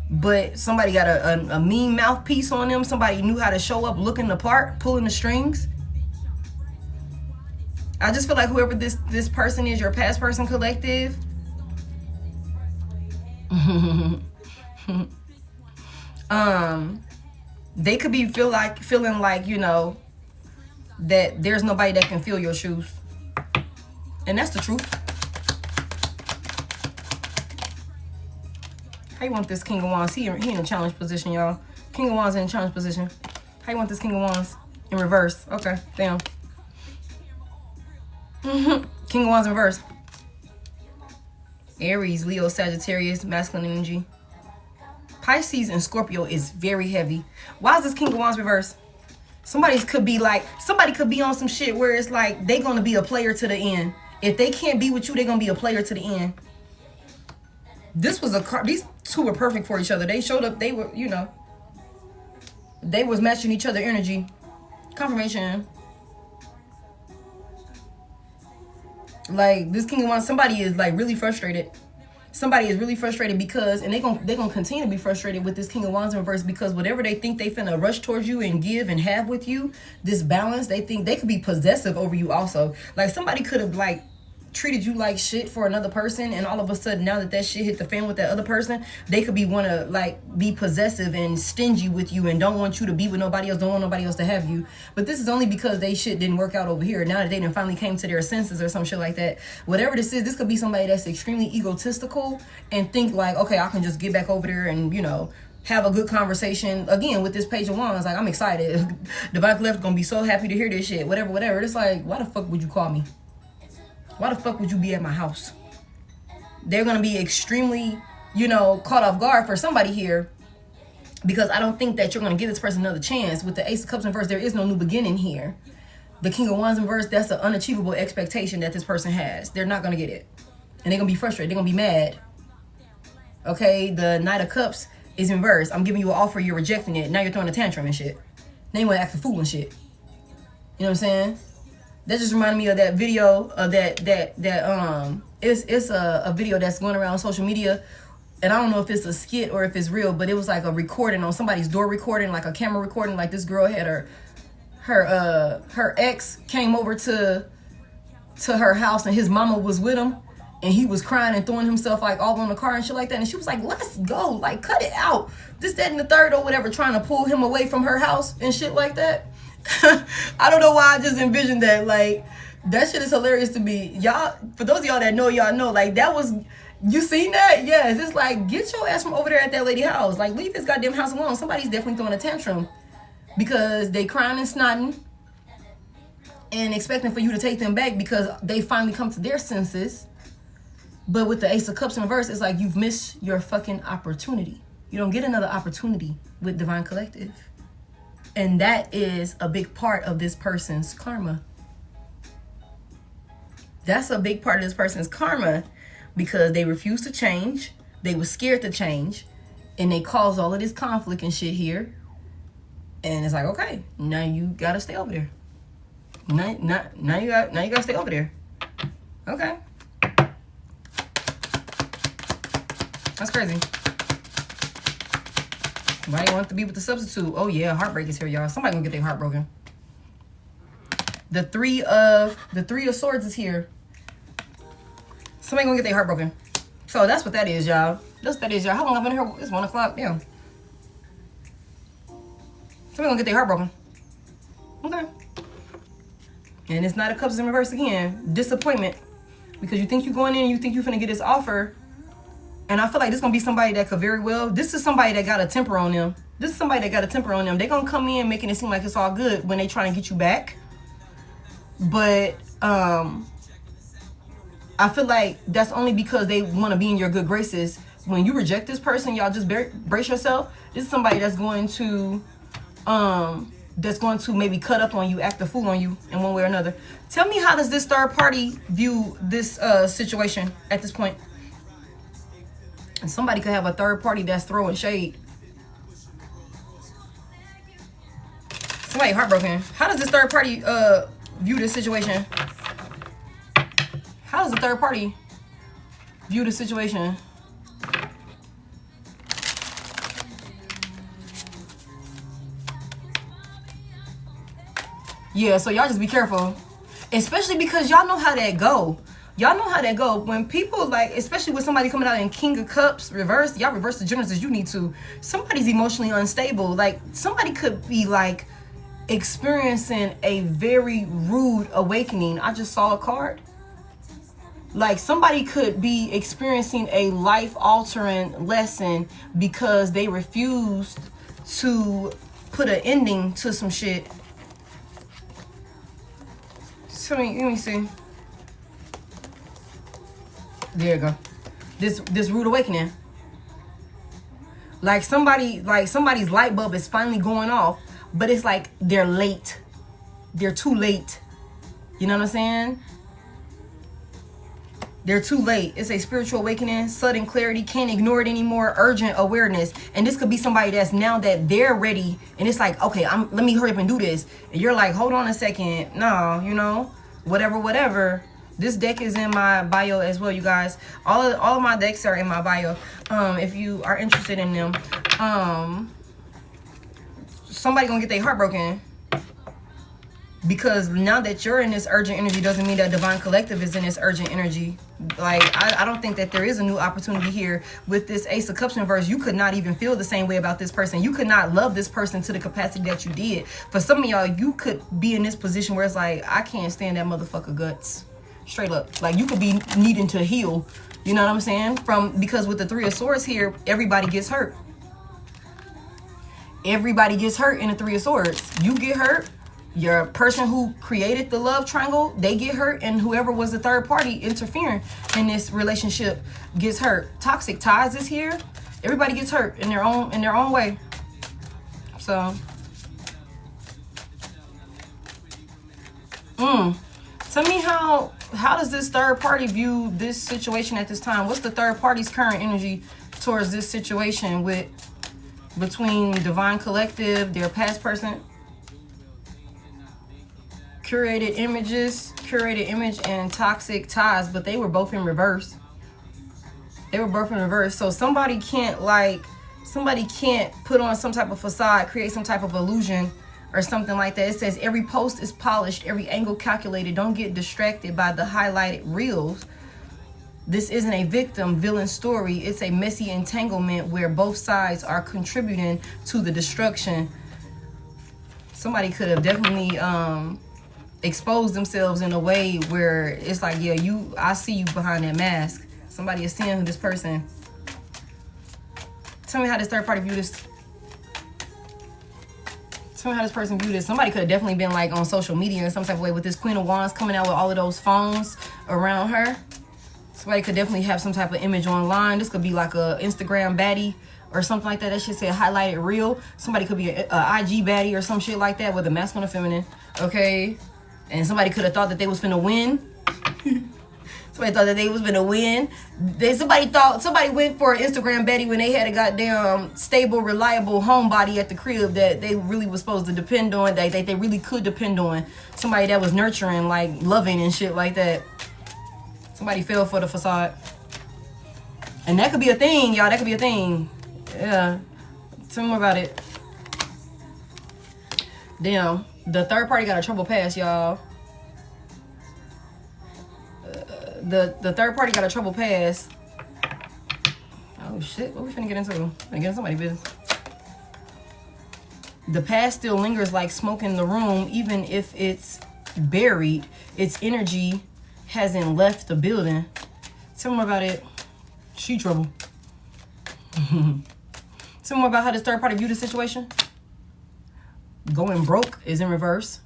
But somebody got a mean mouthpiece on them. Somebody knew how to show up looking the part, pulling the strings. I just feel like whoever this person is, your past person collective. They could be feeling like, you know, that there's nobody that can fill your shoes. And that's the truth. How you want this King of Wands? He in a challenge position, y'all. King of Wands in a challenge position. How you want this King of Wands? In reverse. Okay, damn. King of Wands in reverse. Aries, Leo, Sagittarius, masculine energy. Pisces and Scorpio is very heavy. Why is this King of Wands reverse? Somebody could be on some shit where it's like they gonna be a player to the end. If they can't be with you, they're gonna be a player to the end. This was these two were perfect for each other. They showed up, they were, you know, they was matching each other energy. Confirmation. Like, this King of Wands, somebody is like really frustrated. Somebody is really frustrated because, and they're gonna continue to be frustrated with this King of Wands in reverse, because whatever they think they finna rush towards you and give and have with you, this balance, they think they could be possessive over you also. Like, somebody could have like treated you like shit for another person, and all of a sudden, now that shit hit the fan with that other person, they could wanna like be possessive and stingy with you and don't want you to be with nobody else, don't want nobody else to have you. But this is only because they shit didn't work out over here. Now that they done finally came to their senses or some shit like that. Whatever this is, this could be somebody that's extremely egotistical and think like, okay, I can just get back over there and, you know, have a good conversation. Again, with this Page of Wands, like, I'm excited. Divine Collective gonna be so happy to hear this shit. Whatever. It's like, why the fuck would you call me? Why the fuck would you be at my house? They're going to be extremely, you know, caught off guard for somebody here, because I don't think that you're going to give this person another chance. With the Ace of Cups in reverse, there is no new beginning here. The King of Wands in reverse, that's an unachievable expectation that this person has. They're not going to get it. And they're going to be frustrated. They're going to be mad. Okay, the Knight of Cups is in reverse. I'm giving you an offer, you're rejecting it. Now you're throwing a tantrum and shit. Now you want to act a fool and shit. You know what I'm saying? That just reminded me of that video it's a video that's going around social media, and I don't know if it's a skit or if it's real, but it was like a recording on somebody's door recording, like a camera recording. Like, this girl had her ex came over to her house, and his mama was with him, and he was crying and throwing himself like all on the car and shit like that, and she was like, let's go, like, cut it out, this, that, and the third or whatever, trying to pull him away from her house and shit like that. I don't know why I just envisioned that. Like, that shit is hilarious to me. Y'all, for those of y'all that know, y'all know, like, that was, you seen that? Yes. It's like, get your ass from over there at that lady house. Like, leave this goddamn house alone. Somebody's definitely throwing a tantrum because they crying and snotting and expecting for you to take them back because they finally come to their senses. But with the Ace of Cups in reverse, it's like, you've missed your fucking opportunity. You don't get another opportunity with Divine Collective. And that is a big part of this person's karma. That's a big part of this person's karma, because they refused to change. They were scared to change. And they caused all of this conflict and shit here. And it's like, okay, now you gotta stay over there. Now you gotta stay over there. Okay. That's crazy. Somebody wants to be with the substitute. Oh yeah, heartbreak is here, y'all. Somebody gonna get their heart broken. The three of swords is here. Somebody gonna get their heart broken. So that's what that is, y'all. That's what that is, y'all. How long I've been here? It's 1 o'clock. Damn. Somebody gonna get their heart broken. Okay. And it's not a cups in reverse again. Disappointment. Because you think you're going in and you think you're finna get this offer. And I feel like this is gonna be somebody that could very well, this is somebody that got a temper on them. This is somebody that got a temper on them. They're gonna come in making it seem like it's all good when they trying to get you back. But I feel like that's only because they want to be in your good graces. When you reject this person, y'all just brace yourself. This is somebody that's going to maybe cut up on you, act a fool on you in one way or another. Tell me, how does this third party view this situation at this point? And somebody could have a third party that's throwing shade. Somebody heartbroken. How does this third party view this situation? How does the third party view the situation? Yeah, so y'all just be careful. Especially because y'all know how that go. Y'all know how that go. When people, like, especially with somebody coming out in King of Cups reverse, y'all reverse the generals as you need to. Somebody's emotionally unstable. Like, somebody could be, like, experiencing a very rude awakening. I just saw a card. Like, somebody could be experiencing a life-altering lesson because they refused to put an ending to some shit. So, let me see. There you go. This rude awakening. Like somebody's light bulb is finally going off, but it's like they're late. They're too late. You know what I'm saying? They're too late. It's a spiritual awakening, sudden clarity, can't ignore it anymore, urgent awareness. And this could be somebody that's now that they're ready, and it's like, okay, let me hurry up and do this. And you're like, hold on a second. No, you know, whatever. This deck is in my bio as well, you guys. All of my decks are in my bio. If you are interested in them. Somebody gonna get their heart broken. Because now that you're in this urgent energy doesn't mean that Divine Collective is in this urgent energy. Like, I don't think that there is a new opportunity here with this Ace of Cups reverse. You could not even feel the same way about this person. You could not love this person to the capacity that you did. For some of y'all, you could be in this position where it's like, I can't stand that motherfucker guts. Straight up. Like, you could be needing to heal. You know what I'm saying? Because with the Three of Swords here, everybody gets hurt. Everybody gets hurt in the Three of Swords. You get hurt. Your person who created the love triangle, they get hurt, and whoever was the third party interfering in this relationship gets hurt. Toxic ties is here. Everybody gets hurt in their own way. So, tell me how does this third party view this situation at this time? What's the third party's current energy towards this situation between Divine Collective, their past person? Curated image, and toxic ties, but they were both in reverse. So somebody can't put on some type of facade, create some type of illusion or something like that. It says every post is polished, every angle calculated. Don't get distracted by the highlighted reels. This isn't a villain story. It's a messy entanglement where both sides are contributing to the destruction. Somebody could have definitely expose themselves in a way where it's like, yeah, I see you behind that mask. Somebody is seeing who this person. Tell me how this third party view this. Tell me how this person view this. Somebody could have definitely been like on social media in some type of way with this Queen of Wands coming out with all of those phones around her. Somebody could definitely have some type of image online. This could be like a Instagram baddie or something like that. That should say highlighted reel. Somebody could be a IG baddie or some shit like that with a masculine or feminine. Okay. And somebody could have thought that they was finna win. Somebody thought that they was finna win. Somebody went for an Instagram baddie when they had a goddamn stable, reliable homebody at the crib that they really was supposed to depend on. That they really could depend on. Somebody that was nurturing, like loving and shit like that. Somebody fell for the facade. And that could be a thing, y'all. That could be a thing. Yeah. Tell me more about it. Damn. The third party got a trouble past, y'all. The third party got a trouble past. Oh shit, what we finna get into? Finna get into somebody's business. The past still lingers like smoke in the room, even if it's buried. Its energy hasn't left the building. Tell me more about it. She trouble. Tell me more about how this third party viewed the situation. Going broke is in reverse.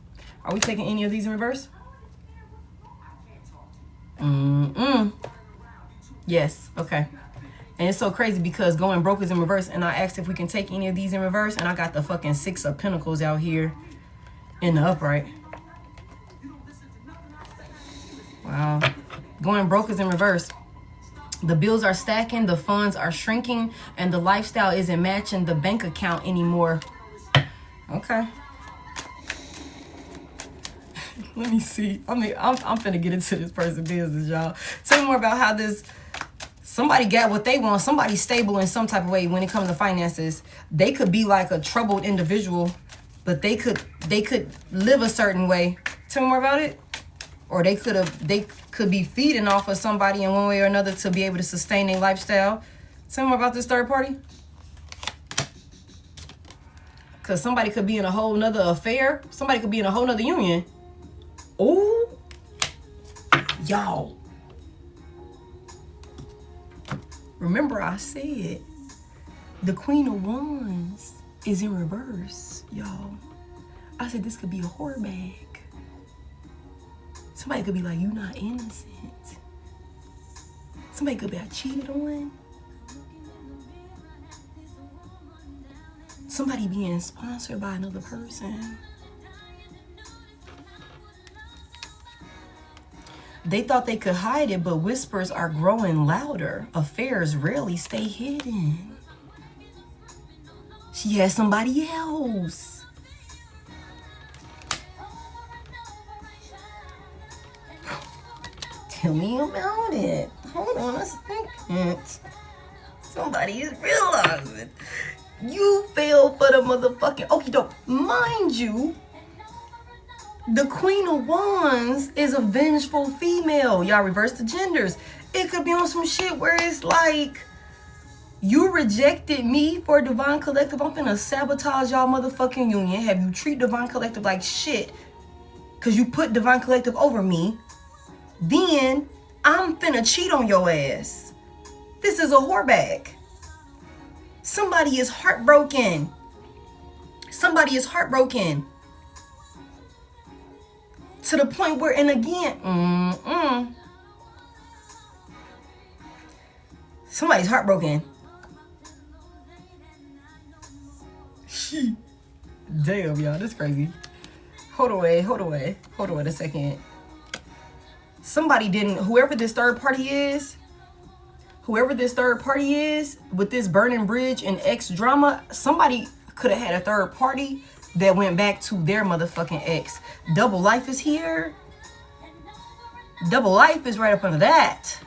Are we taking any of these in reverse? Yes. Okay. And it's so crazy because going broke is in reverse, and I asked if we can take any of these in reverse, and I got the fucking 6 of Pentacles out here in the upright. Wow. Going broke is in reverse. The bills are stacking, the funds are shrinking, and the lifestyle isn't matching the bank account anymore. Okay. Let me see. I'm finna get into this person's business, y'all. Tell me more about how this... Somebody got what they want. Somebody's stable in some type of way when it comes to finances. They could be like a troubled individual, but they could live a certain way. Tell me more about it. Or they could be feeding off of somebody in one way or another to be able to sustain their lifestyle. Tell me more about this third party. Because somebody could be in a whole nother affair. Somebody could be in a whole nother union. Oh, y'all. Remember I said the Queen of Wands is in reverse, y'all. I said this could be a whore bag. Somebody could be like, you not innocent. Somebody could be cheated on. Somebody being sponsored by another person. They thought they could hide it, but whispers are growing louder. Affairs rarely stay hidden. She has somebody else. Tell me about it. Hold on a second. Somebody is realizing you fell for the motherfucking okie doke. Mind you, the Queen of Wands is a vengeful female. Y'all reverse the genders. It could be on some shit where it's like, you rejected me for Divine Collective. I'm finna sabotage y'all motherfucking union. Have you treat Divine Collective like shit because you put Divine Collective over me. Then I'm finna cheat on your ass. This is a whore bag. Somebody is heartbroken. Somebody is heartbroken. To the point where, and again, somebody's heartbroken. Damn, y'all, that's crazy. Hold on a second. Somebody didn't, whoever this third party is with this burning bridge and ex drama, somebody could have had a third party that went back to their motherfucking ex. Double life is here. Double life is right up under that.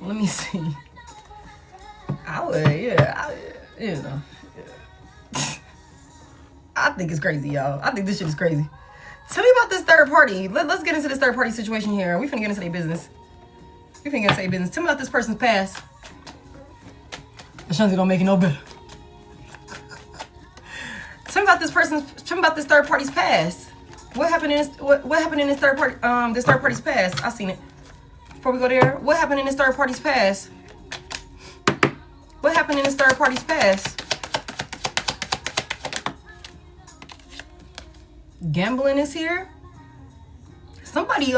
Let me see. I think it's crazy, y'all. I think this shit is crazy. Tell me about this third party. Let's get into this third party situation here. We finna get into their business. Tell me about this person's past. Ashanti don't make it no better. Tell me about this third party's past. What happened in this third party's past? I seen it. Before we go there, what happened in this third party's past? What happened in this third party's past? Gambling is here. Somebody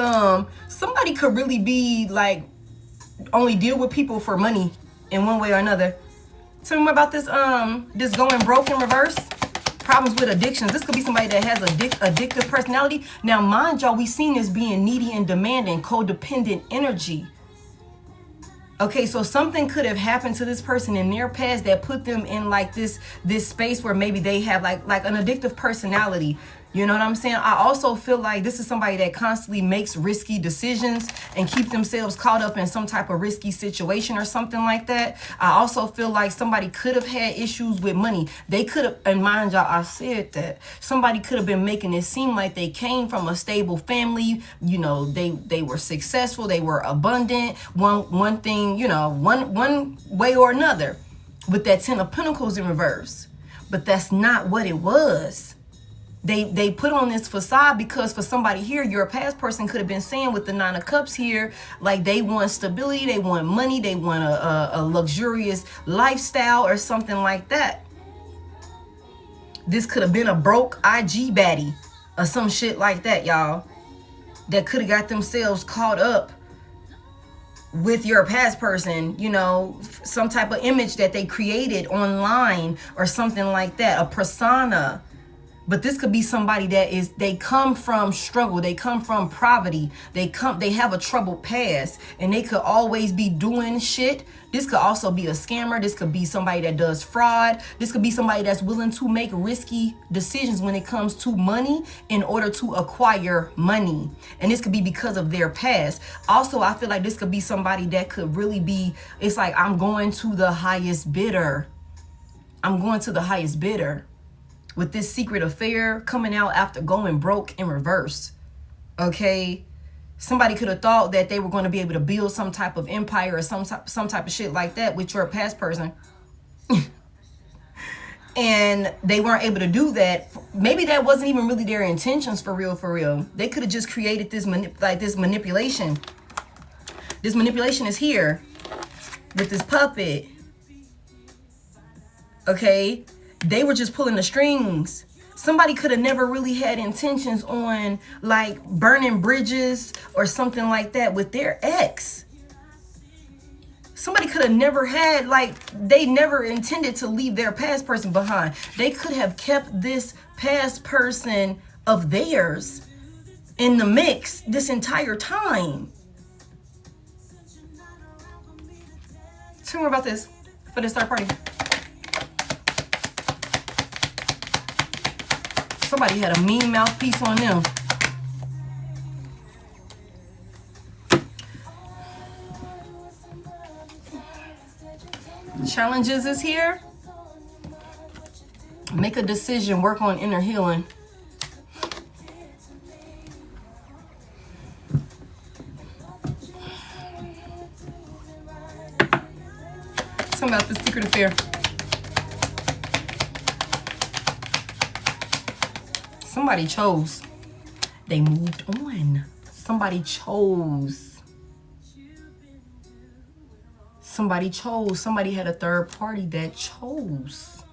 could really be like only deal with people for money in one way or another. Tell me about this this going broke in reverse. Problems with addictions. This could be somebody that has addictive personality. Now, mind y'all, we seen this being needy and demanding, codependent energy. Okay, so something could have happened to this person in their past that put them in like this space where maybe they have like an addictive personality. You know what I'm saying? I also feel like this is somebody that constantly makes risky decisions and keep themselves caught up in some type of risky situation or something like that. I also feel like somebody could have had issues with money. They could have, and mind y'all, I said that somebody could have been making it seem like they came from a stable family. You know, they were successful, they were abundant. One thing, you know, one way or another, with that 10 of Pentacles in reverse. But that's not what it was. They put on this facade because for somebody here, your past person could have been saying with the 9 of Cups here, like they want stability, they want money, they want a luxurious lifestyle or something like that. This could have been a broke IG baddie or some shit like that, y'all, that could have got themselves caught up with your past person, you know, some type of image that they created online or something like that, a persona. But this could be somebody that is, they come from struggle, they come from poverty, they have a troubled past, and they could always be doing shit. This could also be a scammer. This could be somebody that does fraud. This could be somebody that's willing to make risky decisions when it comes to money in order to acquire money. And this could be because of their past. Also, I feel like this could be somebody that could really be, it's like, I'm going to the highest bidder. I'm going to the highest bidder. With this secret affair coming out after going broke in reverse. Okay, somebody could have thought that they were going to be able to build some type of empire or some type of shit like that with your past person. And they weren't able to do that. Maybe that wasn't even really their intentions for real. They could have just created this manipulation. This manipulation is here with this puppet. Okay, they were just pulling the strings. Somebody could have never really had intentions on like burning bridges or something like that with their ex. Somebody could have never had, like, they never intended to leave their past person behind. They could have kept this past person of theirs in the mix this entire time. Tell me more about this for this third party. Somebody had a mean mouthpiece on them. Challenges is here. Make a decision. Work on inner healing. Something about the secret affair. Somebody chose. They moved on. Somebody chose. Somebody chose. Somebody had a third party that chose.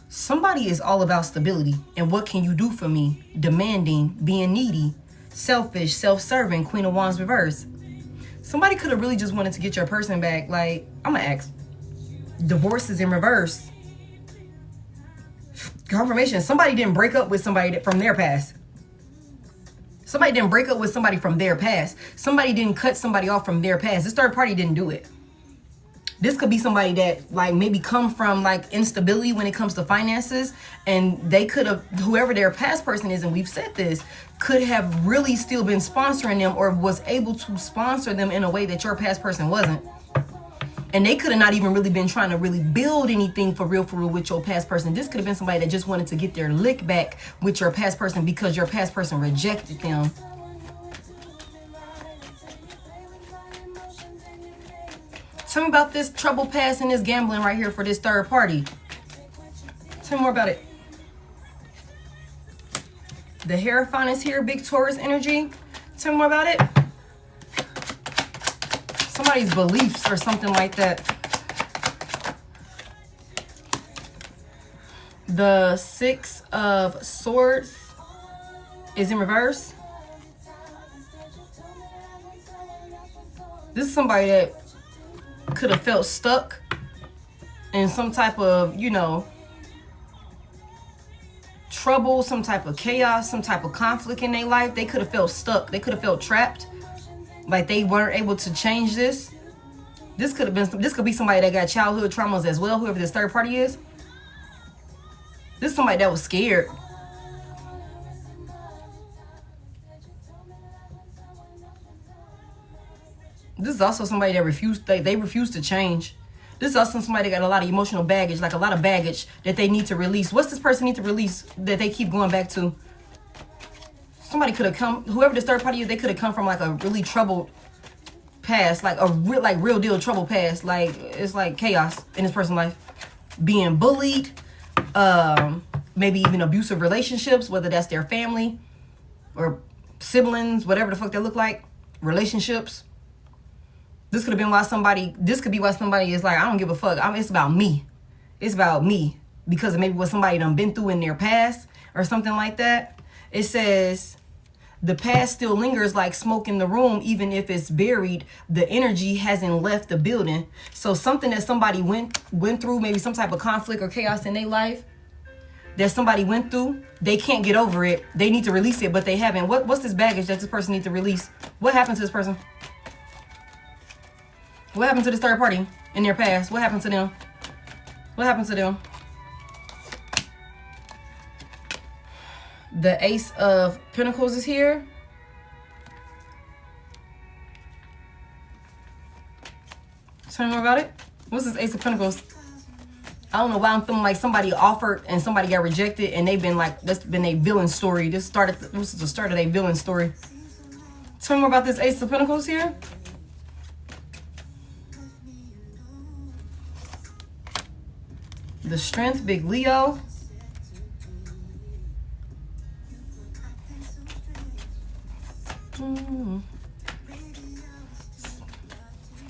Somebody is all about stability and what can you do for me? Demanding, being needy, selfish, self-serving, Queen of Wands reverse. Somebody could have really just wanted to get your person back. Like, I'm gonna ask. Divorce is in reverse. Confirmation. Somebody didn't break up with somebody from their past. Somebody didn't break up with somebody from their past. Somebody didn't cut somebody off from their past. This third party didn't do it. This could be somebody that like maybe come from like instability when it comes to finances, and they could have, whoever their past person is, and we've said this, could have really still been sponsoring them or was able to sponsor them in a way that your past person wasn't. And they could have not even really been trying to really build anything for real with your past person. This could have been somebody that just wanted to get their lick back with your past person because your past person rejected them. Tell me about this troubled past and this gambling right here for this third party. Tell me more about it. The Hierophant is here, big Taurus energy. Tell me more about it. Somebody's beliefs or something like that. The 6 of Swords is in reverse. This is somebody that could have felt stuck in some type of, you know, trouble, some type of chaos, some type of conflict in their life. They could have felt stuck. They could have felt trapped. Like they weren't able to change this. This could be somebody that got childhood traumas as well, whoever this third party is. This is somebody that was scared. This is also somebody that they refuse to change. This is also somebody that got a lot of emotional baggage, like a lot of baggage that they need to release. What's this person need to release that they keep going back to? Somebody could have come, whoever this third party is, they could have come from like a really troubled past, like a real deal troubled past. Like it's like chaos in this person's life. Being bullied, maybe even abusive relationships, whether that's their family or siblings, whatever the fuck they look like, relationships. This could have been why somebody, this could be why somebody is like, I don't give a fuck. It's about me. It's about me. Because of maybe what somebody done been through in their past or something like that. It says, the past still lingers like smoke in the room, even if it's buried. The energy hasn't left the building. So something that somebody went through, maybe some type of conflict or chaos in their life that somebody went through, they can't get over it. They need to release it, but they haven't. What's this baggage that this person needs to release? What happened to this person? What happened to this third party in their past? What happened to them? What happened to them? The Ace of Pentacles is here. Tell me more about it. What's this Ace of Pentacles? I don't know why I'm feeling like somebody offered and somebody got rejected, and they've been like, that's been a villain story. This is the start of a villain story. Tell me more about this Ace of Pentacles here. The Strength, Big Leo.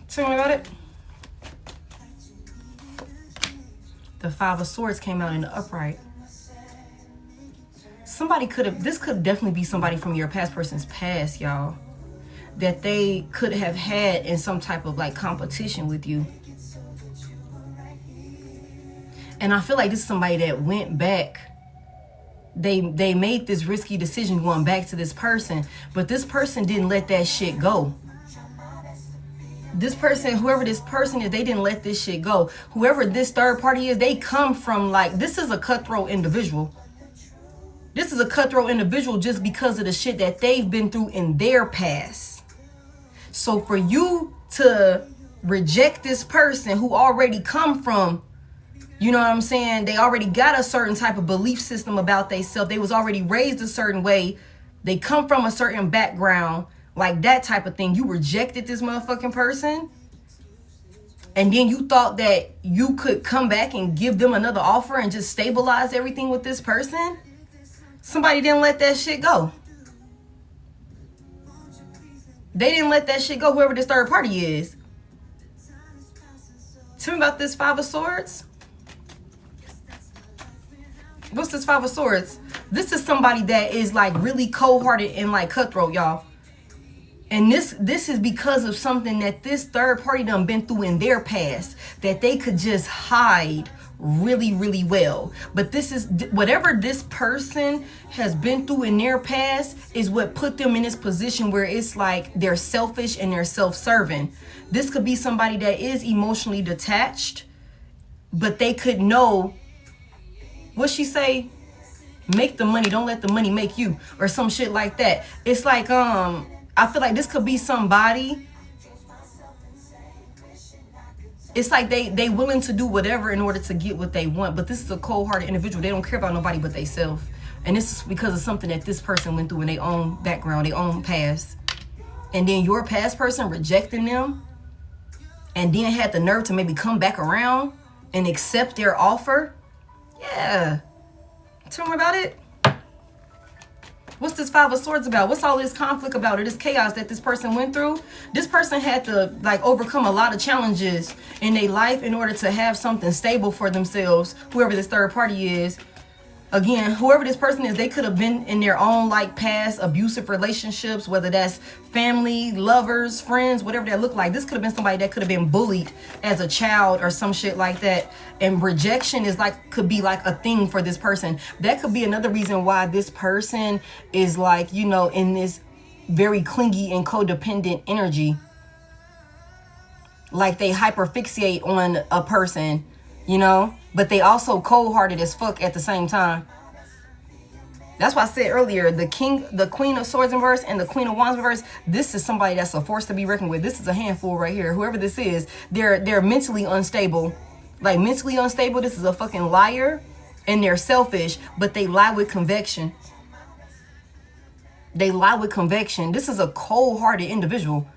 Tell me about it. The Five of Swords came out in the upright. Somebody could have, this could definitely be somebody from your past person's past, y'all, that they could have had in some type of like competition with you. And I feel like this is somebody that went back. They made this risky decision going back to this person, but this person didn't let that shit go. This person, whoever this person is, they didn't let this shit go. Whoever this third party is, they come from like, this is a cutthroat individual. This is a cutthroat individual just because of the shit that they've been through in their past. So for you to reject this person who already come from, you know what I'm saying, they already got a certain type of belief system about themselves. They was already raised a certain way. They come from a certain background, like that type of thing. You rejected this motherfucking person. And then you thought that you could come back and give them another offer and just stabilize everything with this person. Somebody didn't let that shit go. They didn't let that shit go, whoever this third party is. Tell me about this Five of Swords. What's this Five of Swords? This is somebody that is like really cold-hearted and like cutthroat, y'all. And this is because of something that this third party done been through in their past that they could just hide really, really well. But this is whatever this person has been through in their past is what put them in this position where it's like they're selfish and they're self-serving. This could be somebody that is emotionally detached, but they could know, what she say? Make the money, don't let the money make you, or some shit like that. It's like, I feel like this could be somebody. It's like they willing to do whatever in order to get what they want. But this is a cold-hearted individual. They don't care about nobody but themselves. And this is because of something that this person went through in their own background, their own past. And then your past person rejecting them, and then had the nerve to maybe come back around and accept their offer. Yeah. Tell me about it. What's this Five of Swords about? What's all this conflict about, or this chaos that this person went through? This person had to like overcome a lot of challenges in their life in order to have something stable for themselves, whoever this third party is. Again, whoever this person is, they could have been in their own like past abusive relationships, whether that's family, lovers, friends, whatever that looked like. This could have been somebody that could have been bullied as a child or some shit like that. And rejection is like, could be like a thing for this person. That could be another reason why this person is like, you know, in this very clingy and codependent energy. Like they hyperfixate on a person, you know, but they also cold-hearted as fuck at the same time. That's why I said earlier, the Queen of Swords in reverse and the Queen of Wands in reverse, this is somebody that's a force to be reckoned with. This is a handful right here. Whoever this is, they're mentally unstable. Like mentally unstable, this is a fucking liar. And they're selfish, but they lie with conviction. They lie with conviction. This is a cold-hearted individual.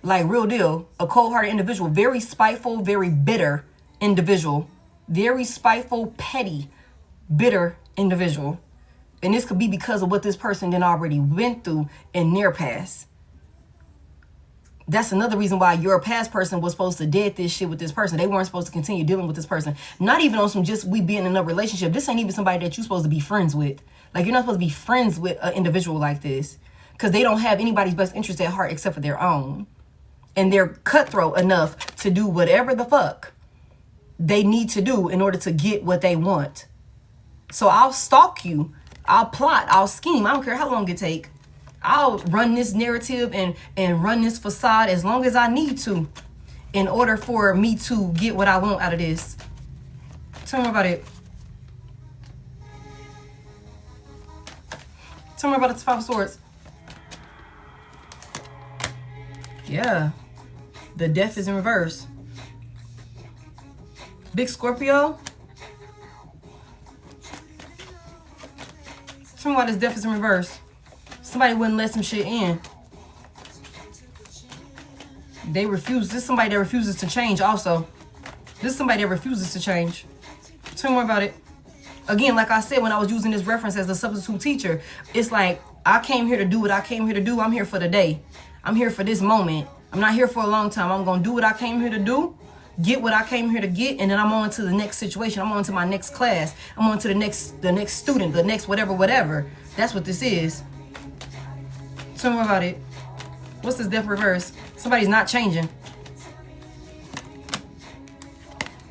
Like real deal. A cold-hearted individual. Very spiteful, very bitter individual. Very spiteful, petty, bitter individual. And this could be because of what this person then already went through in their past. That's another reason why your past person was supposed to dead this shit with this person. They weren't supposed to continue dealing with this person. Not even on some just we being in a relationship. This ain't even somebody that you're supposed to be friends with. Like, you're not supposed to be friends with an individual like this. Because they don't have anybody's best interest at heart except for their own. And they're cutthroat enough to do whatever the fuck they need to do in order to get what they want. So I'll stalk you. I'll plot. I'll scheme. I don't care how long it take. I'll run this narrative and run this facade as long as I need to in order for me to get what I want out of this. Tell me about it. Tell me about the Five of Swords. Yeah. The Death is in reverse. Big Scorpio. Tell me why this Death is in reverse. Somebody wouldn't let some shit in. They refuse. This is somebody that refuses to change also. This is somebody that refuses to change. Tell me more about it. Again, like I said, when I was using this reference as a substitute teacher, it's like, I came here to do what I came here to do. I'm here for the day. I'm here for this moment. I'm not here for a long time. I'm going to do what I came here to do, get what I came here to get, and then I'm on to the next situation. I'm on to my next class. I'm on to the next student, the next whatever. That's what this is. Tell me more about it. What's this Death reverse? Somebody's not changing.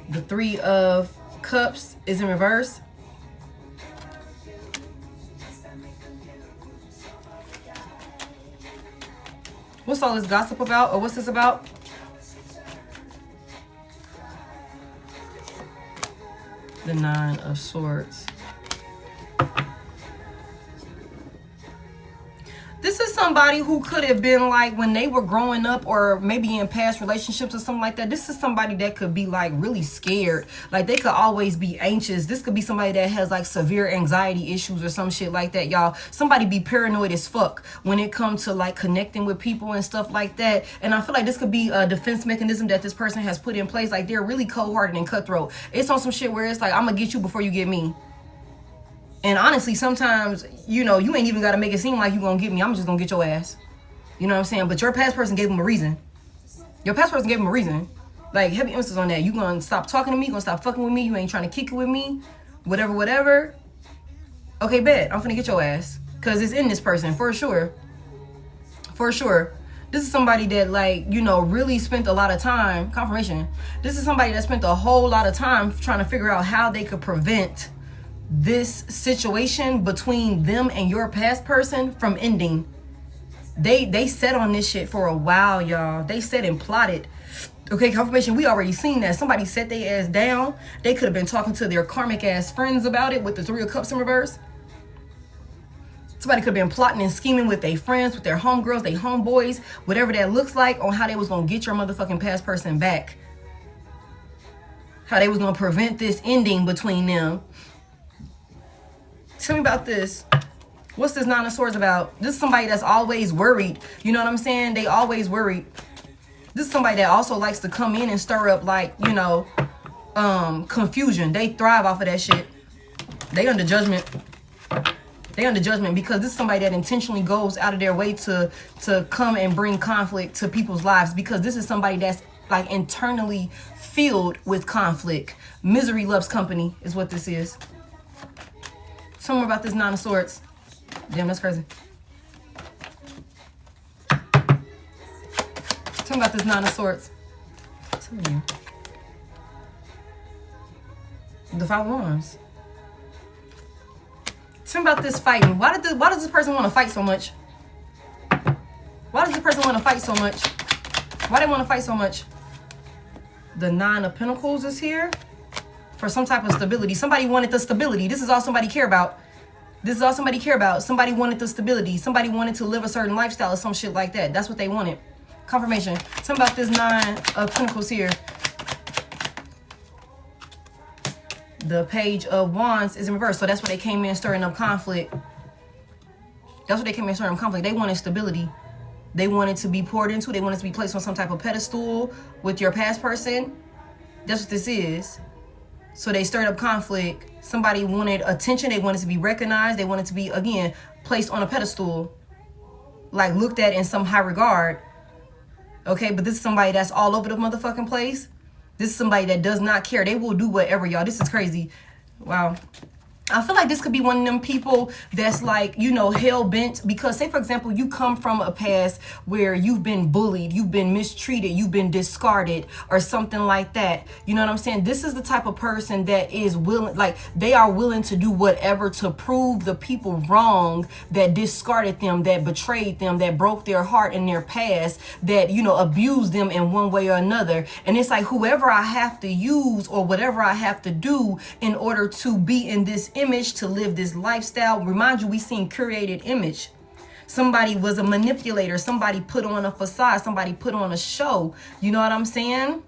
The Three of Cups is in reverse. What's all this gossip about? Or what's this about? The Nine of Swords. This is somebody who could have been like when they were growing up or maybe in past relationships or something like that. This is somebody that could be like really scared. Like they could always be anxious. This could be somebody that has like severe anxiety issues or some shit like that, y'all. Somebody be paranoid as fuck when it comes to like connecting with people and stuff like that. And I feel like this could be a defense mechanism that this person has put in place. Like they're really cold-hearted and cutthroat. It's on some shit where it's like, I'm gonna get you before you get me. And honestly, sometimes, you know, you ain't even got to make it seem like you going to get me. I'm just going to get your ass. You know what I'm saying? But your past person gave him a reason. Your past person gave him a reason. Like, heavy emphasis on that. You going to stop talking to me? You going to stop fucking with me? You ain't trying to kick it with me? Whatever. Okay, bet. I'm finna get your ass. Because it's in this person, for sure. For sure. This is somebody that, like, you know, really spent a lot of time. Confirmation. This is somebody that spent a whole lot of time trying to figure out how they could prevent this situation between them and your past person from ending. They sat on this shit for a while, y'all. They sat and plotted. Okay, confirmation, we already seen that. Somebody set their ass down. They could have been talking to their karmic ass friends about it with the Three of Cups in reverse. Somebody could have been plotting and scheming with their friends, with their homegirls, their homeboys, whatever that looks like, on how they was gonna get your motherfucking past person back. How they was gonna prevent this ending between them. Tell me about this. What's this Nine of Swords about? This is somebody that's always worried. You know what I'm saying? They always worried. This is somebody that also likes to come in and stir up, like, you know, confusion. They thrive off of that shit. They under judgment. They under judgment because this is somebody that intentionally goes out of their way to come and bring conflict to people's lives, because this is somebody that's like internally filled with conflict. Misery loves company is what this is. Tell me about this Nine of Swords. Damn, that's crazy. Tell me about this Nine of Swords. Tell you. The Five of Wands. Tell me about this fighting. Why does this person want to fight so much? Why does this person want to fight so much? Why they want to fight so much? The Nine of Pentacles is here. For some type of stability. Somebody wanted the stability. This is all somebody care about. This is all somebody care about. Somebody wanted the stability. Somebody wanted to live a certain lifestyle or some shit like that. That's what they wanted. Confirmation. Tell me about this 9 of Pentacles here. The Page of Wands is in reverse. So that's why they came in stirring up conflict. That's what they came in stirring up conflict. They wanted stability. They wanted to be poured into. They wanted to be placed on some type of pedestal with your past person. That's what this is. So they stirred up conflict. Somebody wanted attention. They wanted to be recognized. They wanted to be, again, placed on a pedestal. Like looked at in some high regard. Okay, but this is somebody that's all over the motherfucking place. This is somebody that does not care. They will do whatever, y'all. This is crazy. Wow. I feel like this could be one of them people that's like, you know, hell-bent. Because say, for example, you come from a past where you've been bullied, you've been mistreated, you've been discarded or something like that. You know what I'm saying? This is the type of person that is willing, like they are willing to do whatever to prove the people wrong that discarded them, that betrayed them, that broke their heart in their past, that, you know, abused them in one way or another. And it's like whoever I have to use or whatever I have to do in order to be in this image, to live this lifestyle. Remind you, we seen curated image. Somebody was a manipulator. Somebody put on a facade. Somebody put on a show. You know what I'm saying?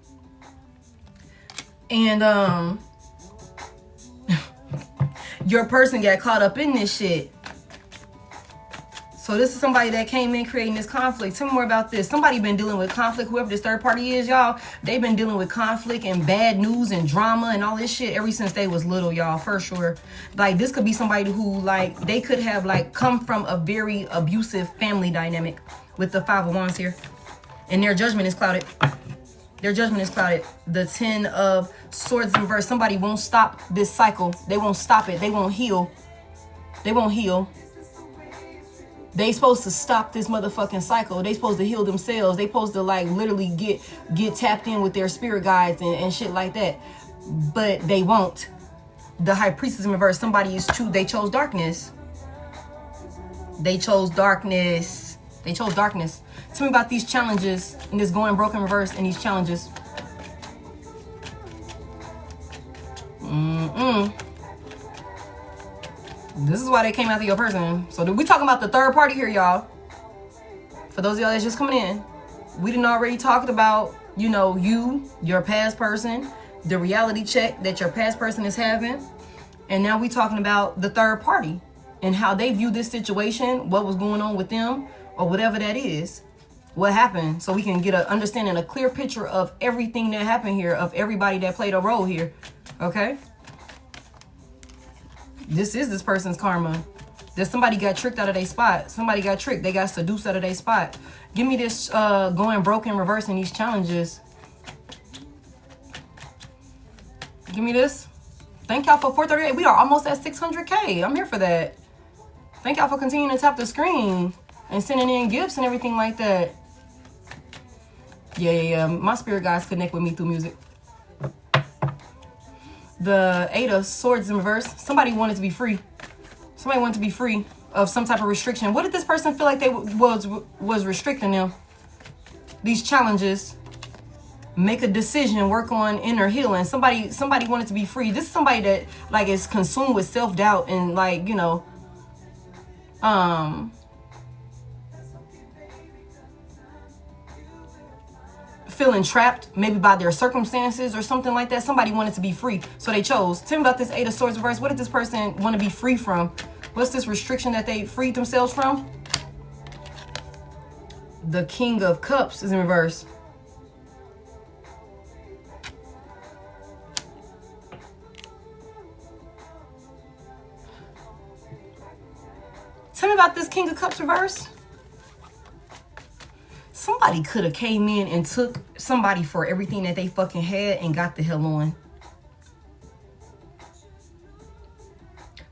And your person got caught up in this shit. So this is somebody that came in creating this conflict. Tell me more about this. Somebody been dealing with conflict. Whoever this third party is, y'all, they've been dealing with conflict and bad news and drama and all this shit ever since they was little, y'all, for sure. Like this could be somebody who, like, they could have like come from a very abusive family dynamic with the 5 of Wands here. And their judgment is clouded. Their judgment is clouded. The 10 of Swords in reverse. Somebody won't stop this cycle. They won't stop it. They won't heal. They won't heal. They supposed to stop this motherfucking cycle. They supposed to heal themselves. They supposed to like literally get tapped in with their spirit guides and shit like that. But they won't. The High Priestess in reverse. Somebody is true. They chose darkness. They chose darkness. They chose darkness. Tell me about these challenges and this going broken reverse and these challenges. This is why they came after your person. So we talking about the third party here, y'all. For those of y'all that's just coming in, we done already talked about, you know, your past person, the reality check that your past person is having. And now we talking about the third party and how they view this situation, what was going on with them or whatever that is, what happened. So we can get an understanding, a clear picture of everything that happened here, of everybody that played a role here. Okay? This is this person's karma. That somebody got tricked out of their spot. Somebody got tricked. They got seduced out of their spot. Give me this going broken, reversing these challenges. Give me this. Thank y'all for 438. We are almost at 600K. I'm here for that. Thank y'all for continuing to tap the screen and sending in gifts and everything like that. Yeah. My spirit guides connect with me through music. The 8 of Swords in reverse. Somebody wanted to be free. Somebody wanted to be free of some type of restriction. What did this person feel like they was restricting them? These challenges. Make a decision. Work on inner healing. Somebody wanted to be free. This is somebody that like is consumed with self-doubt and like, you know, feeling trapped maybe by their circumstances or something like that. Somebody wanted to be free, so they chose. Tell me about this 8 of Swords reverse. What did this person want to be free from? What's this restriction that they freed themselves from? The King of Cups is in reverse. Tell me about this King of Cups reverse. Somebody could have came in and took somebody for everything that they fucking had and got the hell on.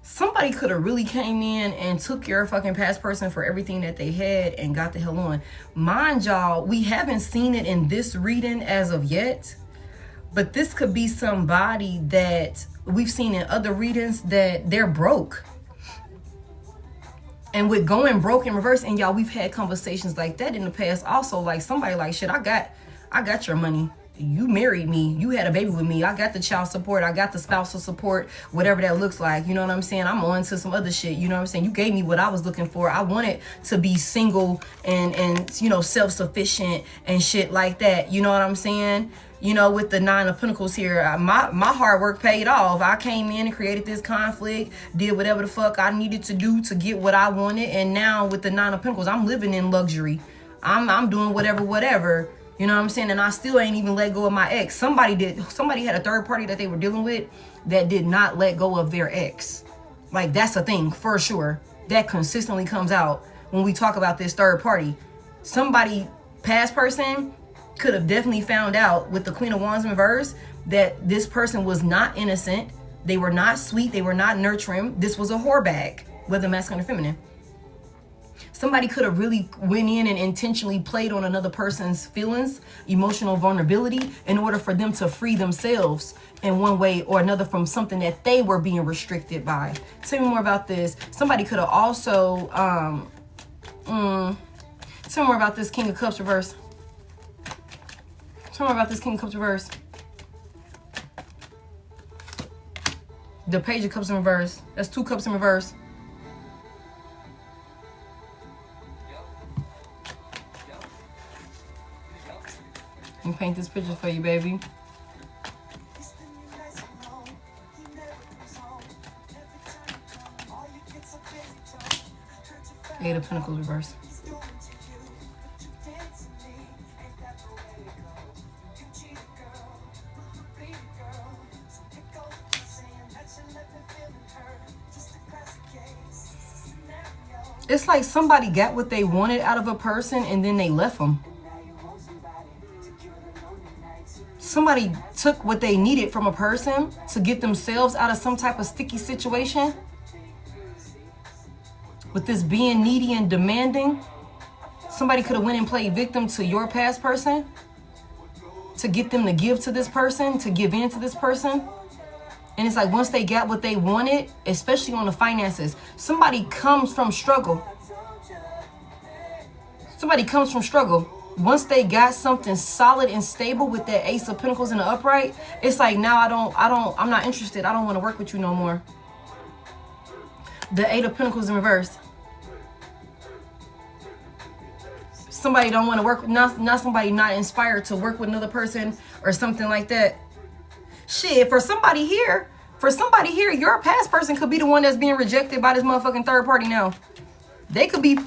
Somebody could have really came in and took your fucking past person for everything that they had and got the hell on. Mind y'all, we haven't seen it in this reading as of yet. But this could be somebody that we've seen in other readings that they're broke. And with going broke in reverse, and y'all, we've had conversations like that in the past also. Like somebody like, shit, I got your money. you married me, you had a baby with me, I got the child support, I got the spousal support, whatever that looks like, you know what I'm saying? I'm on to some other shit, you know what I'm saying? You gave me what I was looking for. I wanted to be single and you know, self-sufficient and shit like that, you know what I'm saying? You know, with the 9 of Pentacles here, my hard work paid off. I came in and created this conflict, did whatever the fuck I needed to do to get what I wanted, and now with the 9 of Pentacles, I'm living in luxury. I'm doing whatever. You know what I'm saying? And I still ain't even let go of my ex. Somebody had a third party that they were dealing with that did not let go of their ex. Like, that's a thing for sure. That consistently comes out when we talk about this third party. Somebody, past person, could have definitely found out with the Queen of Wands in reverse that this person was not innocent. They were not sweet. They were not nurturing. This was a whore bag, whether masculine or feminine. Somebody could have really went in and intentionally played on another person's feelings, emotional vulnerability, in order for them to free themselves in one way or another from something that they were being restricted by. Tell me more about this. Somebody could have also, tell me more about this King of Cups reverse. Tell me more about this King of Cups reverse. The Page of Cups in reverse. That's 2 cups in reverse. Let me paint this picture for you, baby. 8 of Pentacles reverse. It's like somebody got what they wanted out of a person and then they left them. Somebody took what they needed from a person to get themselves out of some type of sticky situation. With this being needy and demanding, somebody could have went and played victim to your past person to get them to give to this person, to give in to this person. And it's like once they got what they wanted, especially on the finances, somebody comes from struggle. Somebody comes from struggle. Once they got something solid and stable with that Ace of Pentacles in the upright, it's like now I'm not interested. I don't want to work with you no more. The 8 of Pentacles in reverse. Somebody don't want to work, not somebody not inspired to work with another person or something like that. Shit, for somebody here, your past person could be the one that's being rejected by this motherfucking third party now. They could be,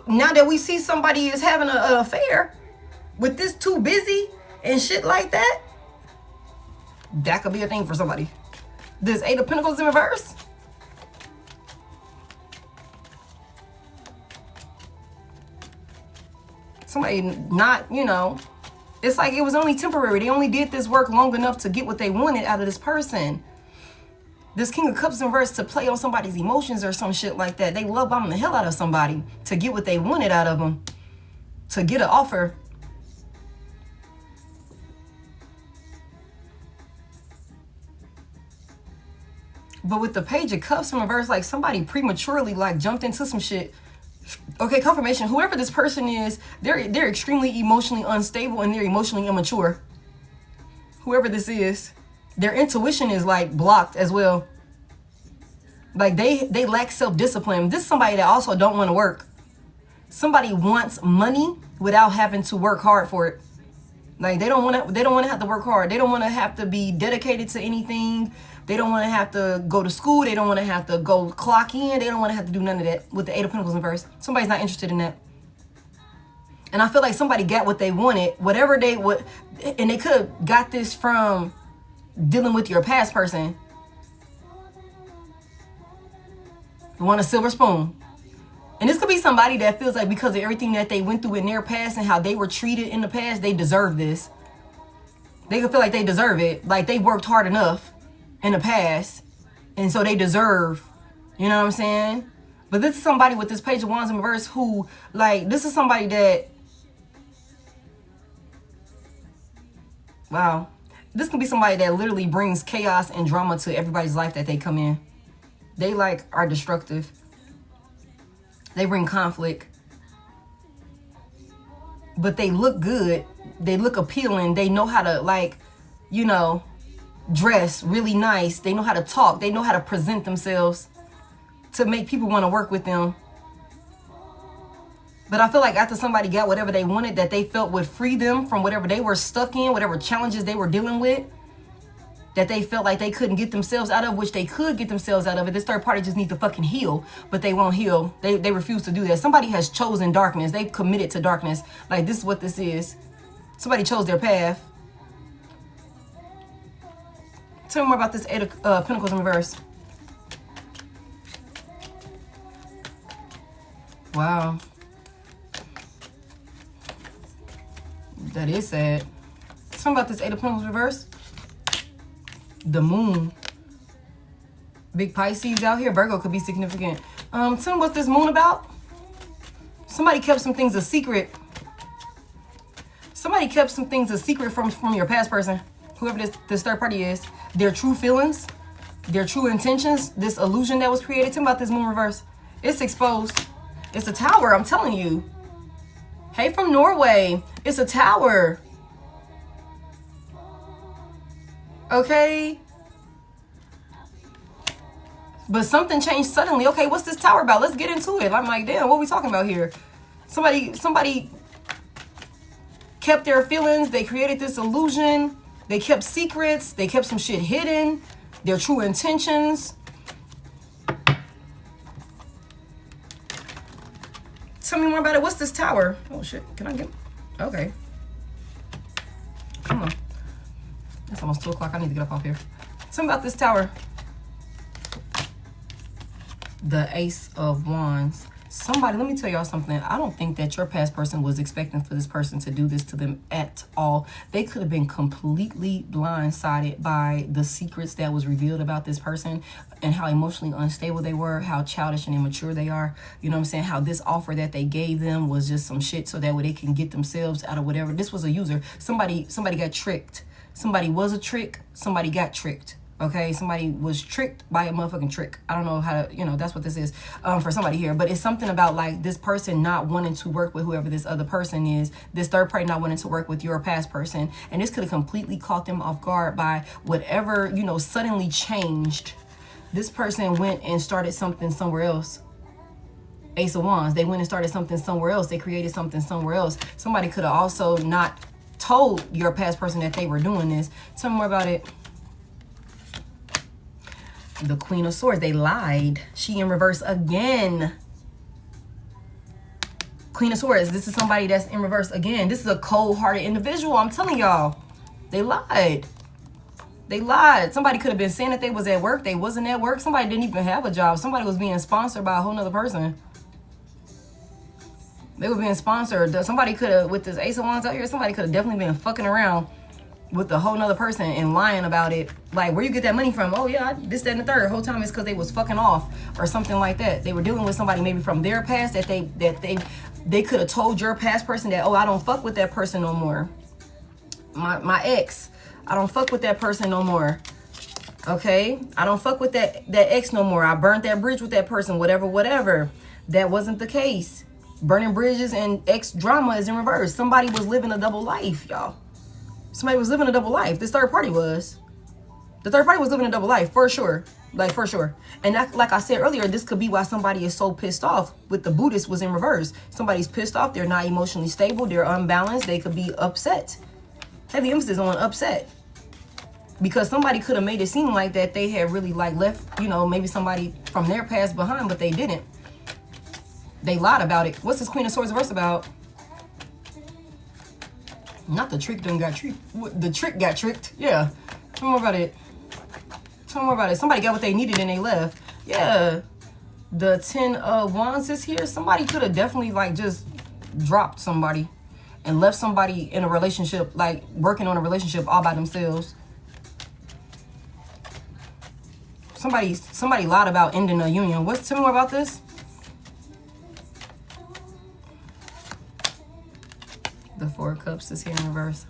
now that we see somebody is having an affair with this too busy and shit like that, that could be a thing for somebody. This 8 of Pentacles in reverse. Somebody not, you know, it's like it was only temporary. They only did this work long enough to get what they wanted out of this person. This King of Cups in reverse to play on somebody's emotions or some shit like that. They love bombing the hell out of somebody to get what they wanted out of them. To get an offer. But with the Page of Cups in reverse, like somebody prematurely like jumped into some shit. Okay, confirmation. Whoever this person is, they're extremely emotionally unstable and they're emotionally immature. Whoever this is, their intuition is like blocked as well. Like they lack self-discipline. This is somebody that also don't want to work. Somebody wants money without having to work hard for it. Like they don't want to have to work hard. They don't want to have to be dedicated to anything. They don't want to have to go to school. They don't want to have to go clock in. They don't want to have to do none of that with the 8 of Pentacles in reverse. Somebody's not interested in that. And I feel like somebody got what they wanted, whatever they would, and they could have got this from dealing with your past person. You want a silver spoon. And this could be somebody that feels like because of everything that they went through in their past and how they were treated in the past, they deserve this. They could feel like they deserve it. Like they worked hard enough in the past. And so they deserve, you know what I'm saying? But this is somebody with this Page of Wands in reverse who, like, this is somebody that, wow. This can be somebody that literally brings chaos and drama to everybody's life that they come in. They, like, are destructive. They bring conflict. but they look good. They look appealing. They know how to, like, you know, dress really nice. They know how to talk. They know how to present themselves to make people want to work with them. But I feel like after somebody got whatever they wanted, that they felt would free them from whatever they were stuck in, whatever challenges they were dealing with, that they felt like they couldn't get themselves out of, which they could get themselves out of it. This third party just needs to fucking heal, but they won't heal. They refuse to do that. Somebody has chosen darkness. They've committed to darkness. Like, this is what this is. Somebody chose their path. Tell me more about this Eight of Pentacles in reverse. Wow. That is sad. Tell me about this Eight of Pentacles in reverse. The moon. Big Pisces out here. Virgo could be significant. Tell me what's this moon about. Somebody kept some things a secret. Somebody kept some things a secret from your past person. Whoever this third party is. Their true feelings. Their true intentions. This illusion that was created. Tell me about this moon reverse. It's exposed. It's a tower. I'm telling you. Hey, from Norway. It's a tower. Okay, but something changed suddenly. Okay, what's this tower about? Let's get into it. I'm like, damn, what are we talking about here? Somebody kept their feelings. They created this illusion. They kept secrets. They kept some shit hidden. Their true intentions. Tell me more about it. What's this tower? Oh shit, can I get, okay. Come on. It's almost 2 o'clock. I need to get up off here. Tell me about this tower. The Ace of Wands. Somebody, let me tell y'all something. I don't think that your past person was expecting for this person to do this to them at all. They could have been completely blindsided by the secrets that was revealed about this person and how emotionally unstable they were, how childish and immature they are. You know what I'm saying? How this offer that they gave them was just some shit so that way they can get themselves out of whatever. This was a user. Somebody got tricked. Somebody was a trick. Somebody got tricked. Okay, somebody was tricked by a motherfucking trick. I don't know how to, you know, that's what this is for somebody here. But it's something about like this person not wanting to work with whoever this other person is. This third party not wanting to work with your past person. And this could have completely caught them off guard by whatever, you know, suddenly changed. This person went and started something somewhere else. Ace of Wands. They went and started something somewhere else. They created something somewhere else. Somebody could have also not told your past person that they were doing this. Tell me more about it. The Queen of Swords. They lied. She in reverse again. Queen of Swords. This is somebody that's in reverse again. This is a cold-hearted individual. I'm telling y'all. They lied. They lied. Somebody could have been saying that they was at work. They wasn't at work. Somebody didn't even have a job. Somebody was being sponsored by a whole nother person. They were being sponsored. Somebody could have, with this Ace of Wands out here, somebody could have definitely been fucking around with a whole nother person and lying about it. Like, where you get that money from? Oh yeah, this, that, and the third. The whole time it's because they was fucking off or something like that. They were dealing with somebody maybe from their past that they could have told your past person that, oh, I don't fuck with that person no more. My ex, I don't fuck with that person no more. Okay, I don't fuck with that ex no more. I burnt that bridge with that person, whatever. That wasn't the case. Burning bridges and ex drama is in reverse. Somebody was living a double life, y'all. Somebody was living a double life. This third party was. The third party was living a double life, for sure. Like, for sure. And that, like I said earlier, this could be why somebody is so pissed off. With the Buddhist was in reverse. Somebody's pissed off. They're not emotionally stable. They're unbalanced. They could be upset. Heavy emphasis on upset. Because somebody could have made it seem like that they had really like left, you know, maybe somebody from their past behind, but they didn't. They lied about it. What's this Queen of Swords reverse about? Not the trick done got tricked. The trick got tricked. Yeah. Tell me more about it. Tell me more about it. Somebody got what they needed and they left. Yeah. The 10 of Wands is here. Somebody could have definitely like just dropped somebody and left somebody in a relationship, like working on a relationship all by themselves. Somebody lied about ending a union. Tell me more about this? The 4 of Cups is here in reverse.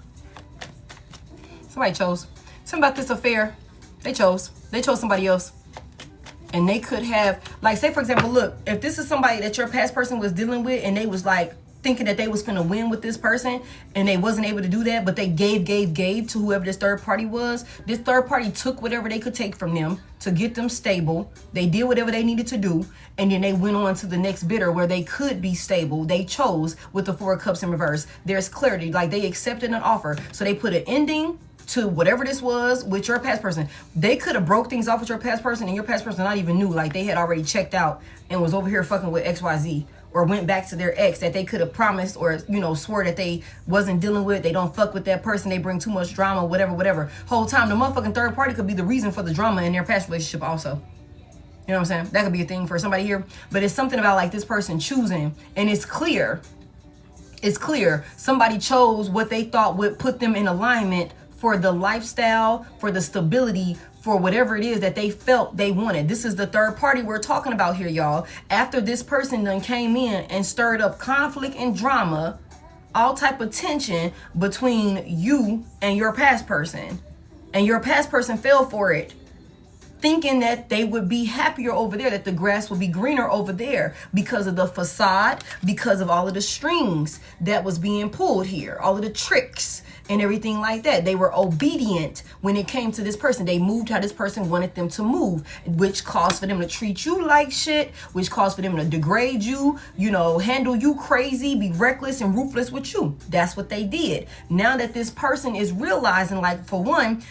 Somebody chose. Tell me about this affair. They chose somebody else. And they could have, like, say for example, look, if this is somebody that your past person was dealing with and they was like thinking that they was gonna win with this person, and they wasn't able to do that, but they gave to whoever this third party was. This third party took whatever they could take from them to get them stable. They did whatever they needed to do, and then they went on to the next bidder where they could be stable. They chose with the Four of Cups in reverse. There's clarity, like they accepted an offer. So they put an ending to whatever this was with your past person. They could have broke things off with your past person, and your past person not even knew. Like they had already checked out and was over here fucking with XYZ, or went back to their ex that they could have promised, or swore that they wasn't dealing with. They don't fuck with that person. They bring too much drama, whatever. Whole time the motherfucking third party could be the reason for the drama in their past relationship also. You know what I'm saying? That could be a thing for somebody here. But it's something about like this person choosing, and it's clear. It's clear somebody chose what they thought would put them in alignment for the lifestyle, for the stability, for whatever it is that they felt they wanted. This is the third party we're talking about here, y'all. After this person done came in and stirred up conflict and drama, all type of tension between you and your past person, and your past person fell for it, thinking that they would be happier over there, that the grass would be greener over there because of the facade, because of all of the strings that was being pulled here, all of the tricks and everything like that. They were obedient when it came to this person. They moved how this person wanted them to move, which caused for them to treat you like shit, which caused for them to degrade you, handle you crazy, be reckless and ruthless with you. That's what they did. Now that this person is realizing, like, for one,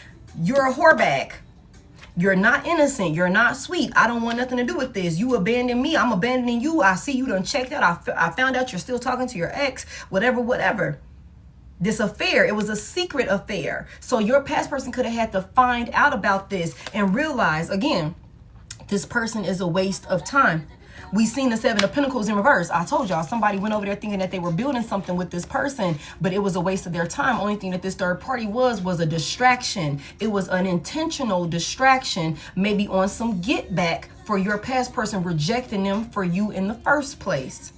you're a whorebag. You're not innocent. You're not sweet. I don't want nothing to do with this. You abandoned me. I'm abandoning you. I see you done checked out. I found out you're still talking to your ex, whatever. This affair, it was a secret affair. So your past person could have had to find out about this and realize, again, this person is a waste of time. We seen the Seven of Pentacles in reverse. I told y'all, somebody went over there thinking that they were building something with this person, but it was a waste of their time. Only thing that this third party was a distraction. It was an intentional distraction, maybe on some get back for your past person rejecting them for you in the first place.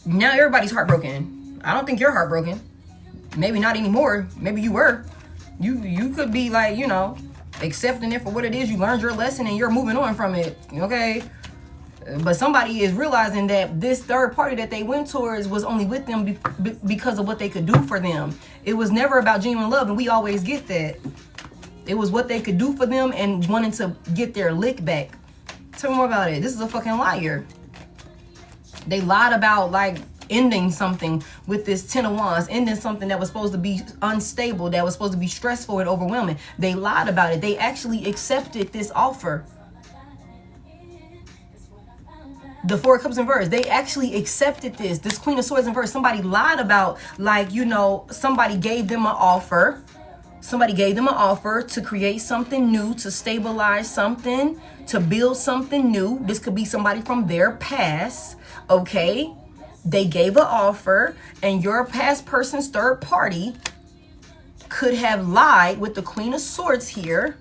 Now everybody's heartbroken. I don't think you're heartbroken. Maybe not anymore. Maybe you were. You could be like, accepting it for what it is. You learned your lesson and you're moving on from it. Okay. But somebody is realizing that this third party that they went towards was only with them because of what they could do for them. It was never about genuine love, and we always get that. It was what they could do for them and wanting to get their lick back. Tell me more about it. This is a fucking liar. They lied about like ending something with this Ten of Wands, ending something that was supposed to be unstable, that was supposed to be stressful and overwhelming. They lied about it. They actually accepted this offer. The Four of Cups in reverse, they actually accepted this. This Queen of Swords in reverse, somebody lied about, like, somebody gave them an offer. Somebody gave them an offer to create something new, to stabilize something, to build something new. This could be somebody from their past, okay? They gave an offer, and your past person's third party could have lied with the Queen of Swords here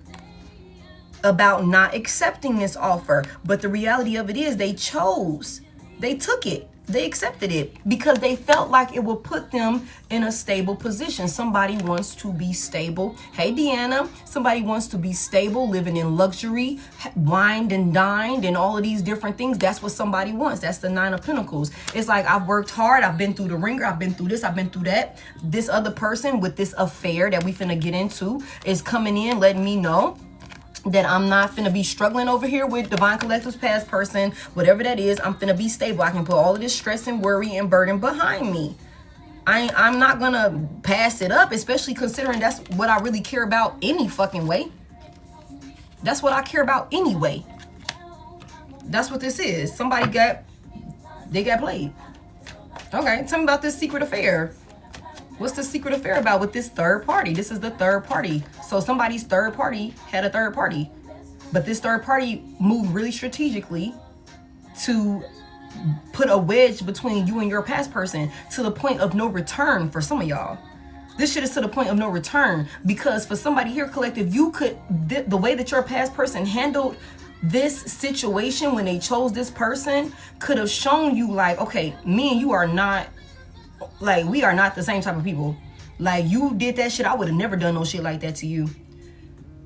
about not accepting this offer. But the reality of it is they chose. They took it. They accepted it because they felt like it would put them in a stable position. Somebody wants to be stable. Hey, Deanna. Somebody wants to be stable, living in luxury, wined and dined and all of these different things. That's what somebody wants. That's the Nine of Pentacles. It's like, I've worked hard. I've been through the ringer. I've been through this. I've been through that. This other person with this affair that we finna get into is coming in, letting me know that I'm not finna be struggling over here with Divine Collective's past person, whatever that is. I'm finna be stable. I can put all of this stress and worry and burden behind me. I'm not gonna pass it up, especially considering that's what I really care about any fucking way. That's what I care about anyway. That's what this is. They got played. Okay, tell me about this secret affair. What's the secret affair about with this third party? This is the third party. So somebody's third party had a third party. But this third party moved really strategically to put a wedge between you and your past person to the point of no return for some of y'all. This shit is to the point of no return, because for somebody here, collective, you could, the way that your past person handled this situation when they chose this person could have shown you like, okay, me and you are not, like, we are not the same type of people. Like, you did that shit, I would have never done no shit like that to you.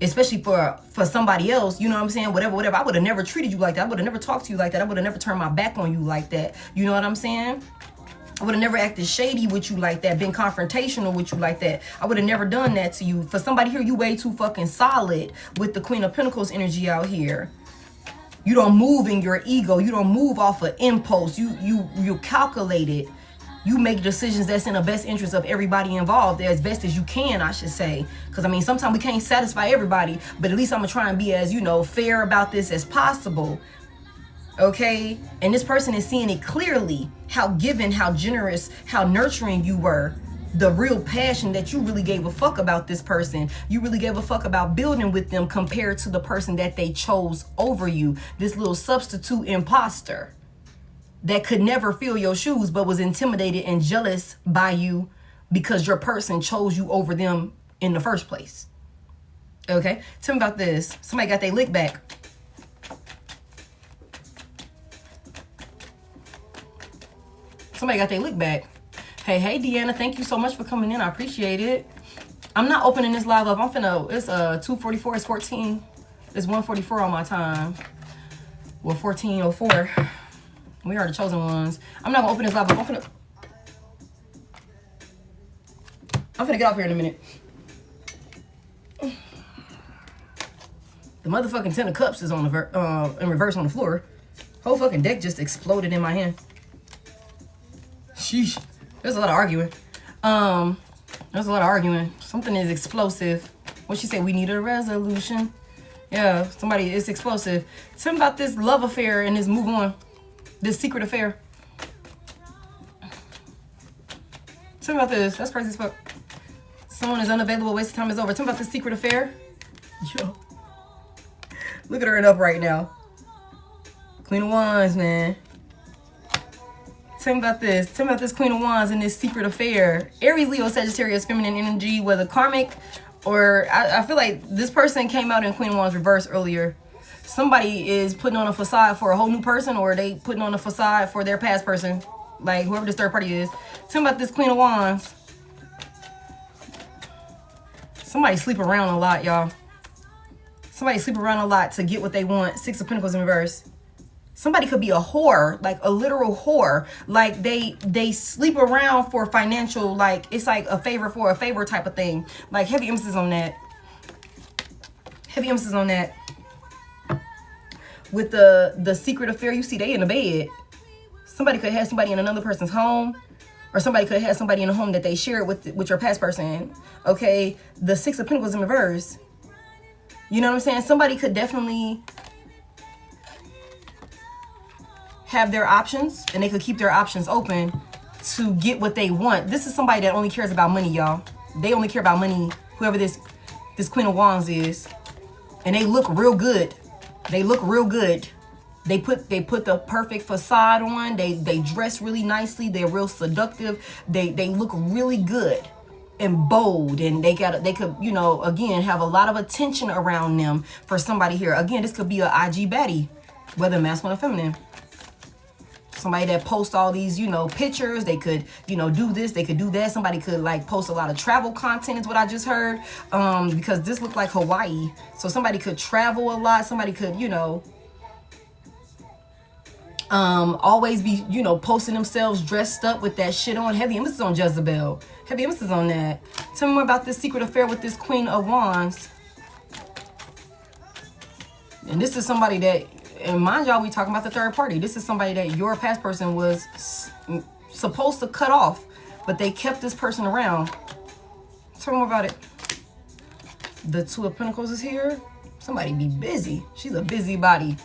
especially for somebody else, you know what I'm saying? Whatever. I would have never treated you like that. I would have never talked to you like that. I would have never turned my back on you like that. You know what I'm saying? I would have never acted shady with you like that, been confrontational with you like that. I would have never done that to you. For somebody here, you way too fucking solid with the Queen of Pentacles energy out here. You don't move in your ego. You don't move off of impulse. You calculate it. You make decisions that's in the best interest of everybody involved, as best as you can, I should say. Because, I mean, sometimes we can't satisfy everybody, but at least I'm going to try and be as, you know, fair about this as possible. Okay? And this person is seeing it clearly, how giving, how generous, how nurturing you were. The real passion that you really gave a fuck about this person. You really gave a fuck about building with them compared to the person that they chose over you. This little substitute imposter that could never fill your shoes but was intimidated and jealous by you because your person chose you over them in the first place. Okay? Tell me about this. Somebody got their lick back. Somebody got their lick back. Hey, Deanna, thank you so much for coming in. I appreciate it. I'm not opening this live up. I'm finna, it's 2:44, it's 14. It's 1:44 on my time. Well, 14:04. We are the chosen ones. I'm not gonna open this live up. I'm finna get off here in a minute. The motherfucking 10 of cups is on the in reverse on the floor. Whole fucking deck just exploded in my hand. Sheesh. There's a lot of arguing. There's a lot of arguing. Something is explosive. What she said? We need a resolution. Yeah, somebody is explosive. Tell me about this love affair and this move on. This secret affair. Tell me about this. That's crazy as fuck. Someone is unavailable. Waste of time is over. Tell me about this secret affair. Yo. Look at her in upright now. Queen of Wands, man. Tell me about this. Tell me about this Queen of Wands and this secret affair. Aries, Leo, Sagittarius, feminine energy, whether karmic or I feel like this person came out in Queen of Wands reverse earlier. Somebody is putting on a facade for a whole new person, or they putting on a facade for their past person. Like whoever this third party is. Tell me about this Queen of Wands. Somebody sleep around a lot, y'all. Somebody sleep around a lot to get what they want. Six of Pentacles in reverse. Somebody could be a whore, like a literal whore. Like they sleep around for financial, like it's like a favor for a favor type of thing. Like heavy emphasis on that. Heavy emphasis on that. With the secret affair, you see they in the bed. Somebody could have somebody in another person's home, or somebody could have somebody in a home that they share with your past person. Okay, the Six of Pentacles in reverse. You know what I'm saying? Somebody could definitely have their options, and they could keep their options open to get what they want. This is somebody that only cares about money, y'all. They only care about money, whoever this Queen of Wands is. And they look real good. They look real good. They put the perfect facade on. They dress really nicely. They're real seductive. They look really good and bold, and they could, you know, again, have a lot of attention around them for somebody here. Again, this could be an IG baddie, whether masculine or feminine. Somebody that posts all these, you know, pictures. They could, you know, do this. They could do that. Somebody could like post a lot of travel content is what I just heard. Because this looked like Hawaii. So somebody could travel a lot. Somebody could, you know, always be, you know, posting themselves dressed up with that shit on. Heavy emphasis on Jezebel. Heavy emphasis on that. Tell me more about this secret affair with this Queen of Wands. And this is somebody that, and mind y'all, we talking about the third party. This is somebody that your past person was supposed to cut off, but they kept this person around. Tell me more about it. The Two of Pentacles is here. Somebody be busy. She's a busybody.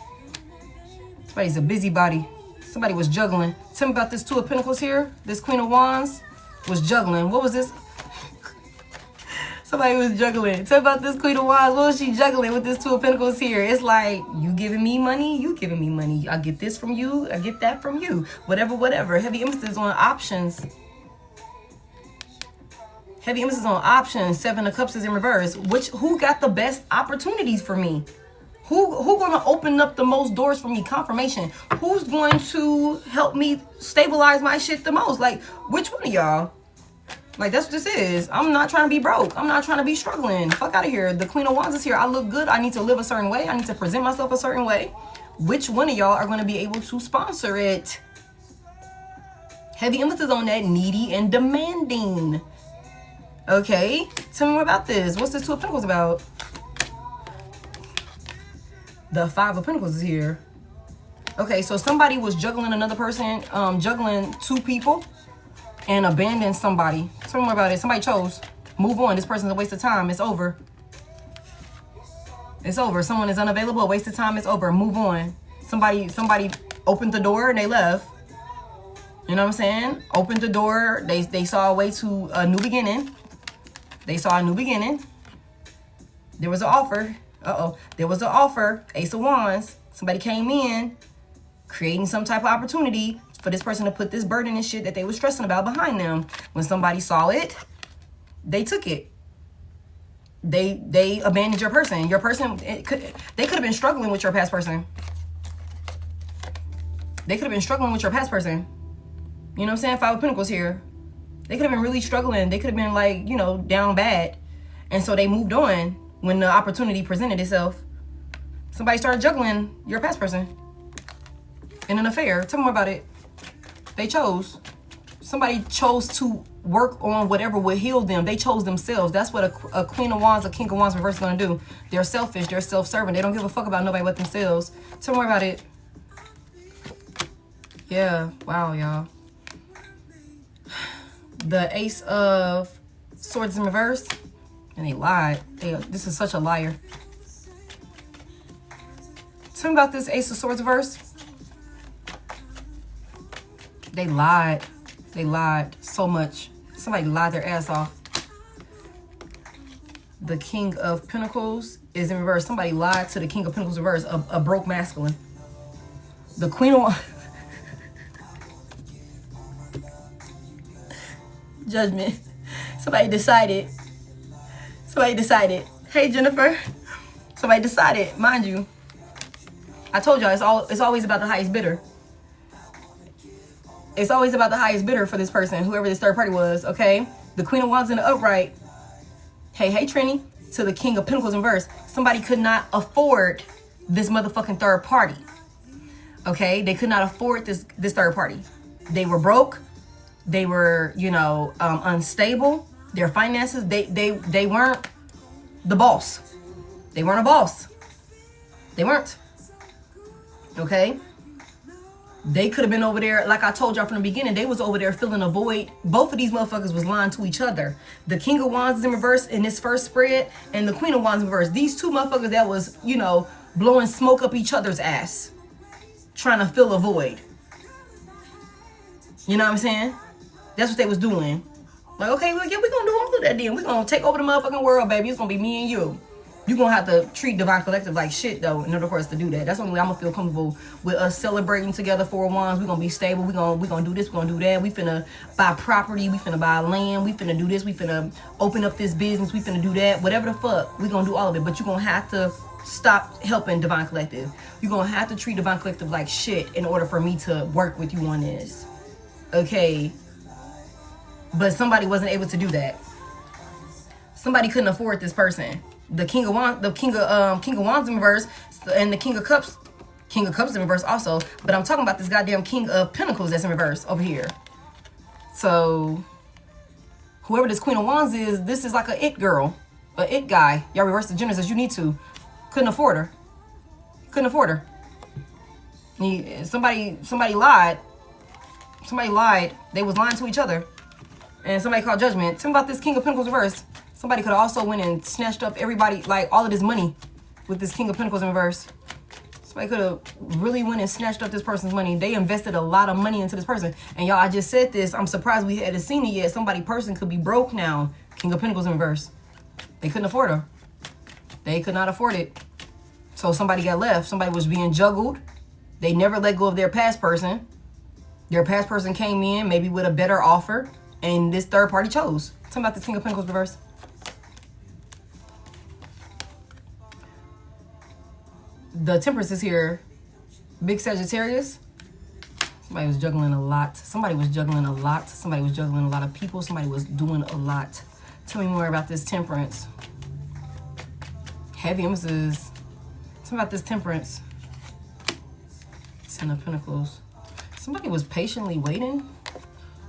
Somebody's a busybody. Somebody was juggling. Tell me about this Two of Pentacles here. This Queen of Wands was juggling. What was this? Somebody was juggling. Tell me about this Queen of Wands. What was she juggling with this Two of Pentacles here? It's like, you giving me money, you giving me money. I get this from you, I get that from you. Whatever. Heavy emphasis on options. Heavy emphasis on options. Seven of Cups is in reverse. Who got the best opportunities for me? Who gonna open up the most doors for me? Confirmation. Who's going to help me stabilize my shit the most? Like, which one of y'all? Like, that's what this is. I'm not trying to be broke. I'm not trying to be struggling. Fuck out of here. The Queen of Wands is here. I look good. I need to live a certain way. I need to present myself a certain way. Which one of y'all are going to be able to sponsor it? Heavy emphasis on that needy and demanding. Okay. Tell me more about this. What's this Two of Pentacles about? The Five of Pentacles is here. Okay, so somebody was juggling another person, juggling two people, and abandoned somebody. Tell me more about it. Somebody chose. Move on. This person's a waste of time. It's over. It's over. Someone is unavailable. A waste of time. It's over. Move on. Somebody opened the door and they left. You know what I'm saying? Opened the door. They saw a way to a new beginning. They saw a new beginning. There was an offer. There was an offer. Ace of Wands. Somebody came in, creating some type of opportunity for this person to put this burden and shit that they were stressing about behind them. When somebody saw it, they took it. They abandoned your person. Your person, they could have been struggling with your past person. They could have been struggling with your past person. You know what I'm saying? Five of Pentacles here. They could have been really struggling. They could have been like, you know, down bad. And so they moved on when the opportunity presented itself. Somebody started juggling your past person in an affair. Tell me more about it. They chose. Somebody chose to work on whatever would heal them. They chose themselves. That's what a Queen of Wands, a King of Wands reverse is going to do. They're selfish. They're self-serving. They don't give a fuck about nobody but themselves. Tell me more about it. Yeah. Wow, y'all. The Ace of Swords in reverse. And they lied. This is such a liar. Tell me about this Ace of Swords reverse. They lied. They lied so much. Somebody lied their ass off. The King of Pentacles is in reverse. Somebody lied to the King of Pentacles reverse. A broke masculine. The Queen of Judgment. Somebody decided. Somebody decided. Hey, Jennifer. Somebody decided. Mind you, I told y'all it's always about the highest bidder. It's always about the highest bidder for this person, whoever this third party was, okay? The Queen of Wands in the upright. Hey, Trini. To the King of Pentacles in reverse. Somebody could not afford this motherfucking third party. Okay? They could not afford this third party. They were broke. They were, you know, unstable. Their finances, they weren't the boss. They weren't a boss. They weren't. Okay? They could have been over there, like I told y'all from the beginning, they was over there filling a void. Both of these motherfuckers was lying to each other. The King of Wands is in reverse in this first spread, and the Queen of Wands in reverse. These two motherfuckers that was, you know, blowing smoke up each other's ass. Trying to fill a void. You know what I'm saying? That's what they was doing. Like, okay, well, yeah, we're going to do all of that then. We're going to take over the motherfucking world, baby. It's going to be me and you. You're going to have to treat Divine Collective like shit, though, in order for us to do that. That's the only way I'm going to feel comfortable with us celebrating together for Wands. We're going to be stable. We're going to do this. We're going to do that. We finna buy property. We finna buy land. We finna do this. We finna open up this business. We finna do that. Whatever the fuck. We're going to do all of it. But you're going to have to stop helping Divine Collective. You're going to have to treat Divine Collective like shit in order for me to work with you on this. Okay? But somebody wasn't able to do that. Somebody couldn't afford this person. The King of Wands, King of Wands in reverse, and the King of Cups in reverse also. But I'm talking about this goddamn King of Pentacles that's in reverse over here. So whoever this Queen of Wands is, this is like a it girl, a it guy. Y'all reverse the genders as you need to. Couldn't afford her. Couldn't afford her. Somebody lied. Somebody lied. They was lying to each other. And somebody called judgment. Tell me about this King of Pentacles reverse. Somebody could have also went and snatched up everybody, like all of this money with this King of Pentacles in reverse. Somebody could have really went and snatched up this person's money. They invested a lot of money into this person. And y'all, I just said this. I'm surprised we hadn't seen it yet. Person could be broke now. King of Pentacles in reverse. They couldn't afford her. They could not afford it. So somebody got left. Somebody was being juggled. They never let go of their past person. Their past person came in maybe with a better offer. And this third party chose. Tell me about this King of Pentacles reverse. The Temperance is here. Big Sagittarius. Somebody was juggling a lot. Somebody was juggling a lot. Somebody was juggling a lot of people. Somebody was doing a lot. Tell me more about this temperance. Heavy emphasis. Tell me about this temperance. Ten of Pentacles. Somebody was patiently waiting.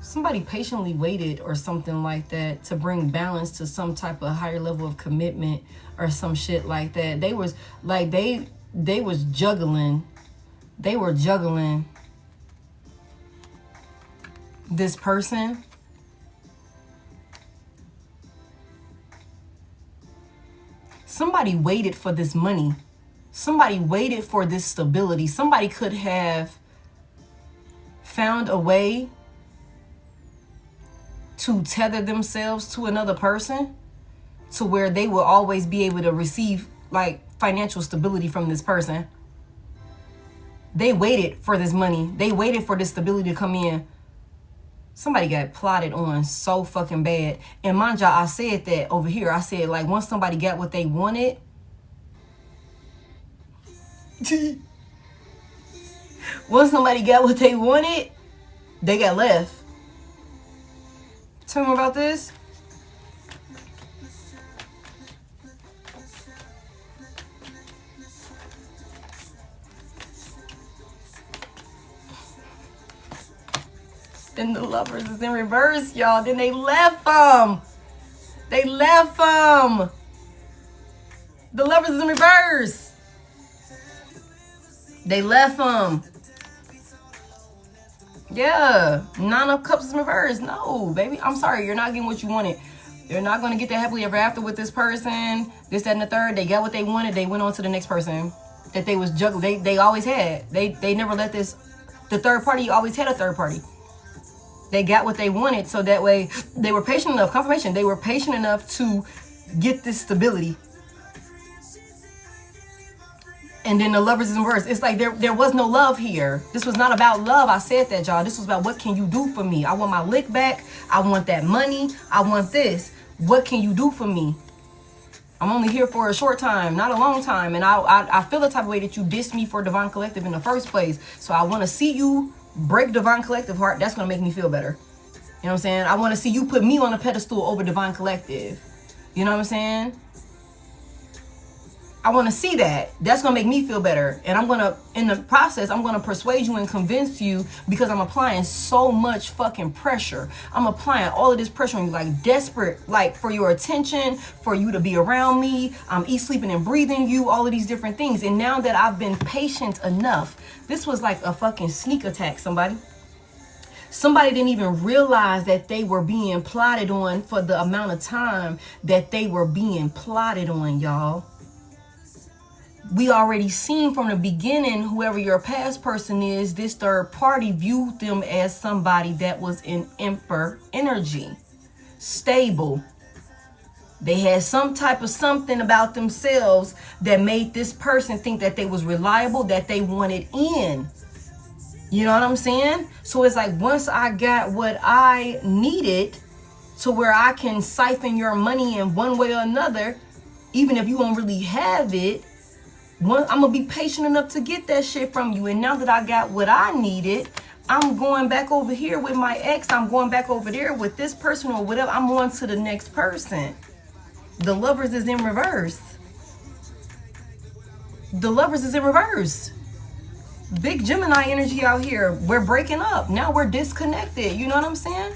Somebody patiently waited or something like that to bring balance to some type of higher level of commitment or some shit like that. They was like, they was juggling. They were juggling this person. Somebody waited for this money. Somebody waited for this stability. Somebody could have found a way to tether themselves to another person to where they will always be able to receive like financial stability from this person. They waited for this money. They waited for this stability to come in. Somebody got plotted on so fucking bad. And mind y'all, I said that over here. I said like once somebody got what they wanted, once somebody got what they wanted, they got left. Tell me about this. Then the Lovers is in reverse, y'all. Then they left them. They left them. The Lovers is in reverse. They left them. Yeah. Nine of Cups is in reverse. No, baby. I'm sorry. You're not getting what you wanted. You're not going to get that happily ever after with this person. This, that, and the third. They got what they wanted. They went on to the next person that they was juggling. They always had. They never let this. The third party always had a third party. They got what they wanted, so that way they were patient enough. Confirmation. They were patient enough to get this stability. And then the Lovers is in reverse. It's like there was no love here. This was not about love. I said that, y'all. This was about what can you do for me? I want my lick back. I want that money. I want this. What can you do for me? I'm only here for a short time, not a long time. And I feel the type of way that you dissed me for Divine Collective in the first place. So I want to see you break Divine Collective heart. That's going to make me feel better. You know what I'm saying? I want to see you put me on a pedestal over Divine Collective. You know what I'm saying? I want to see that. That's going to make me feel better. And I'm going to, in the process, I'm going to persuade you and convince you because I'm applying so much fucking pressure. I'm applying all of this pressure on you, like desperate, like for your attention, for you to be around me. I'm eat, sleeping, and breathing you, all of these different things. And now that I've been patient enough, this was like a fucking sneak attack, somebody. Somebody didn't even realize that they were being plotted on for the amount of time that they were being plotted on, y'all. We already seen from the beginning, whoever your past person is, this third party viewed them as somebody that was in Emperor energy, stable. They had some type of something about themselves that made this person think that they was reliable, that they wanted in. You know what I'm saying? So it's like once I got what I needed to where I can siphon your money in one way or another, even if you don't really have it, I'm going to be patient enough to get that shit from you. And now that I got what I needed, I'm going back over here with my ex. I'm going back over there with this person or whatever. I'm on to the next person. The Lovers is in reverse. The Lovers is in reverse. Big Gemini energy out here. We're breaking up. Now we're disconnected. You know what I'm saying?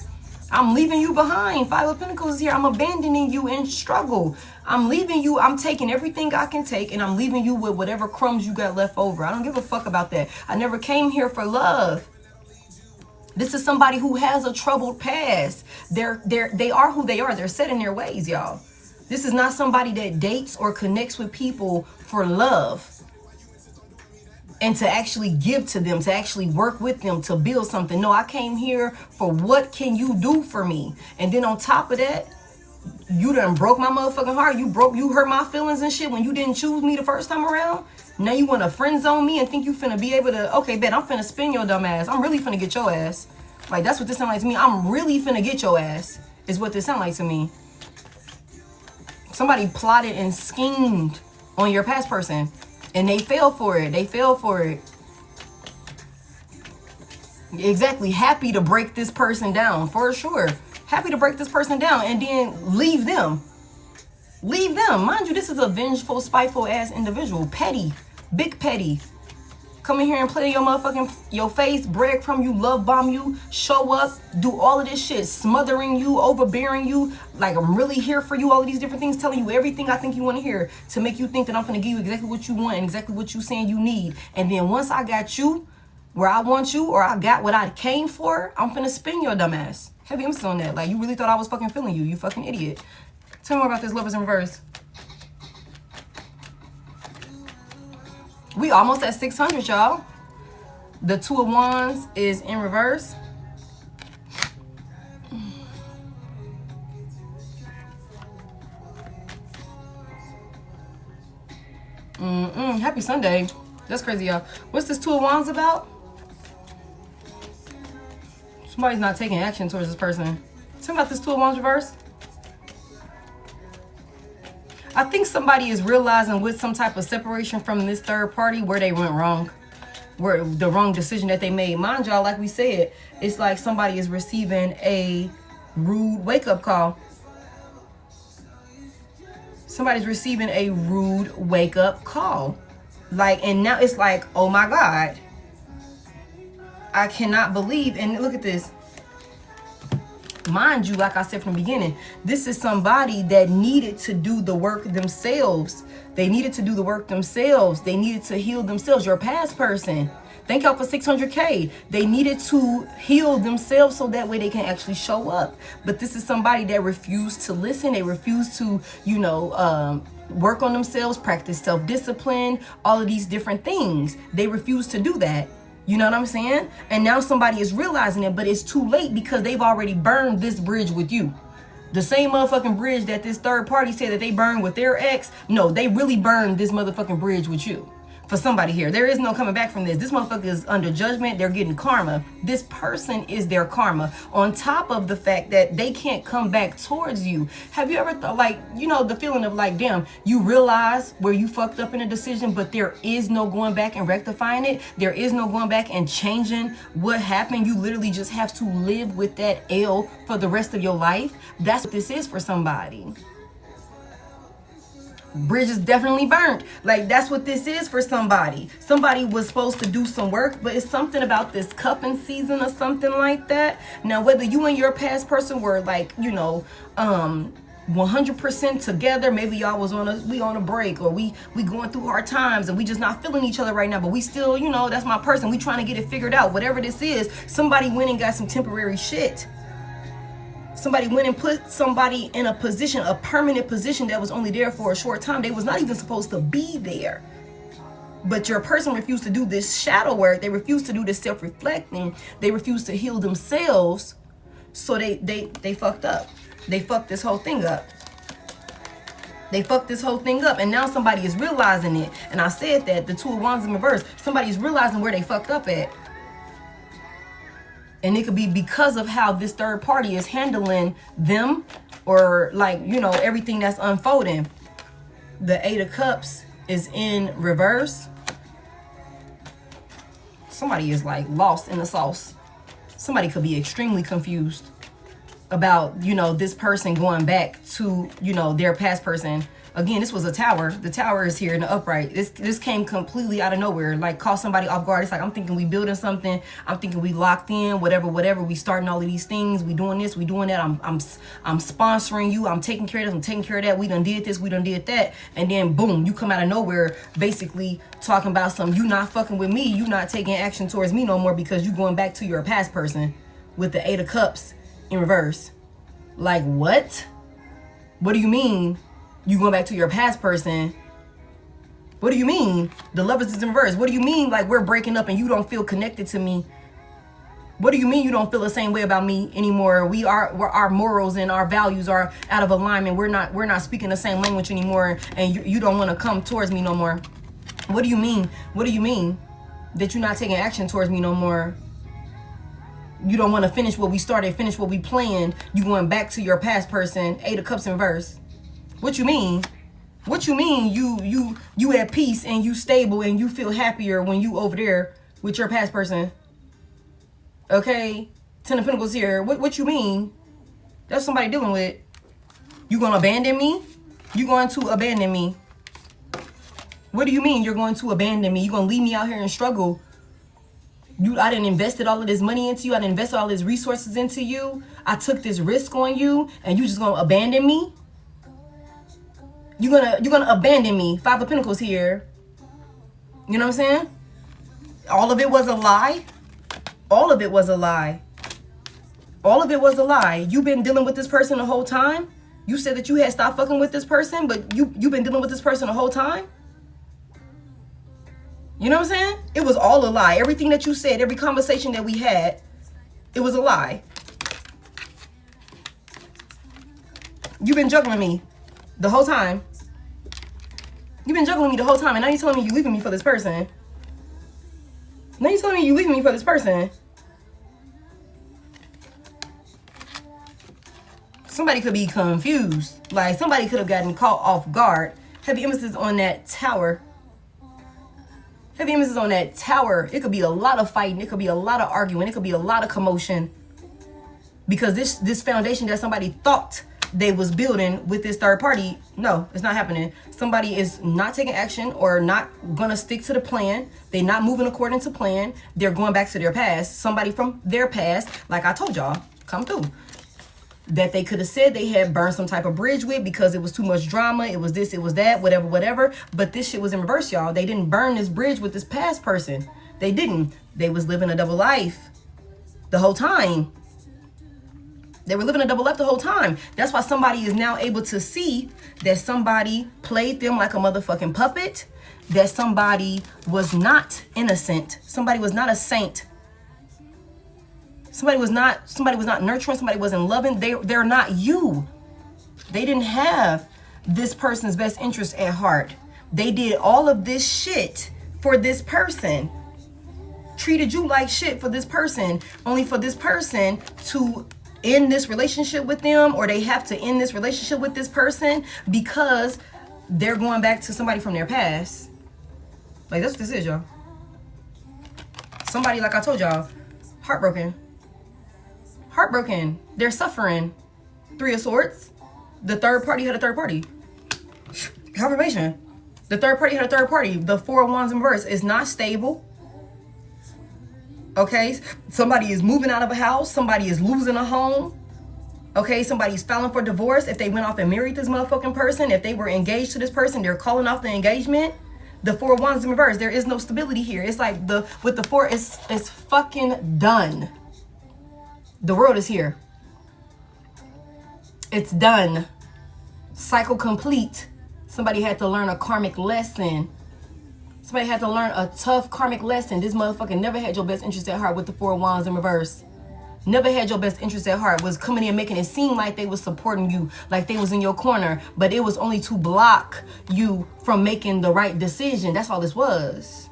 I'm leaving you behind. Five of Pentacles is here. I'm abandoning you in struggle. I'm leaving you. I'm taking everything I can take and I'm leaving you with whatever crumbs you got left over. I don't give a fuck about that. I never came here for love. This is somebody who has a troubled past. They are who they are. They're set in their ways, y'all. This is not somebody that dates or connects with people for love. And to actually give to them, to actually work with them, to build something. No, I came here for what can you do for me? And then on top of that, you done broke my motherfucking heart. You hurt my feelings and shit when you didn't choose me the first time around. Now you want to friend zone me and think you finna be able to, okay, bet I'm finna spin your dumb ass. I'm really finna get your ass. Like, that's what this sound like to me. I'm really finna get your ass, is what this sound like to me. Somebody plotted and schemed on your past person. And they fell for it. They fell for it. Exactly. Happy to break this person down, for sure. Happy to break this person down and then leave them. Leave them. Mind you, this is a vengeful, spiteful ass individual. Petty. Big petty. Come in here and play your face, brag from you, love bomb you, show up, do all of this shit, smothering you, overbearing you, like I'm really here for you, all of these different things, telling you everything I think you want to hear to make you think that I'm gonna give you exactly what you want and exactly what you saying you need. And then once I got you where I want you, or I got what I came for, I'm finna spin your dumb ass. Heavy emphasis on that. Like, you really thought I was fucking feeling you, you fucking idiot. Tell me more about this Lovers in Reverse. We almost at 600, y'all. The Two of Wands is in reverse. Happy Sunday. That's crazy, y'all. What's this Two of Wands about? Somebody's not taking action towards this person. Tell me about this Two of Wands reverse. I think somebody is realizing with some type of separation from this third party where they went wrong, where the wrong decision that they made. Mind y'all, like we said, it's like somebody is receiving a rude wake-up call. Somebody's receiving a rude wake-up call. Like, and now it's like, oh my God, I cannot believe. And look at this. Mind you, like I said from the beginning, this is somebody that needed to do the work themselves. They needed to do the work themselves. They needed to heal themselves. Your past person. Thank y'all for 600K. They needed to heal themselves so that way they can actually show up. But this is somebody that refused to listen. They refused to, you know, work on themselves, practice self-discipline, all of these different things. They refused to do that. You know what I'm saying? And now somebody is realizing it, but it's too late because they've already burned this bridge with you. The same motherfucking bridge that this third party said that they burned with their ex. No, they really burned this motherfucking bridge with you. For somebody here, there is no coming back from this. This motherfucker is under judgment. They're getting karma. This person is their karma. On top of the fact that they can't come back towards you. Have you ever thought, like, you know, the feeling of like, damn, you realize where you fucked up in a decision, but there is no going back and rectifying it. There is no going back and changing what happened. You literally just have to live with that L for the rest of your life. That's what this is for somebody. Bridge is definitely burnt. Like, that's what this is for somebody. Somebody was supposed to do some work, but it's something about this cupping season or something like that. Now, whether you and your past person were like, you know, 100% together, maybe y'all was on a break, or we going through hard times and we just not feeling each other right now, but we still, you know, that's my person. We trying to get it figured out. Whatever this is, somebody went and got some temporary shit. Somebody went and put somebody in a position, a permanent position that was only there for a short time. They was not even supposed to be there. But your person refused to do this shadow work. They refused to do this self-reflecting. They refused to heal themselves. So they fucked up. They fucked this whole thing up. They fucked this whole thing up. And now somebody is realizing it. And I said that, the Two of Wands in reverse. Somebody is realizing where they fucked up at. And it could be because of how this third party is handling them, or like, you know, everything that's unfolding. The Eight of Cups is in reverse. Somebody is like lost in the sauce. Somebody could be extremely confused about, you know, this person going back to, you know, their past person. Again, this was a tower. The tower is here in the upright. This came completely out of nowhere. Like, caught somebody off guard. It's like, I'm thinking we building something. I'm thinking we locked in, whatever. We starting all of these things. We doing this, we doing that. I'm sponsoring you. I'm taking care of this, I'm taking care of that. We done did this, we done did that. And then boom, you come out of nowhere basically talking about something. You not fucking with me. You not taking action towards me no more because you going back to your past person with the Eight of Cups in reverse. Like, what? What do you mean? You going back to your past person? What do you mean? The Lovers is in reverse. What do you mean, like, we're breaking up and you don't feel connected to me? What do you mean you don't feel the same way about me anymore? Our morals and our values are out of alignment. We're not speaking the same language anymore, and you don't want to come towards me no more. What do you mean? What do you mean that you're not taking action towards me no more? You don't want to finish what we started, finish what we planned. You going back to your past person. Eight of Cups in reverse. What you mean? What you mean you at peace and you stable and you feel happier when you over there with your past person? Okay? Ten of Pentacles here. What you mean? That's somebody dealing with. You gonna abandon me? You going to abandon me? What do you mean you're going to abandon me? You gonna leave me out here and struggle? I didn't invested all of this money into you. I didn't invest all these resources into you. I took this risk on you, and you just gonna abandon me? You're gonna abandon me. Five of Pentacles here. You know what I'm saying? All of it was a lie. All of it was a lie. All of it was a lie. You've been dealing with this person the whole time. You said that you had stopped fucking with this person, but you've been dealing with this person the whole time. You know what I'm saying? It was all a lie. Everything that you said, every conversation that we had, it was a lie. You've been juggling me the whole time. You've been juggling me the whole time, and now you're telling me you're leaving me for this person. Now you're telling me you're leaving me for this person. Somebody could be confused. Like, somebody could have gotten caught off guard. Heavy emphasis on that tower. Heavy emphasis on that tower. It could be a lot of fighting. It could be a lot of arguing. It could be a lot of commotion. Because this foundation that somebody thought they was building with this third party, no, it's not happening. Somebody is not taking action or not going to stick to the plan. They're not moving according to plan. They're going back to their past. Somebody from their past, like I told y'all, come through. That they could have said they had burned some type of bridge with because it was too much drama. It was this, it was that, whatever. But this shit was in reverse, y'all. They didn't burn this bridge with this past person. They didn't. They was living a double life the whole time. They were living a double life the whole time. That's why somebody is now able to see that somebody played them like a motherfucking puppet. That somebody was not innocent. Somebody was not a saint. Somebody was not nurturing. Somebody wasn't loving. They're not you. They didn't have this person's best interest at heart. They did all of this shit for this person. Treated you like shit for this person. Only for this person to end this relationship with them, or they have to end this relationship with this person because they're going back to somebody from their past. Like, that's what this is, y'all. Somebody, like I told y'all, heartbroken. Heartbroken. They're suffering. Three of Swords. The third party had a third party. Confirmation. The third party had a third party. The Four of Wands in reverse is not stable. Okay? Somebody is moving out of a house. Somebody is losing a home. Okay? Somebody's filing for divorce. If they went off and married this motherfucking person, if they were engaged to this person, they're calling off the engagement. The Four of Wands in reverse. There is no stability here. It's like with the four, it's fucking done. The world is here. It's done. Cycle complete. Somebody had to learn a karmic lesson. Somebody had to learn a tough karmic lesson. This motherfucker never had your best interest at heart with the Four of Wands in reverse. Never had your best interest at heart. Was coming in making it seem like they was supporting you, like they was in your corner, but it was only to block you from making the right decision. That's all this was.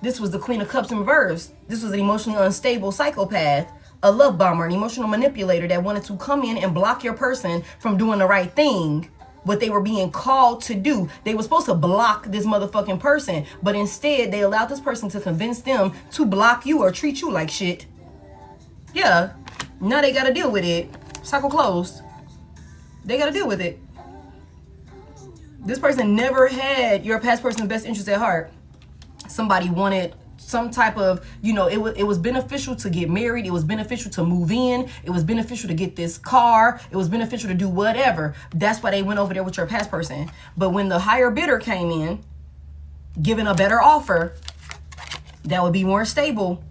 This was the Queen of Cups in reverse. This was an emotionally unstable psychopath. A love bomber, an emotional manipulator that wanted to come in and block your person from doing the right thing. What they were being called to do. They were supposed to block this motherfucking person, but instead they allowed this person to convince them to block you or treat you like shit. Yeah, now they gotta deal with it. Cycle closed. They gotta deal with it. This person never had your past person's best interest at heart. Somebody wanted some type of, it was beneficial to get married. It was beneficial to move in. It was beneficial to get this car. It was beneficial to do whatever. That's why they went over there with your past person. But when the higher bidder came in, giving a better offer, that would be more stable.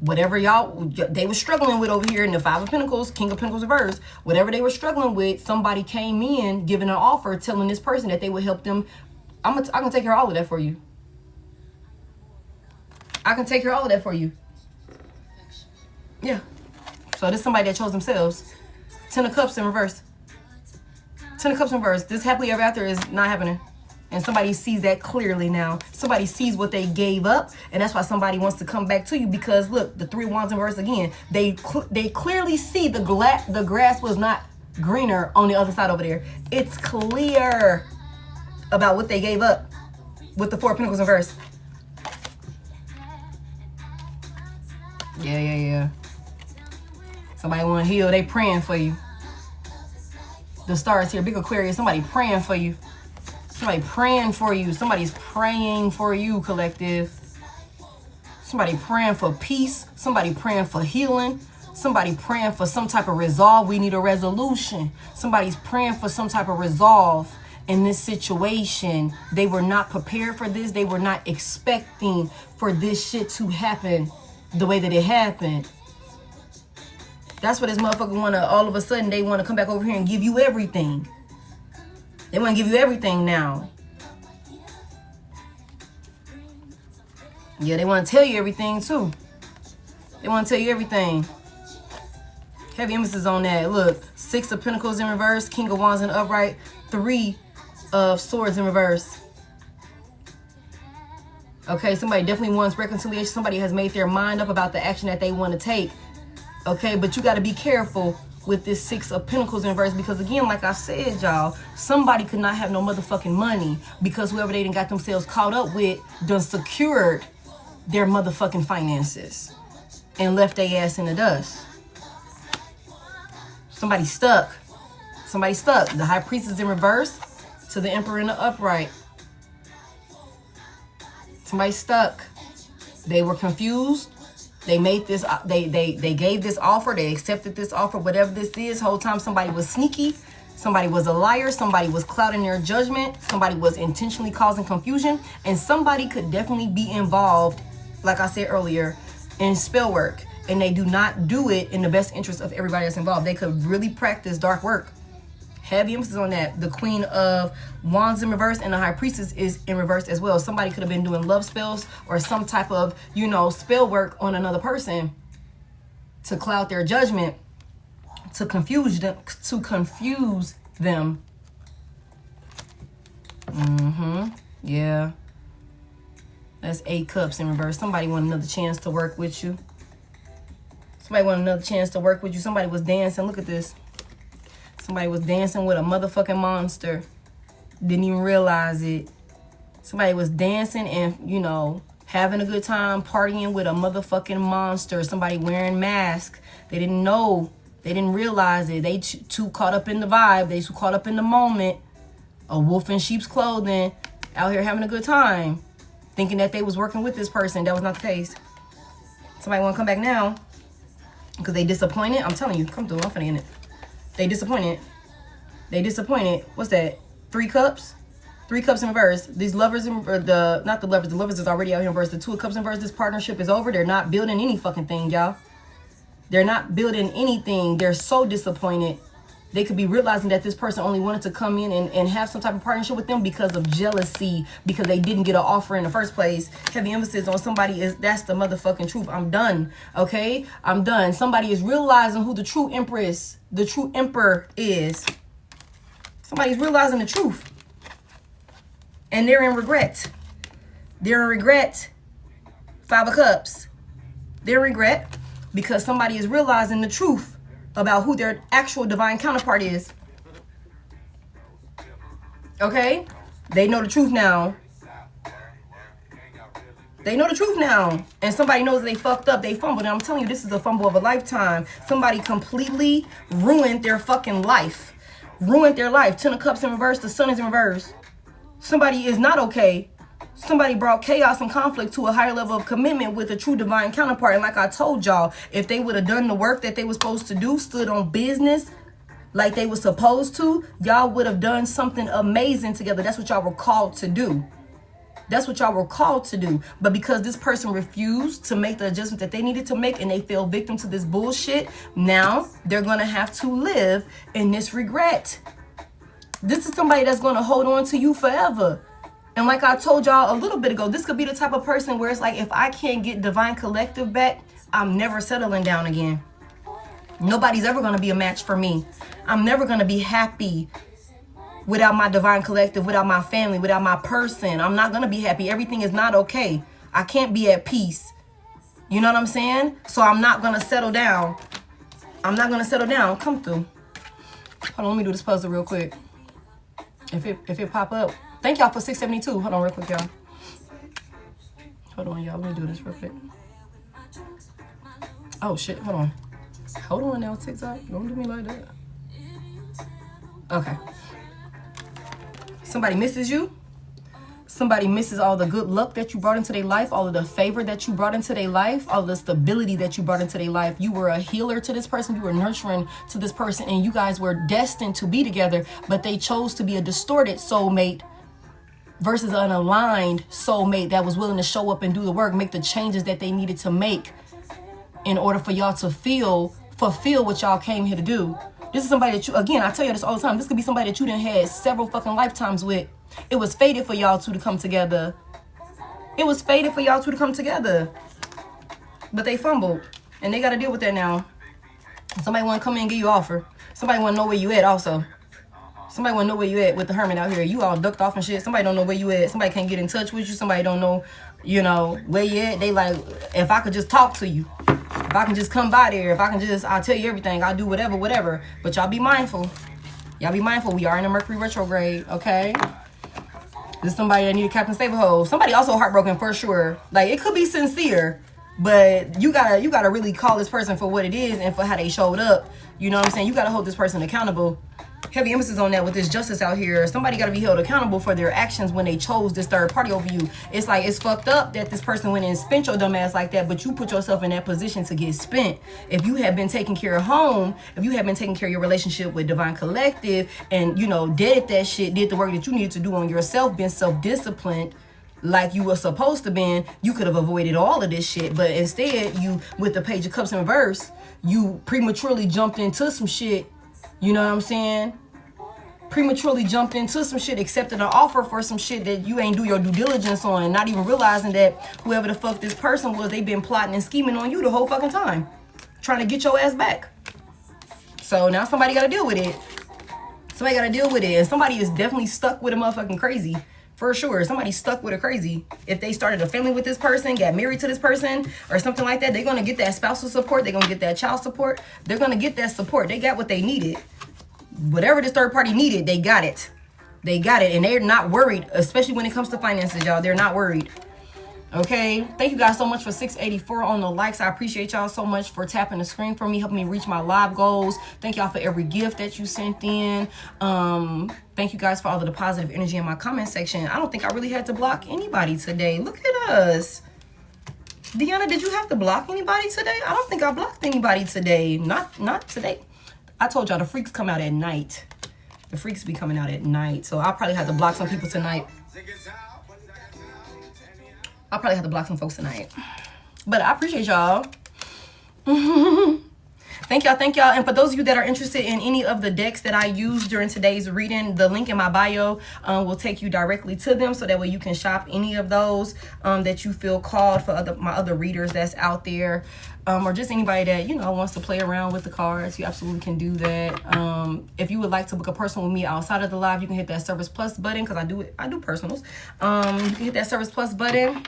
Whatever they were struggling with over here in the Five of Pentacles, King of Pentacles reverse, whatever they were struggling with, somebody came in giving an offer, telling this person that they would help them. I can take care of all of that for you. I can take care of all of that for you. Yeah. So this is somebody that chose themselves. Ten of Cups in reverse. Ten of Cups in reverse. This happily ever after is not happening. And somebody sees that clearly now. Somebody sees what they gave up. And that's why somebody wants to come back to you. Because look, the Three of Wands in reverse again. They clearly see the grass was not greener on the other side over there. It's clear about what they gave up with the Four of Pentacles in reverse. Yeah. Somebody want to heal. They praying for you. The stars here. Big Aquarius. Somebody praying for you. Somebody praying for you. Somebody's praying for you, collective. Somebody praying for peace. Somebody praying for healing. Somebody praying for some type of resolve. We need a resolution. Somebody's praying for some type of resolve in this situation. They were not prepared for this. They were not expecting for this shit to happen the way that it happened. That's what this motherfucker want to, all of a sudden, they want to come back over here and give you everything. They want to give you everything now. Yeah, they want to tell you everything, too. They want to tell you everything. Heavy emphasis on that. Look, 6 of Pentacles in reverse, King of Wands in the upright, 3 of Swords in reverse. Okay, somebody definitely wants reconciliation. Somebody has made their mind up about the action that they want to take. Okay, but you got to be careful with this 6 of Pentacles in reverse, because again, like I said, y'all, somebody could not have no motherfucking money because whoever they done got themselves caught up with done secured their motherfucking finances and left their ass in the dust. Somebody stuck. Somebody stuck. The High Priestess in reverse to the Emperor in the upright. Somebody stuck. They were confused. They made this, they gave this offer, they accepted this offer, whatever this is. Whole time somebody was sneaky, somebody was a liar, somebody was clouding their judgment, somebody was intentionally causing confusion, and somebody could definitely be involved, like I said earlier, in spell work. And they do not do it in the best interest of everybody that's involved. They could really practice dark work. Heavy emphasis on that. The Queen of Wands in reverse and the High Priestess is in reverse as well. Somebody could have been doing love spells or some type of, you know, spell work on another person to cloud their judgment, to confuse them, Yeah. That's 8 Cups in reverse. Somebody want another chance to work with you. Somebody want another chance to work with you. Somebody was dancing. Look at this. Somebody was dancing with a motherfucking monster. Didn't even realize it. Somebody was dancing and, you know, having a good time, partying with a motherfucking monster. Somebody wearing masks. They didn't know. They didn't realize it. They too caught up in the vibe. They too caught up in the moment. A wolf in sheep's clothing. Out here having a good time. Thinking that they was working with this person. That was not the case. Somebody want to come back now. Because they disappointed. I'm telling you. Come through. I'm finna end it. They disappointed. They disappointed. What's that? 3 Cups? 3 Cups in reverse. These lovers, not the lovers. The lovers is already out here in reverse. The 2 of Cups in reverse. This partnership is over. They're not building any fucking thing, y'all. They're not building anything. They're so disappointed. They could be realizing that this person only wanted to come in and have some type of partnership with them because of jealousy, because they didn't get an offer in the first place. Heavy emphasis on somebody is, that's the motherfucking truth. I'm done, okay? I'm done. Somebody is realizing who the true empress, the true emperor is. Somebody's realizing the truth. And they're in regret. They're in regret. 5 of Cups. They're in regret because somebody is realizing the truth about who their actual divine counterpart is. Okay? They know the truth now. They know the truth now. And somebody knows they fucked up. They fumbled. And I'm telling you, this is a fumble of a lifetime. Somebody completely ruined their fucking life. Ruined their life. 10 of Cups in reverse. The Sun is in reverse. Somebody is not okay. Somebody brought chaos and conflict to a higher level of commitment with a true divine counterpart. And like I told y'all, if they would have done the work that they were supposed to do, stood on business like they were supposed to, y'all would have done something amazing together. That's what y'all were called to do. That's what y'all were called to do. But because this person refused to make the adjustment that they needed to make and they fell victim to this bullshit, now they're going to have to live in this regret. This is somebody that's going to hold on to you forever. And like I told y'all a little bit ago, this could be the type of person where it's like, if I can't get divine collective back, I'm never settling down again. Nobody's ever going to be a match for me. I'm never going to be happy without my divine collective, without my family, without my person. I'm not going to be happy. Everything is not okay. I can't be at peace. You know what I'm saying? So I'm not going to settle down. I'm not going to settle down. Come through. Hold on, let me do this puzzle real quick. If it pop up. Thank y'all for 672. Hold on real quick, y'all. Hold on, y'all. Let me do this real quick. Oh, shit. Hold on. Hold on now, TikTok. Don't do me like that. Okay. Somebody misses you. Somebody misses all the good luck that you brought into their life, all of the favor that you brought into their life, all of the stability that you brought into their life. You were a healer to this person. You were nurturing to this person, and you guys were destined to be together, but they chose to be a distorted soulmate versus an aligned soulmate that was willing to show up and do the work, make the changes that they needed to make in order for y'all to fulfill what y'all came here to do. This is somebody that you, again, I tell you this all the time, this could be somebody that you done had several fucking lifetimes with. It was fated for y'all two to come together. It was fated for y'all two to come together. But they fumbled. And they got to deal with that now. Somebody want to come in and give you an offer. Somebody want to know where you at also. Somebody want to know where you at with the hermit out here. You all ducked off and shit. Somebody don't know where you at. Somebody can't get in touch with you. Somebody don't know, you know, where you at. They like, if I could just talk to you. If I can just come by there. If I can just, I'll tell you everything. I'll do whatever. But y'all be mindful. Y'all be mindful. We are in a Mercury retrograde, okay? This is somebody that needed Captain Save-A-Hole. Somebody also heartbroken for sure. Like, it could be sincere, but you gotta really call this person for what it is and for how they showed up. You know what I'm saying? You gotta hold this person accountable. Heavy emphasis on that with this justice out here. Somebody gotta be held accountable for their actions when they chose this third party over you. It's like, it's fucked up that this person went and spent your dumb ass like that, but you put yourself in that position to get spent. If you have been taking care of home, if you have been taking care of your relationship with Divine Collective and, you know, did that shit, did the work that you needed to do on yourself, been self-disciplined like you were supposed to be, you could have avoided all of this shit. But instead, you, with the Page of Cups in reverse, you prematurely jumped into some shit. You know what I'm saying? Prematurely jumped into some shit, accepted an offer for some shit that you ain't do your due diligence on, not even realizing that whoever the fuck this person was, they been plotting and scheming on you the whole fucking time, trying to get your ass back. So now somebody got to deal with it. Somebody got to deal with it. And somebody is definitely stuck with a motherfucking crazy. For sure. Somebody's stuck with a crazy. If they started a family with this person, got married to this person, or something like that, they're going to get that spousal support. They're going to get that child support. They're going to get that support. They got what they needed. Whatever this third party needed, they got it. They got it. And they're not worried, especially when it comes to finances, y'all. They're not worried. Okay. Thank you guys so much for 684 on the likes. I appreciate y'all so much for tapping the screen for me, helping me reach my live goals. Thank y'all for every gift that you sent in. Thank you guys for all of the positive energy in my comment section. I don't think I really had to block anybody today. Look at us. Deanna, did you have to block anybody today? I don't think I blocked anybody today. Not today. I told y'all the freaks come out at night. The freaks be coming out at night. So I'll probably have to block some people tonight. I'll probably have to block some folks tonight. But I appreciate y'all. Thank y'all. And for those of you that are interested in any of the decks that I used during today's reading, the link in my bio will take you directly to them. So that way you can shop any of those that you feel called for my other readers that's out there. Or just anybody that, you know, wants to play around with the cards. You absolutely can do that. If you would like to book a personal with me outside of the live, you can hit that Service Plus button, because I do personals. You can hit that Service Plus button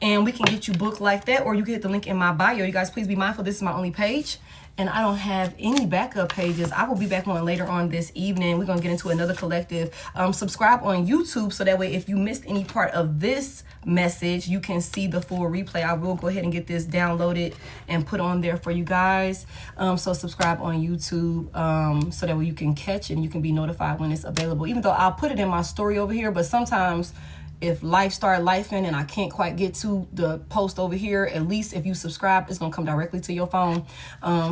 and we can get you booked like that. Or you can hit the link in my bio. You guys, please be mindful, this is my only page and I don't have any backup pages. I will be back on later on this evening. We're gonna get into another collective. Subscribe on YouTube so that way if you missed any part of this message, you can see the full replay. I will go ahead and get this downloaded and put on there for you guys. So subscribe on YouTube so that way you can catch and you can be notified when it's available. Even though I'll put it in my story over here, but sometimes if life start lifing and I can't quite get to the post over here, at least if you subscribe, it's gonna come directly to your phone.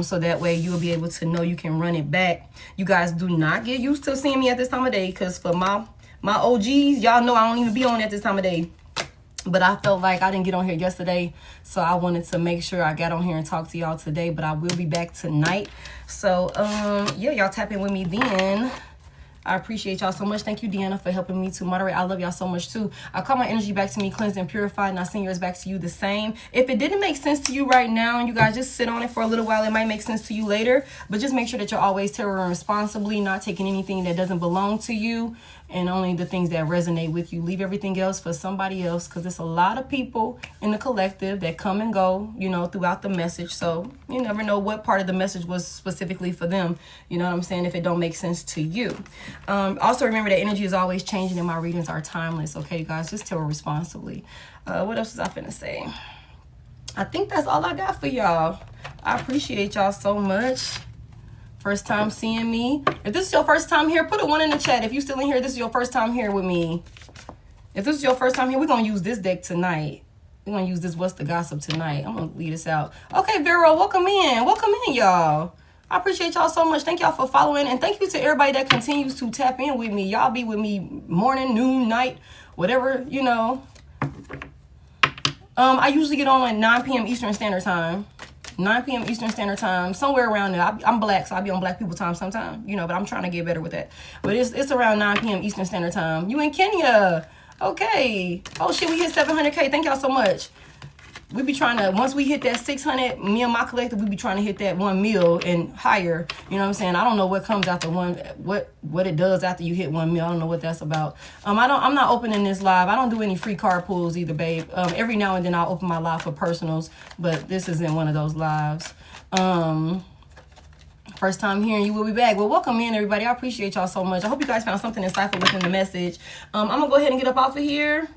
So that way you'll be able to know you can run it back. You guys do not get used to seeing me at this time of day, because for my OGs, y'all know I don't even be on at this time of day. But I felt like I didn't get on here yesterday, so I wanted to make sure I got on here and talk to y'all today. But I will be back tonight. So yeah, y'all tap in with me then. I appreciate y'all so much. Thank you, Deanna, for helping me to moderate. I love y'all so much too. I call my energy back to me, cleansed and purified, and I send yours back to you the same. If it didn't make sense to you right now, and you guys just sit on it for a little while, it might make sense to you later. But just make sure that you're always tarot responsibly, not taking anything that doesn't belong to you, and only the things that resonate with you. Leave everything else for somebody else, because there's a lot of people in the collective that come and go, you know, throughout the message. So you never know what part of the message was specifically for them. You know what I'm saying? If it don't make sense to you. Also remember that energy is always changing and my readings are timeless. Okay, you guys, just tarot responsibly. What else was I finna say? I think that's all I got for y'all. I appreciate y'all so much. First time seeing me. If this is your first time here, put a 1 in the chat. If you're still in here, this is your first time here with me. If this is your first time here, we're going to use this deck tonight. We're going to use this What's the Gossip tonight. I'm going to lead us out. Okay, Vero, welcome in. Welcome in, y'all. I appreciate y'all so much. Thank y'all for following. And thank you to everybody that continues to tap in with me. Y'all be with me morning, noon, night, whatever, you know. I usually get on at 9 p.m. Eastern Standard Time. 9 p.m. Eastern Standard Time, somewhere around there. I'm black, so I'll be on black people time sometime, you know, but I'm trying to get better with that. But it's around 9 p.m. Eastern Standard Time. You in Kenya. Okay. Oh, shit, we hit 700K. Thank y'all so much. We be trying to, once we hit that 600, me and my collective, we be trying to hit that 1 mil and higher. You know what I'm saying? I don't know what comes after what it does after you hit 1 mil. I don't know what that's about. I'm not opening this live. I don't do any free card pulls either, babe. Every now and then I'll open my live for personals, but this isn't one of those lives. First time hearing you, will be back. Well, welcome in, everybody. I appreciate y'all so much. I hope you guys found something insightful within the message. I'm gonna go ahead and get up off of here.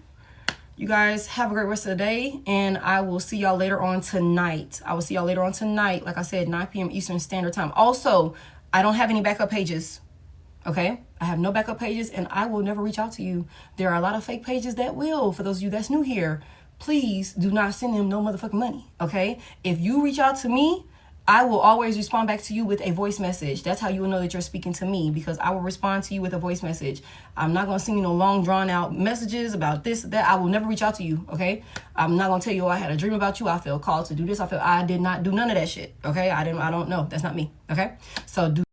You guys have a great rest of the day, and I will see y'all later on tonight. Like I said, 9 p.m. Eastern Standard Time. Also, I don't have any backup pages, okay? I have no backup pages, and I will never reach out to you. There are a lot of fake pages that will. For those of you that's new here, please do not send them no motherfucking money, okay? If you reach out to me, I will always respond back to you with a voice message. That's how you will know that you're speaking to me, because I will respond to you with a voice message. I'm not going to send you no long drawn out messages about this, that. I will never reach out to you, okay? I'm not going to tell you, oh, I had a dream about you. I felt called to do this. I did not do none of that shit, okay? I don't know. That's not me, okay? So do